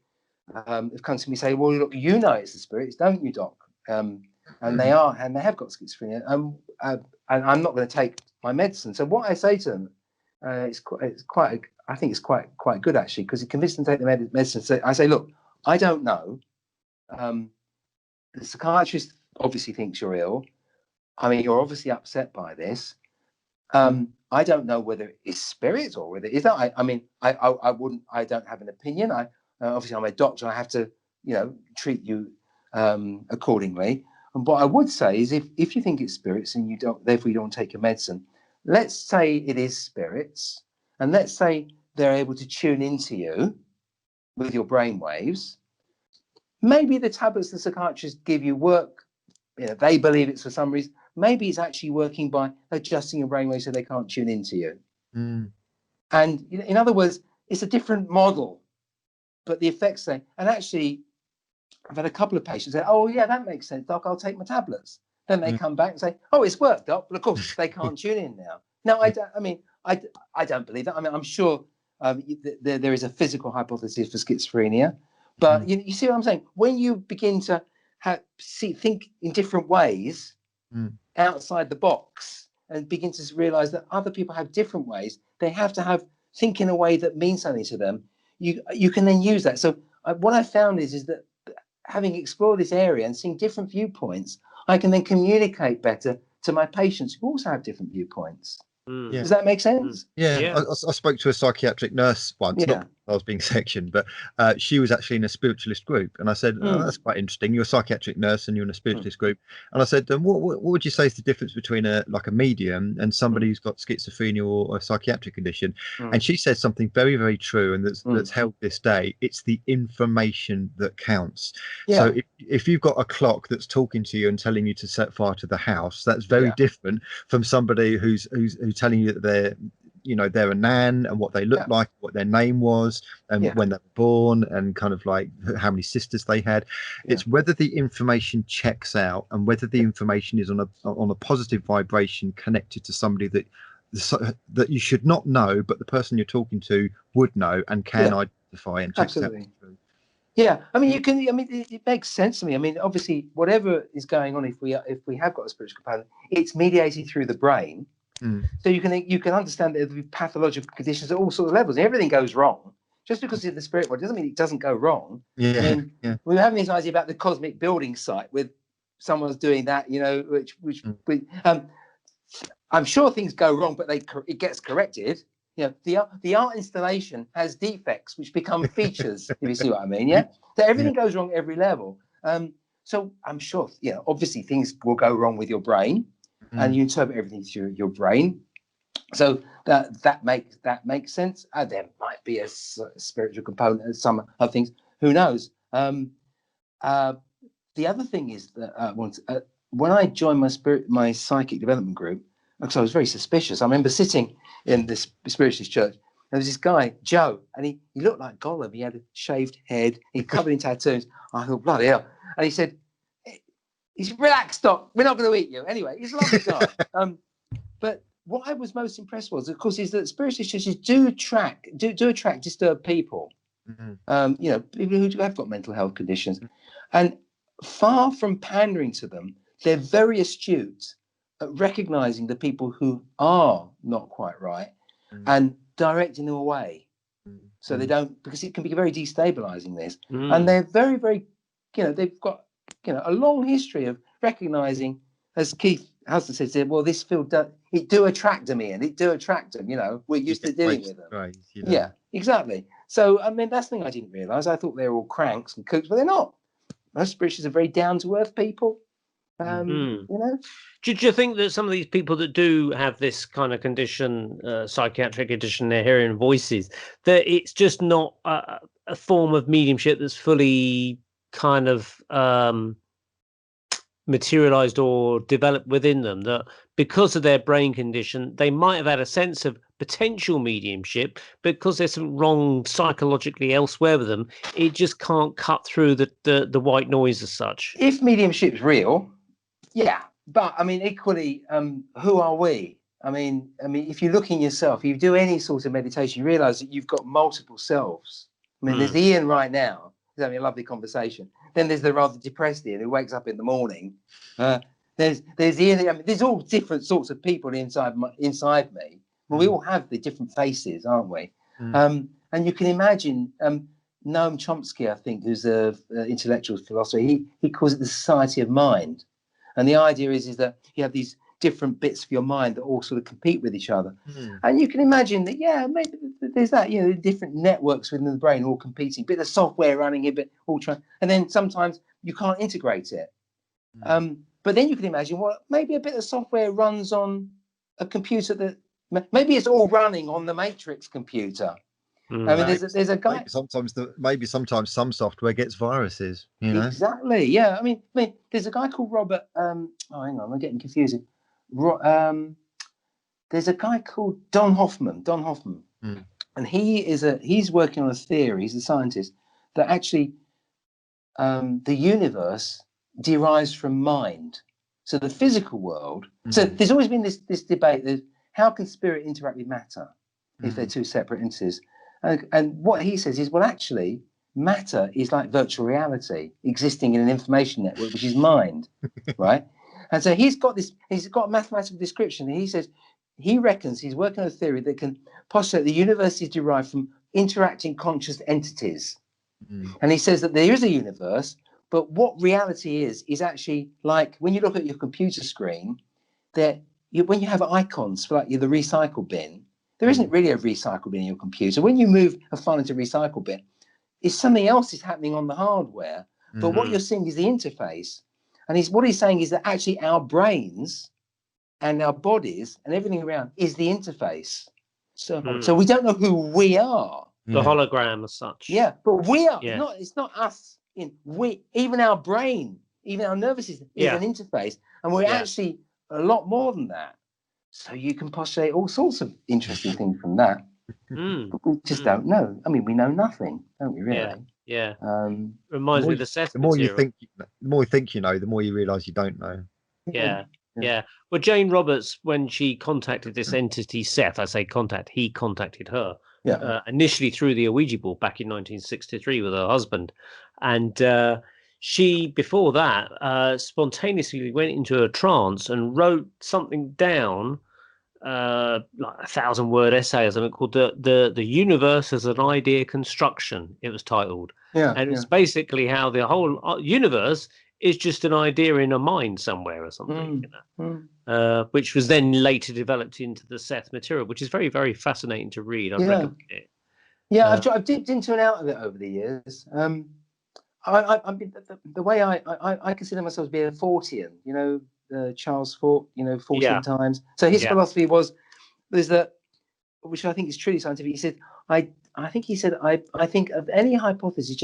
have come to me and say, "Well, look, you know it's the spirits, don't you, Doc?" And they have got schizophrenia. And I'm not going to take my medicine. So what I say to them, I think it's quite good actually, because it convinces them to take the medicine. So I say, look, I don't know. The psychiatrist obviously thinks you're ill. I mean, you're obviously upset by this. I don't know whether it's spirits or whether it's that. I don't have an opinion. Obviously I'm a doctor. I have to, treat you accordingly. And what I would say is, if you think it's spirits and therefore you don't take your medicine, let's say it is spirits, and let's say they're able to tune into you with your brain waves. Maybe the tablets the psychiatrists give you work. They believe it's for some reason. Maybe it's actually working by adjusting your brainwaves so they can't tune into you. And in other words, it's a different model, but the effects say. And actually, I've had a couple of patients say, "Oh yeah, that makes sense, doc. I'll take my tablets." Then they come back and say, "Oh, it's worked, doc." But of course, they can't tune in now. No, I don't. I mean, I don't believe that. I mean, I'm sure there is a physical hypothesis for schizophrenia, but you see what I'm saying? When you begin to think in different ways outside the box and begin to realize that other people have different ways, they have to think in a way that means something to them. You can then use that. So what I found is that having explored this area and seeing different viewpoints, I can then communicate better to my patients who also have different viewpoints. Does that make sense? Yeah. I spoke to a psychiatric nurse once. Not I was being sectioned, but she was actually in a spiritualist group, and I said, "Oh, that's quite interesting. You're a psychiatric nurse and you're in a spiritualist group." And I said, "What would you say is the difference between a medium and somebody who's got schizophrenia or a psychiatric condition?" And she said something very, very true, and that's held this day. It's the information that counts. So if you've got a clock that's talking to you and telling you to set fire to the house, that's very different from somebody who's telling you that they're a nan and what they look like, what their name was, and when they were born, and kind of like how many sisters they had. It's whether the information checks out and whether the information is on a positive vibration connected to somebody that you should not know, but the person you're talking to would know and can identify and checks out. Yeah, I mean, it makes sense to me. I mean, obviously, whatever is going on, if we have got a spiritual component, it's mediated through the brain. So you can understand that there'll be pathological conditions at all sorts of levels. Everything goes wrong. Just because it's the spirit world doesn't mean it doesn't go wrong. I mean, we were having this idea about the cosmic building site with someone's doing that, I'm sure things go wrong, but it gets corrected. The art installation has defects which become features, if you see what I mean. So everything goes wrong at every level. So I'm sure, obviously things will go wrong with your brain, and you interpret everything through your brain. So that makes sense. There might be a spiritual component of some other things. Who knows? The other thing is that when I joined my psychic development group, because I was very suspicious. I remember sitting in this spiritualist church. There was this guy, Joe, and he looked like Gollum. He had a shaved head. He covered in tattoos. I thought, bloody hell. And he said, "He's relaxed, Doc. We're not going to eat you." Anyway, he's a lovely guy. But what I was most impressed with, of course, is that spiritualist churches do attract disturbed people. People who have got mental health conditions. And far from pandering to them, they're very astute at recognizing the people who are not quite right and directing them away. So they don't, because it can be very destabilizing, this. And they're very, very, they've got, a long history of recognizing, as Keith Hudson said, well, this field, it do attract them, Ian. It do attract them, we're used to dealing with them. Right, Yeah, exactly. So, I mean, that's the thing I didn't realize. I thought they were all cranks and kooks, but they're not. Most spiritualists are very down-to-earth people. Do you think that some of these people that do have this kind of condition, psychiatric condition, they're hearing voices, that it's just not a form of mediumship that's fully kind of materialized or developed within them, that because of their brain condition, they might have had a sense of potential mediumship, but because there's something wrong psychologically elsewhere with them, it just can't cut through the white noise as such? If mediumship's real, yeah, but I mean, equally, who are we? I mean, if you look in yourself, if you do any sort of meditation, you realize that you've got multiple selves. I mean, there's Ian right now, he's having a lovely conversation. Then there's the rather depressed Ian who wakes up in the morning. there's there's all different sorts of people inside me. Well, we all have the different faces, aren't we? And you can imagine Noam Chomsky, I think, who's an intellectual philosopher, he calls it the society of mind. And the idea is that you have these different bits of your mind that all sort of compete with each other. And you can imagine that, maybe there's that, different networks within the brain all competing, bit of software running a bit, all trying, and then sometimes you can't integrate it. But then you can imagine, well, maybe a bit of software runs on a computer that, maybe it's all running on the Matrix computer. I mean, there's a guy. Maybe sometimes some software gets viruses. Exactly. Yeah. I mean, there's a guy called Robert. Hang on, I'm getting confusing. There's a guy called Don Hoffman. And he's working on a theory. He's a scientist that actually the universe derives from mind. So the physical world. So there's always been this debate that how can spirit interact with matter if they're two separate entities? And what he says is, well, actually, matter is like virtual reality existing in an information network, which is mind, right? And so he's got a mathematical description. And he says, he reckons he's working on a theory that can postulate the universe is derived from interacting conscious entities. And he says that there is a universe, but what reality is actually like when you look at your computer screen, when you have icons for like the recycle bin, there isn't really a recycle bin in your computer. When you move a file into a recycle bin, it's something else is happening on the hardware. But what you're seeing is the interface. And what he's saying is that actually our brains and our bodies and everything around is the interface. So we don't know who we are. The hologram as such. Yeah, but we are not. It's not us. Even our brain, even our nervous system is an interface, and we're actually a lot more than that. So you can postulate all sorts of interesting things from that. But we just don't know. I mean, we know nothing, don't we? Really? Yeah. Reminds me of the Seth. The more you think you know, the more you realise you don't know. Yeah. Well, Jane Roberts, when she contacted this entity, Seth, I say contact, he contacted her initially through the Ouija board back in 1963 with her husband. And she, before that, spontaneously went into a trance and wrote something down, like 1,000-word essay or something called the Universe as an Idea Construction, it was titled. And it's basically how the whole universe is just an idea in a mind somewhere or something, which was then later developed into the Seth material, which is very, very fascinating to read. I'd recommend it. I've dipped into and out of it over the years. The way I consider myself to be a Fortean, Charles Fort, 14 times. So his philosophy was that, which I think is truly scientific. He said, I think of any hypothesis,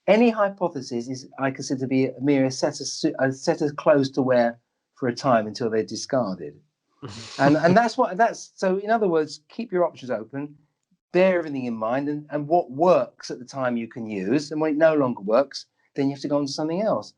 any hypothesis I consider to be a mere set of clothes to wear for a time until they're discarded. and that's so in other words, keep your options open, bear everything in mind, and what works at the time you can use, and when it no longer works, then you have to go on to something else.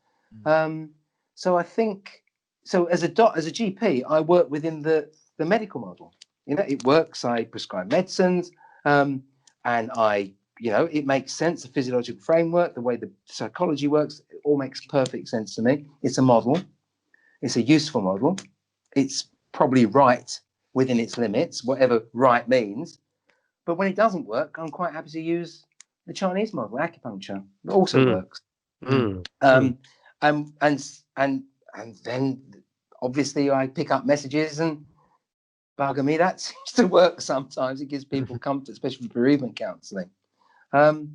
So I think, as a GP, I work within the medical model. It works. I prescribe medicines, and it makes sense. The physiological framework, the way the psychology works, it all makes perfect sense to me. It's a model. It's a useful model. It's probably right within its limits, whatever right means. But when it doesn't work, I'm quite happy to use the Chinese model, acupuncture. It also works. And then obviously I pick up messages and bugger me. That seems to work sometimes. It gives people comfort, especially with bereavement counselling. Keep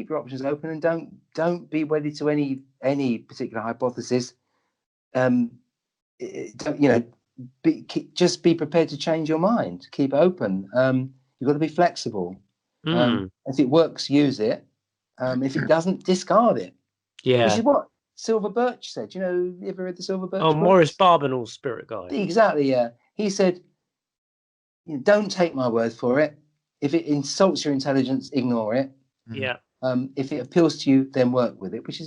your options open and don't be wedded to any particular hypothesis. Just be prepared to change your mind. Keep open. You've got to be flexible. If it works, use it. If it doesn't, discard it. Yeah. Which is what Silver Birch said. You ever read the Silver Birch? Oh, Maurice Barbanel's Spirit Guide. Exactly. Yeah. He said, "Don't take my word for it. If it insults your intelligence, ignore it. Yeah. If it appeals to you, then work with it." Which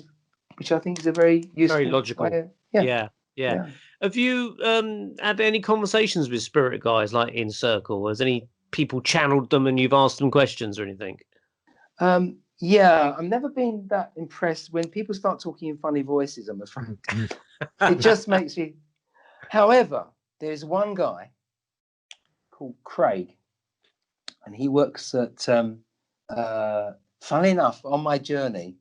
I think is a very useful, very logical. Yeah. Have you had any conversations with spirit guides like in Circle? Has any people channeled them and you've asked them questions or anything? Yeah, I've never been that impressed when people start talking in funny voices, I'm afraid. It just makes me. However, there's one guy called Craig, and he works at, funnily enough, on my journey,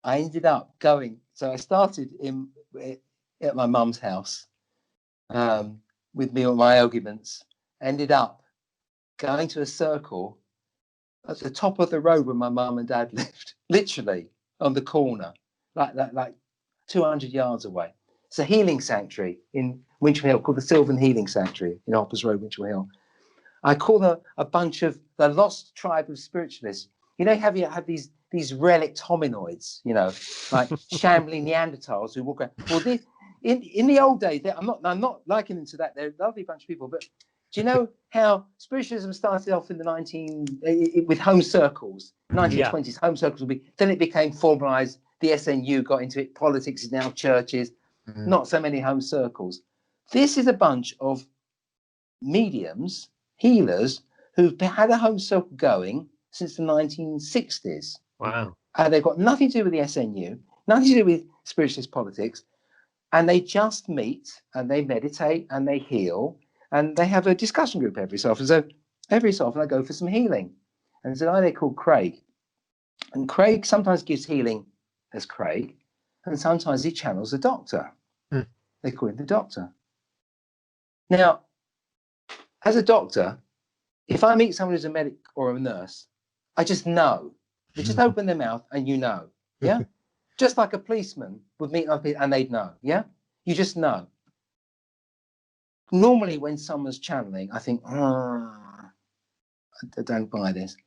I ended up going. So I started at my mum's house with me on my arguments, ended up going to a circle at the top of the road where my mum and dad lived, literally on the corner, like 200 yards away. It's a healing sanctuary in Winchell Hill called the Sylvan Healing Sanctuary in Hoppers Road, Winchell Hill. I call them a bunch of the lost tribe of spiritualists. You know, you have these relict hominoids, you know, like shambling Neanderthals who walk around. Well, in the old days, I'm not liking them to that. They're a lovely bunch of people, but do you know how spiritualism started off in the with home circles, 1920s, home circles then it became formalized. The SNU got into it. Politics is now churches, not so many home circles. This is a bunch of mediums, healers, who've had a home circle going since the 1960s. Wow. They've got nothing to do with the SNU, nothing to do with spiritualist politics. And they just meet and they meditate and they heal and they have a discussion group every so often. So every so often I go for some healing. And there's a guy there called Craig. And Craig sometimes gives healing as Craig, and sometimes he channels the doctor. They call him the doctor. Now, as a doctor, if I meet someone who's a medic or a nurse, I just know. They just open their mouth and you know. Yeah? Just like a policeman would meet other people and they'd know. Yeah? You just know. Normally, when someone's channeling, I think, I don't buy this.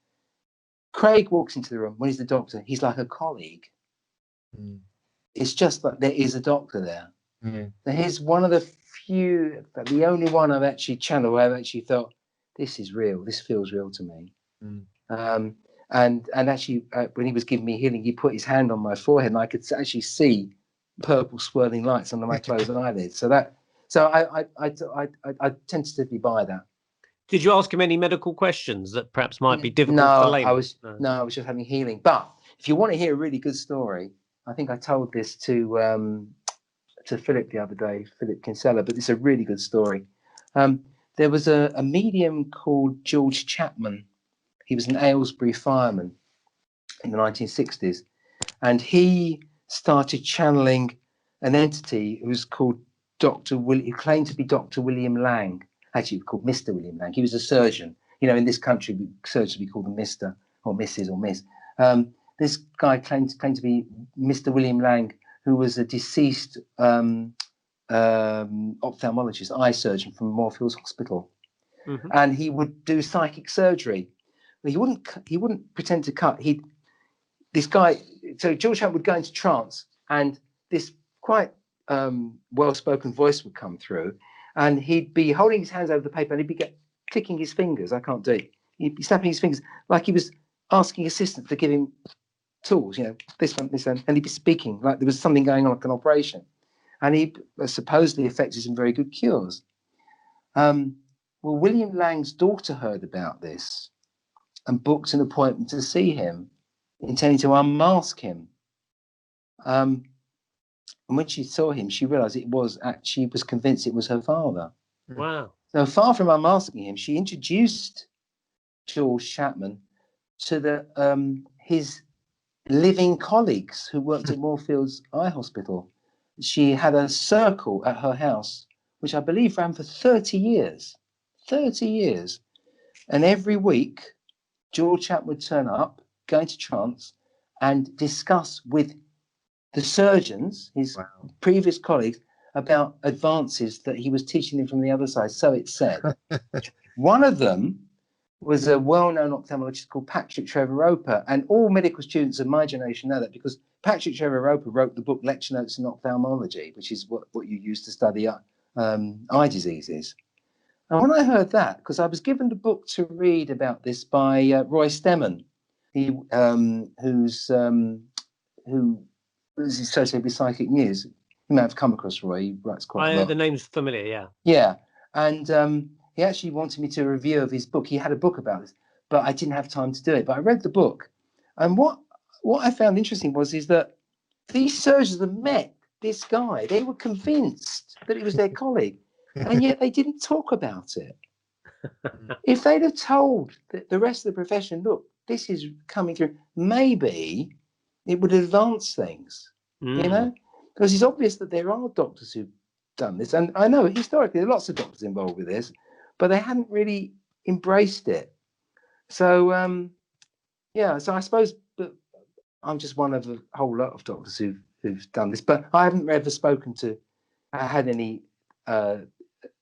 Craig walks into the room. When he's the doctor, he's like a colleague. It's just that there is a doctor there. He's one of the few, the only one I've actually channeled where I've actually felt, this is real. This feels real to me. And actually, when he was giving me healing, he put his hand on my forehead, and I could actually see purple swirling lights under my closed eyelids. So I tentatively buy that. Did you ask him any medical questions that perhaps might be difficult for laymen? I was just having healing. But if you want to hear a really good story, I think I told this to Philip the other day, Philip Kinsella, but it's a really good story. There was a medium called George Chapman. He was an Aylesbury fireman in the 1960s, and he started channeling an entity who was called he claimed to be Dr. William Lang, actually called Mr. William Lang. He was a surgeon. You know, in this country, surgeons would be called Mr. or Mrs. or Miss. This guy claimed to be Mr. William Lang, who was a deceased ophthalmologist, eye surgeon from Moorfields Hospital, and he would do psychic surgery. But he wouldn't pretend to cut. So George Chapman would go into trance, and this quite well-spoken voice would come through, and he'd be holding his hands over the paper, and he'd be clicking his fingers. I can't do it. He'd be snapping his fingers like he was asking assistants to give him tools, you know, this one, and he'd be speaking like there was something going on, like an operation. And he supposedly effected some very good cures. Well, William Lang's daughter heard about this and booked an appointment to see him, intending to unmask him. And when she saw him, she realized she was convinced it was her father. Wow. So far from unmasking him, she introduced George Chapman to his living colleagues who worked at Moorfields Eye Hospital. She had a circle at her house, which I believe ran for 30 years. 30 years. And every week, George Chapman would turn up, go into trance, and discuss with the surgeons, his previous colleagues, about advances that he was teaching them from the other side. So it said. One of them was a well-known ophthalmologist called Patrick Trevor Roper, and all medical students of my generation know that because Patrick Trevor Roper wrote the book Lecture Notes in Ophthalmology, which is what you use to study eye diseases. And when I heard that, because I was given the book to read about this by Roy Stemmen, who was associated with Psychic News. You may have come across Roy. He writes quite a lot. The name's familiar, yeah. Yeah, and he actually wanted me to review of his book. He had a book about this, but I didn't have time to do it. But I read the book, And what I found interesting is that these surgeons had met this guy. They were convinced that it was their colleague, and yet they didn't talk about it. If they'd have told the rest of the profession, look, this is coming through, maybe it would advance things, you know? Because it's obvious that there are doctors who've done this. And I know historically there are lots of doctors involved with this, but they hadn't really embraced it. So, so I suppose that I'm just one of a whole lot of doctors who've done this, but I haven't ever had any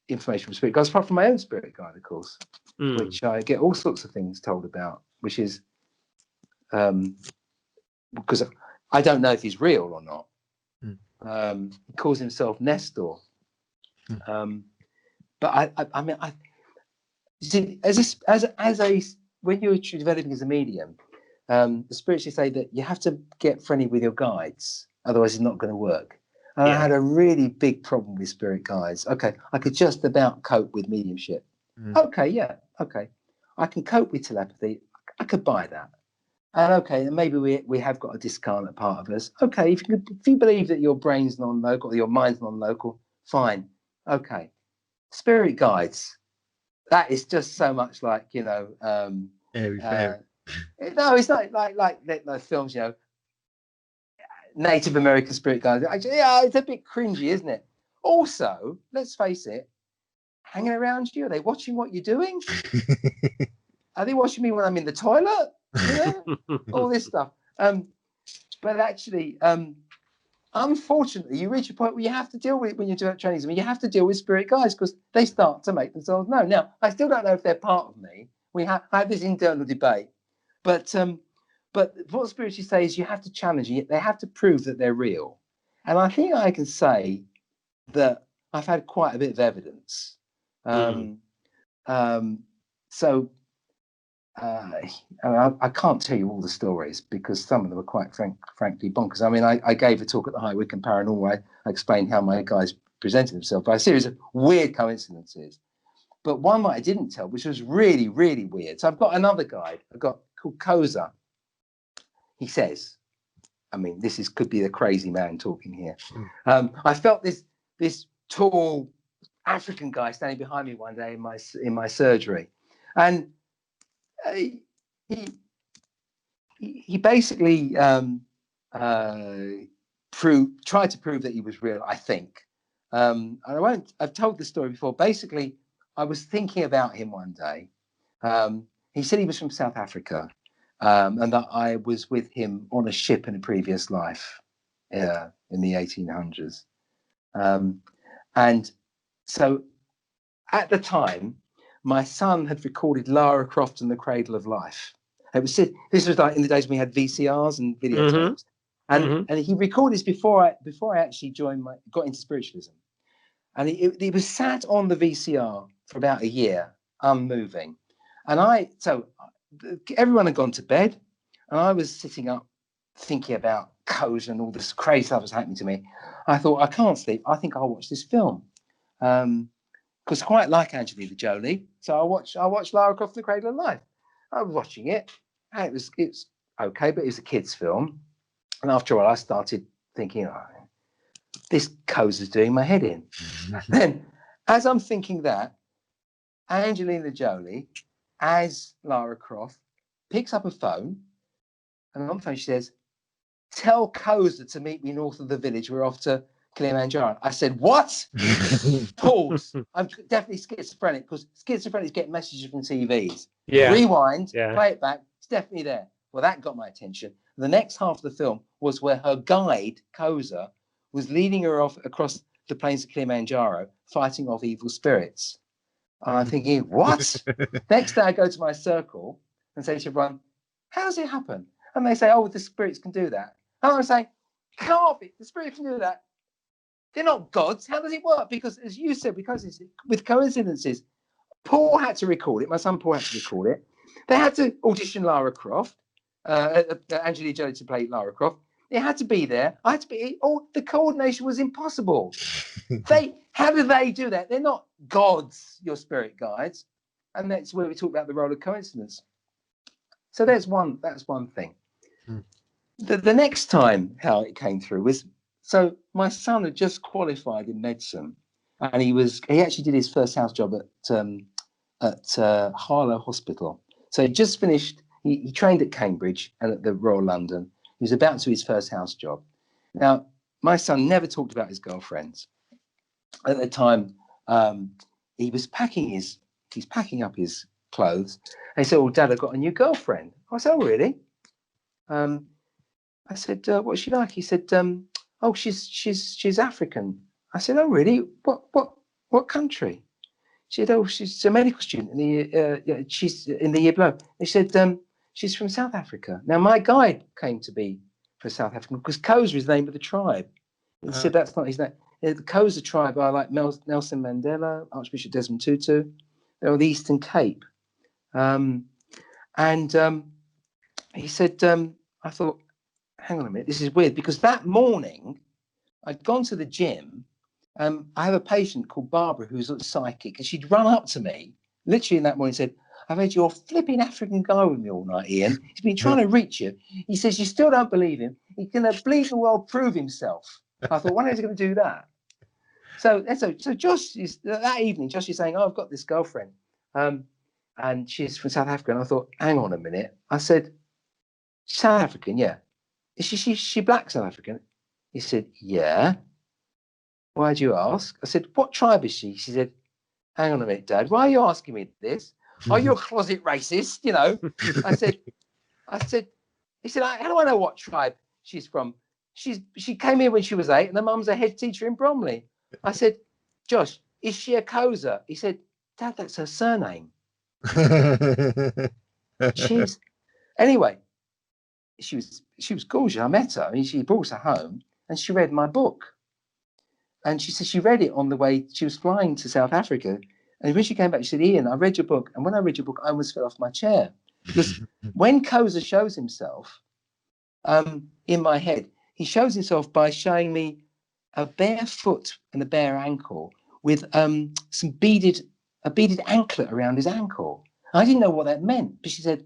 information from spirit guides, apart from my own spirit guide, of course, which I get all sorts of things told about, which is because I don't know if he's real or not. He calls himself Nestor. But I mean, you see, when you're developing as a medium, the spirits say that you have to get friendly with your guides, otherwise it's not going to work. And I had a really big problem with spirit guides. Okay, I could just about cope with mediumship. Okay, I can cope with telepathy. I could buy that. And okay, and maybe we have got a discarnate part of us. Okay, if you believe that your brain's non-local, your mind's non-local, fine. Okay, spirit guides. That is just so much like, you know. Fair. No, it's not like the films, you know. Native American spirit guides. Yeah, it's a bit cringy, isn't it? Also, let's face it, hanging around you, are they watching what you're doing? Are they watching me when I'm in the toilet? You know, all this stuff. But actually, unfortunately, you reach a point where you have to deal with it when you're doing training. I mean, you have to deal with spirit guides because they start to make themselves known. Now, I still don't know if they're part of me. I have this internal debate, but what spiritualists say is you have to challenge it. They have to prove that they're real. And I think I can say that I've had quite a bit of evidence. I can't tell you all the stories because some of them are quite frankly bonkers. I mean, I gave a talk at the High Wycombe Paranormal where I explained how my guys presented themselves by a series of weird coincidences. But one that I didn't tell, which was really, really weird. So I've got another guide called Koza. He says, I mean, could be the crazy man talking here. I felt this tall African guy standing behind me one day in my surgery, and he basically tried to prove that he was real, I think. And I've told this story before. Basically, I was thinking about him one day. He said he was from South Africa. And that I was with him on a ship in a previous life in the 1800s. And so at the time, my son had recorded Lara Croft and the Cradle of Life. This was like in the days when we had VCRs and videotapes. And he recorded this before I actually got into spiritualism. And it was sat on the VCR for about a year, unmoving. And everyone had gone to bed, and I was sitting up thinking about codes and all this crazy stuff was happening to me. I thought, I can't sleep. I think I'll watch this film. Because I quite like Angelina Jolie. So I watched Lara Croft and the Cradle of Life. I was watching it, and it's okay, but it was a kid's film. And after a while, I started thinking, this code's doing my head in. Then, as I'm thinking that, Angelina Jolie, as Lara Croft, picks up a phone, and on the phone she says, "Tell Koza to meet me north of the village. We're off to Kilimanjaro." I said, "What?" Pause. I'm definitely schizophrenic because schizophrenics get messages from TVs. Yeah. Rewind, play it back. It's definitely there. Well, that got my attention. The next half of the film was where her guide, Koza, was leading her off across the plains of Kilimanjaro, fighting off evil spirits. And I'm thinking, what? Next day I go to my circle and say to everyone, how does it happen? And they say, oh, the spirits can do that. And I'm saying, can't be. The spirits can do that. They're not gods. How does it work? Because as you said, because it's with coincidences, Paul had to record it. My son Paul had to record it. They had to audition Lara Croft, Angelina Jolie to play Lara Croft. It had to be there. I had to be. Oh, the coordination was impossible. How do they do that? They're not gods, your spirit guides, and that's where we talk about the role of coincidence. So that's one thing. The next time how it came through was, so my son had just qualified in medicine, and he actually did his first house job at Harlow Hospital. So he just finished. He trained at Cambridge and at the Royal London. He was about to do his first house job. Now, my son never talked about his girlfriends. At the time, he's packing up his clothes. And he said, "Oh, Dad, I've got a new girlfriend." I said, "Oh, really?" I said, "What's she like?" He said, "Oh, she's African." I said, "Oh, really? What country?" She said, "Oh, she's a medical student she's in the year below." They said, "She's from South Africa." Now, my guide came to be from South Africa because Xhosa is the name of the tribe. He said that's not his name. The Xhosa tribe are like Nelson Mandela, Archbishop Desmond Tutu. They're on the Eastern Cape. He said, I thought, hang on a minute, this is weird, because that morning I'd gone to the gym. I have a patient called Barbara who's a psychic, and she'd run up to me literally in that morning and said, "I've had your flipping African guy with me all night, Ian. He's been trying to reach you. He says you still don't believe him. He's going to bleed the world prove himself." I thought, when is he going to do that? So Josh that evening, Josh is saying, "Oh, I've got this girlfriend, and she's from South Africa." And I thought, hang on a minute. I said, "South African, yeah. Is she black South African?" He said, "Yeah." "Why'd you ask?" I said, "What tribe is she?" She said, "Hang on a minute, Dad. Why are you asking me this? Are you a closet racist? You know?" I said, he said, "How do I know what tribe she's from? She came here when she was 8, and her mum's a head teacher in Bromley." I said, "Josh, is she a Xhosa?" He said, "Dad, that's her surname." Anyway, she was gorgeous. I met her. I mean, she brought her home, and she read my book. And she said she read it on the way. She was flying to South Africa. And when she came back, she said, "Ian, I read your book." And when I read your book, I almost fell off my chair. Because when Xhosa shows himself in my head, he shows himself by showing me a bare foot and a bare ankle with a beaded anklet around his ankle. I didn't know what that meant. But she said,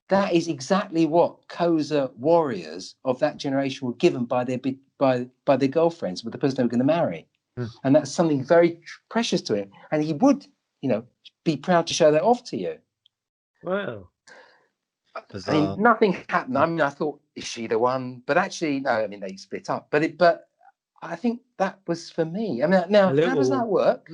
that is exactly what Xhosa warriors of that generation were given by their girlfriends, with the person they were going to marry. And that's something very precious to him. And he would, be proud to show that off to you. Wow. I mean, nothing happened. I mean, I thought, is she the one? But actually, no. I mean, they split up. But I think that was for me. I mean, now how does that work?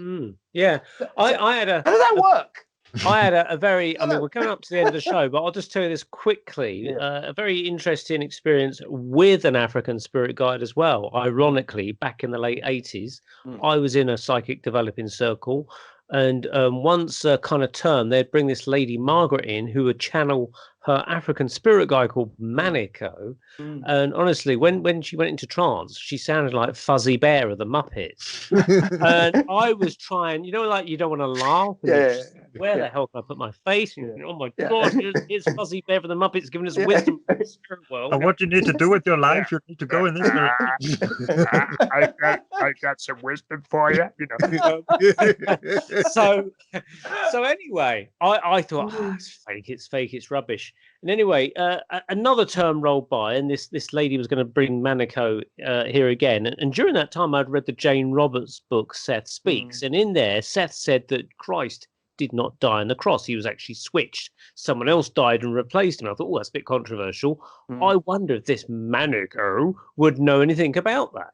Yeah, I had a. How does that work? I had a very. I mean, we're coming up to the end of the show, but I'll just tell you this quickly. A very interesting experience with an African spirit guide as well. Ironically, back in the late 80s, I was in a psychic developing circle. And once a kind of term, they'd bring this lady Margaret in, who would channel her African spirit guide called Manico. And honestly, when she went into trance, she sounded like Fuzzy Bear of the Muppets. And I was trying, like you don't want to laugh. Where the hell can I put my face? And, oh my God, here's Fuzzy Bear of the Muppets giving us wisdom from the spirit world. And what you need to do with your life, you need to go in this direction. I got some wisdom for you. So anyway, I thought, it's fake, it's rubbish. And anyway, another term rolled by, and this lady was going to bring Manico here again. And during that time, I'd read the Jane Roberts book, Seth Speaks. And in there, Seth said that Christ did not die on the cross. He was actually switched. Someone else died and replaced him. I thought, that's a bit controversial. I wonder if this Manico would know anything about that,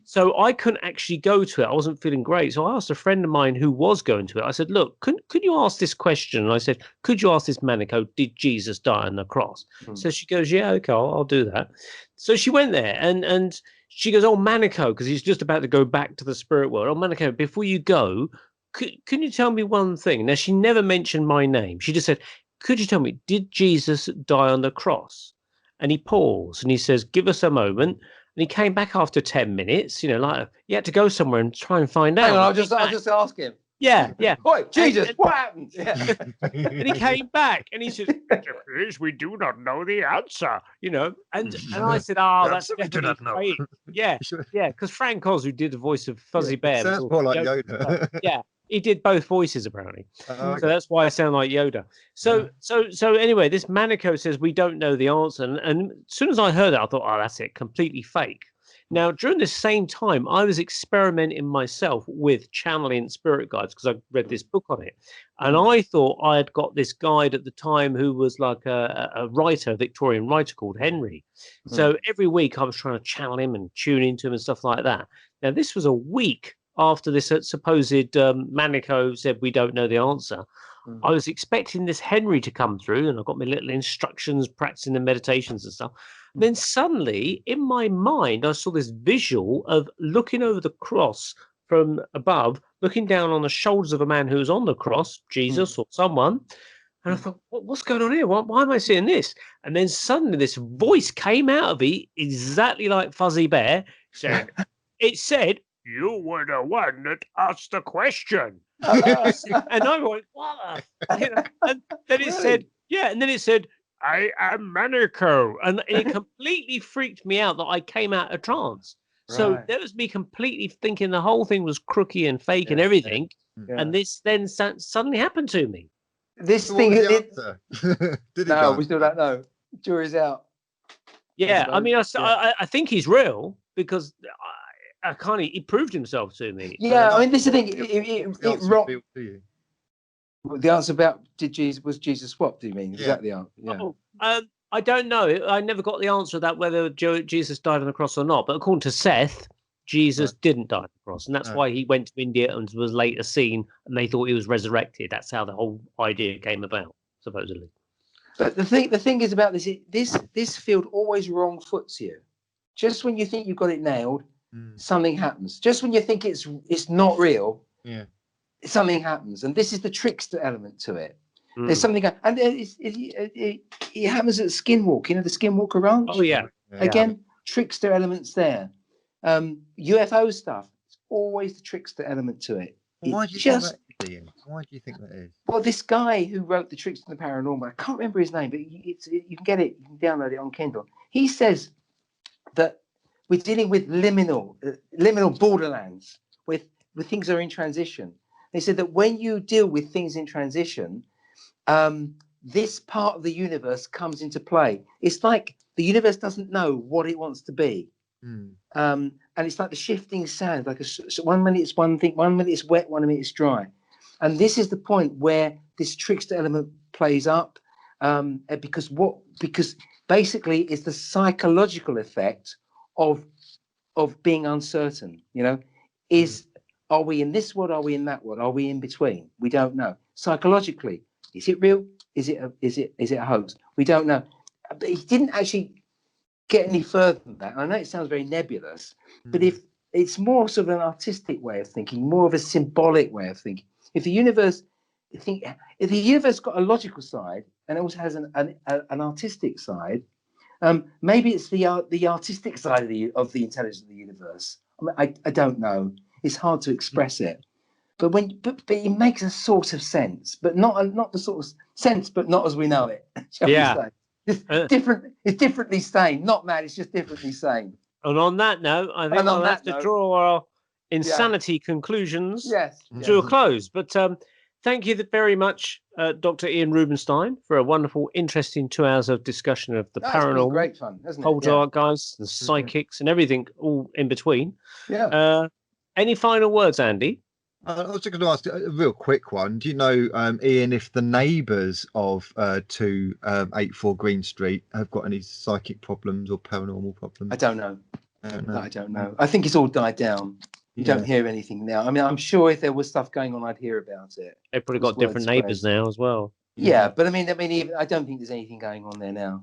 So I couldn't actually go to it. I wasn't feeling great. So I asked a friend of mine who was going to it. I said, look, could you ask this question? And I said, could you ask this Manico, did Jesus die on the cross? So she goes, yeah, okay, I'll do that. So she went there and she goes, oh, Manico, because he's just about to go back to the spirit world. Oh, Manico, before you go, can you tell me one thing? Now, she never mentioned my name. She just said, could you tell me, did Jesus die on the cross? And he paused and he says, give us a moment. And he came back after 10 minutes, like he had to go somewhere and try and find out. Hang on, I'll just ask him. Yeah. Boy, Jesus, what happened? And he came back and he said, we do not know the answer. And I said, that's definitely fake. Yeah, because Frank Oz, who did the voice of Fuzzy Bear. Sounds more like Yoda. he did both voices apparently. Okay. So that's why I sound like Yoda. So anyway, this Manico says we don't know the answer, and as soon as I heard it, I thought, oh, that's it, completely fake. Now, during this same time, I was experimenting myself with channeling spirit guides because I read this book on it. And I thought I had got this guide at the time who was like a writer, a Victorian writer called Henry. So every week I was trying to channel him and tune into him and stuff like that. Now, this was a week after this supposed Manico said we don't know the answer. I was expecting this Henry to come through, and I got my little instructions, practicing the meditations and stuff. Then suddenly, in my mind, I saw this visual of looking over the cross from above, looking down on the shoulders of a man who was on the cross, Jesus or someone. And I thought, what's going on here? Why am I seeing this? And then suddenly this voice came out of me exactly like Fuzzy Bear. Saying, it said, You were the one that asked the question. and I went, what? And then it said, and then it said, I am Manico. and it completely freaked me out that I came out of trance. So there was me completely thinking the whole thing was crooky and fake and everything. And this then suddenly happened to me. This What thing. was the answer? Did it No, go? we still don't know. Jury's out. Yeah, I mean, Yeah. I think he's real because I kind of he proved himself to me. Yeah, I mean, this is the thing. What It the answer rocked. revealed to you? The answer about was Jesus swapped? Do you mean? Is that the answer? Yeah. Oh, I don't know. I never got the answer to that whether Jesus died on the cross or not. But according to Seth, Jesus didn't die on the cross, and that's why he went to India and was later seen, and they thought he was resurrected. That's how the whole idea came about, supposedly. But the thing is about this field always wrong foots you. Just when you think you've got it nailed, something happens. Just when you think it's not real, something happens, and this is the trickster element to it. There's something, and it happens at Skinwalker. You know the Skinwalker Ranch. Oh yeah. Again, trickster elements there. UFO stuff. It's always the trickster element to it. Why do you think that is, Ian? Why do you think that is? Well, this guy who wrote the Trickster and the Paranormal, I can't remember his name, but you can get it. You can download it on Kindle. He says that we're dealing with liminal borderlands, with things that are in transition. They said that when you deal with things in transition, this part of the universe comes into play. It's like the universe doesn't know what it wants to be. And it's like the shifting sand, like so 1 minute it's one thing, 1 minute it's wet, 1 minute it's dry. And this is the point where this trickster element plays up, because basically it's the psychological effect of being uncertain. You know, are we in this world? Are we in that world? Are we in between? We don't know. Psychologically, is it real? Is it a hoax? We don't know. But he didn't actually get any further than that. I know it sounds very nebulous, but if it's more sort of an artistic way of thinking, more of a symbolic way of thinking. If the universe got a logical side and it also has an artistic side, maybe it's the artistic side of the intelligence of the universe. I mean, I don't know. It's hard to express it, but it makes a sort of sense, but not the sort of sense, but not as we know it. Shall we say? It's different. It's differently sane. Not mad. It's just differently sane. And on that note, I think we'll have to draw our insanity conclusions to a close. But thank you very much, Dr. Ian Rubenstein, for a wonderful, interesting 2 hours of discussion of the paranormal, great fun, hasn't it? poltergeists, and psychics, and everything all in between. Yeah. Any final words, Andy? I was just going to ask a real quick one. Do you know, Ian, if the neighbours of 284 Green Street have got any psychic problems or paranormal problems? I don't know. I don't know. I think it's all died down. You don't hear anything now. I mean, I'm sure if there was stuff going on, I'd hear about it. They've probably got different neighbours now as well. Yeah, but I mean, even, I don't think there's anything going on there now.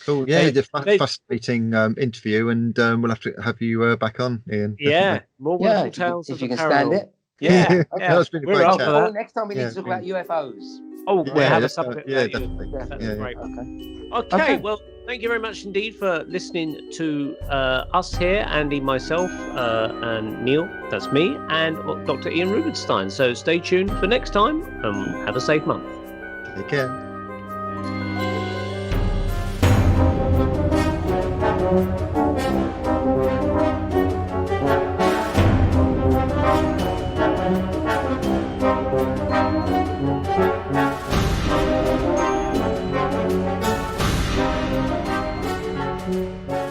Cool. Yeah, fascinating interview, and we'll have to have you back on, Ian. Yeah, more wonderful tales if of you the can paranormal. stand it. Yeah, That's been a great chat. Oh, next time we need to talk about UFOs. Oh, we'll have a subject. Yeah, definitely. That's great. Okay. Okay, well, thank you very much indeed for listening to us here, Andy, myself, and Neil, that's me, and Dr. Ian Rubenstein. So stay tuned for next time, and have a safe month. Take care. Bye.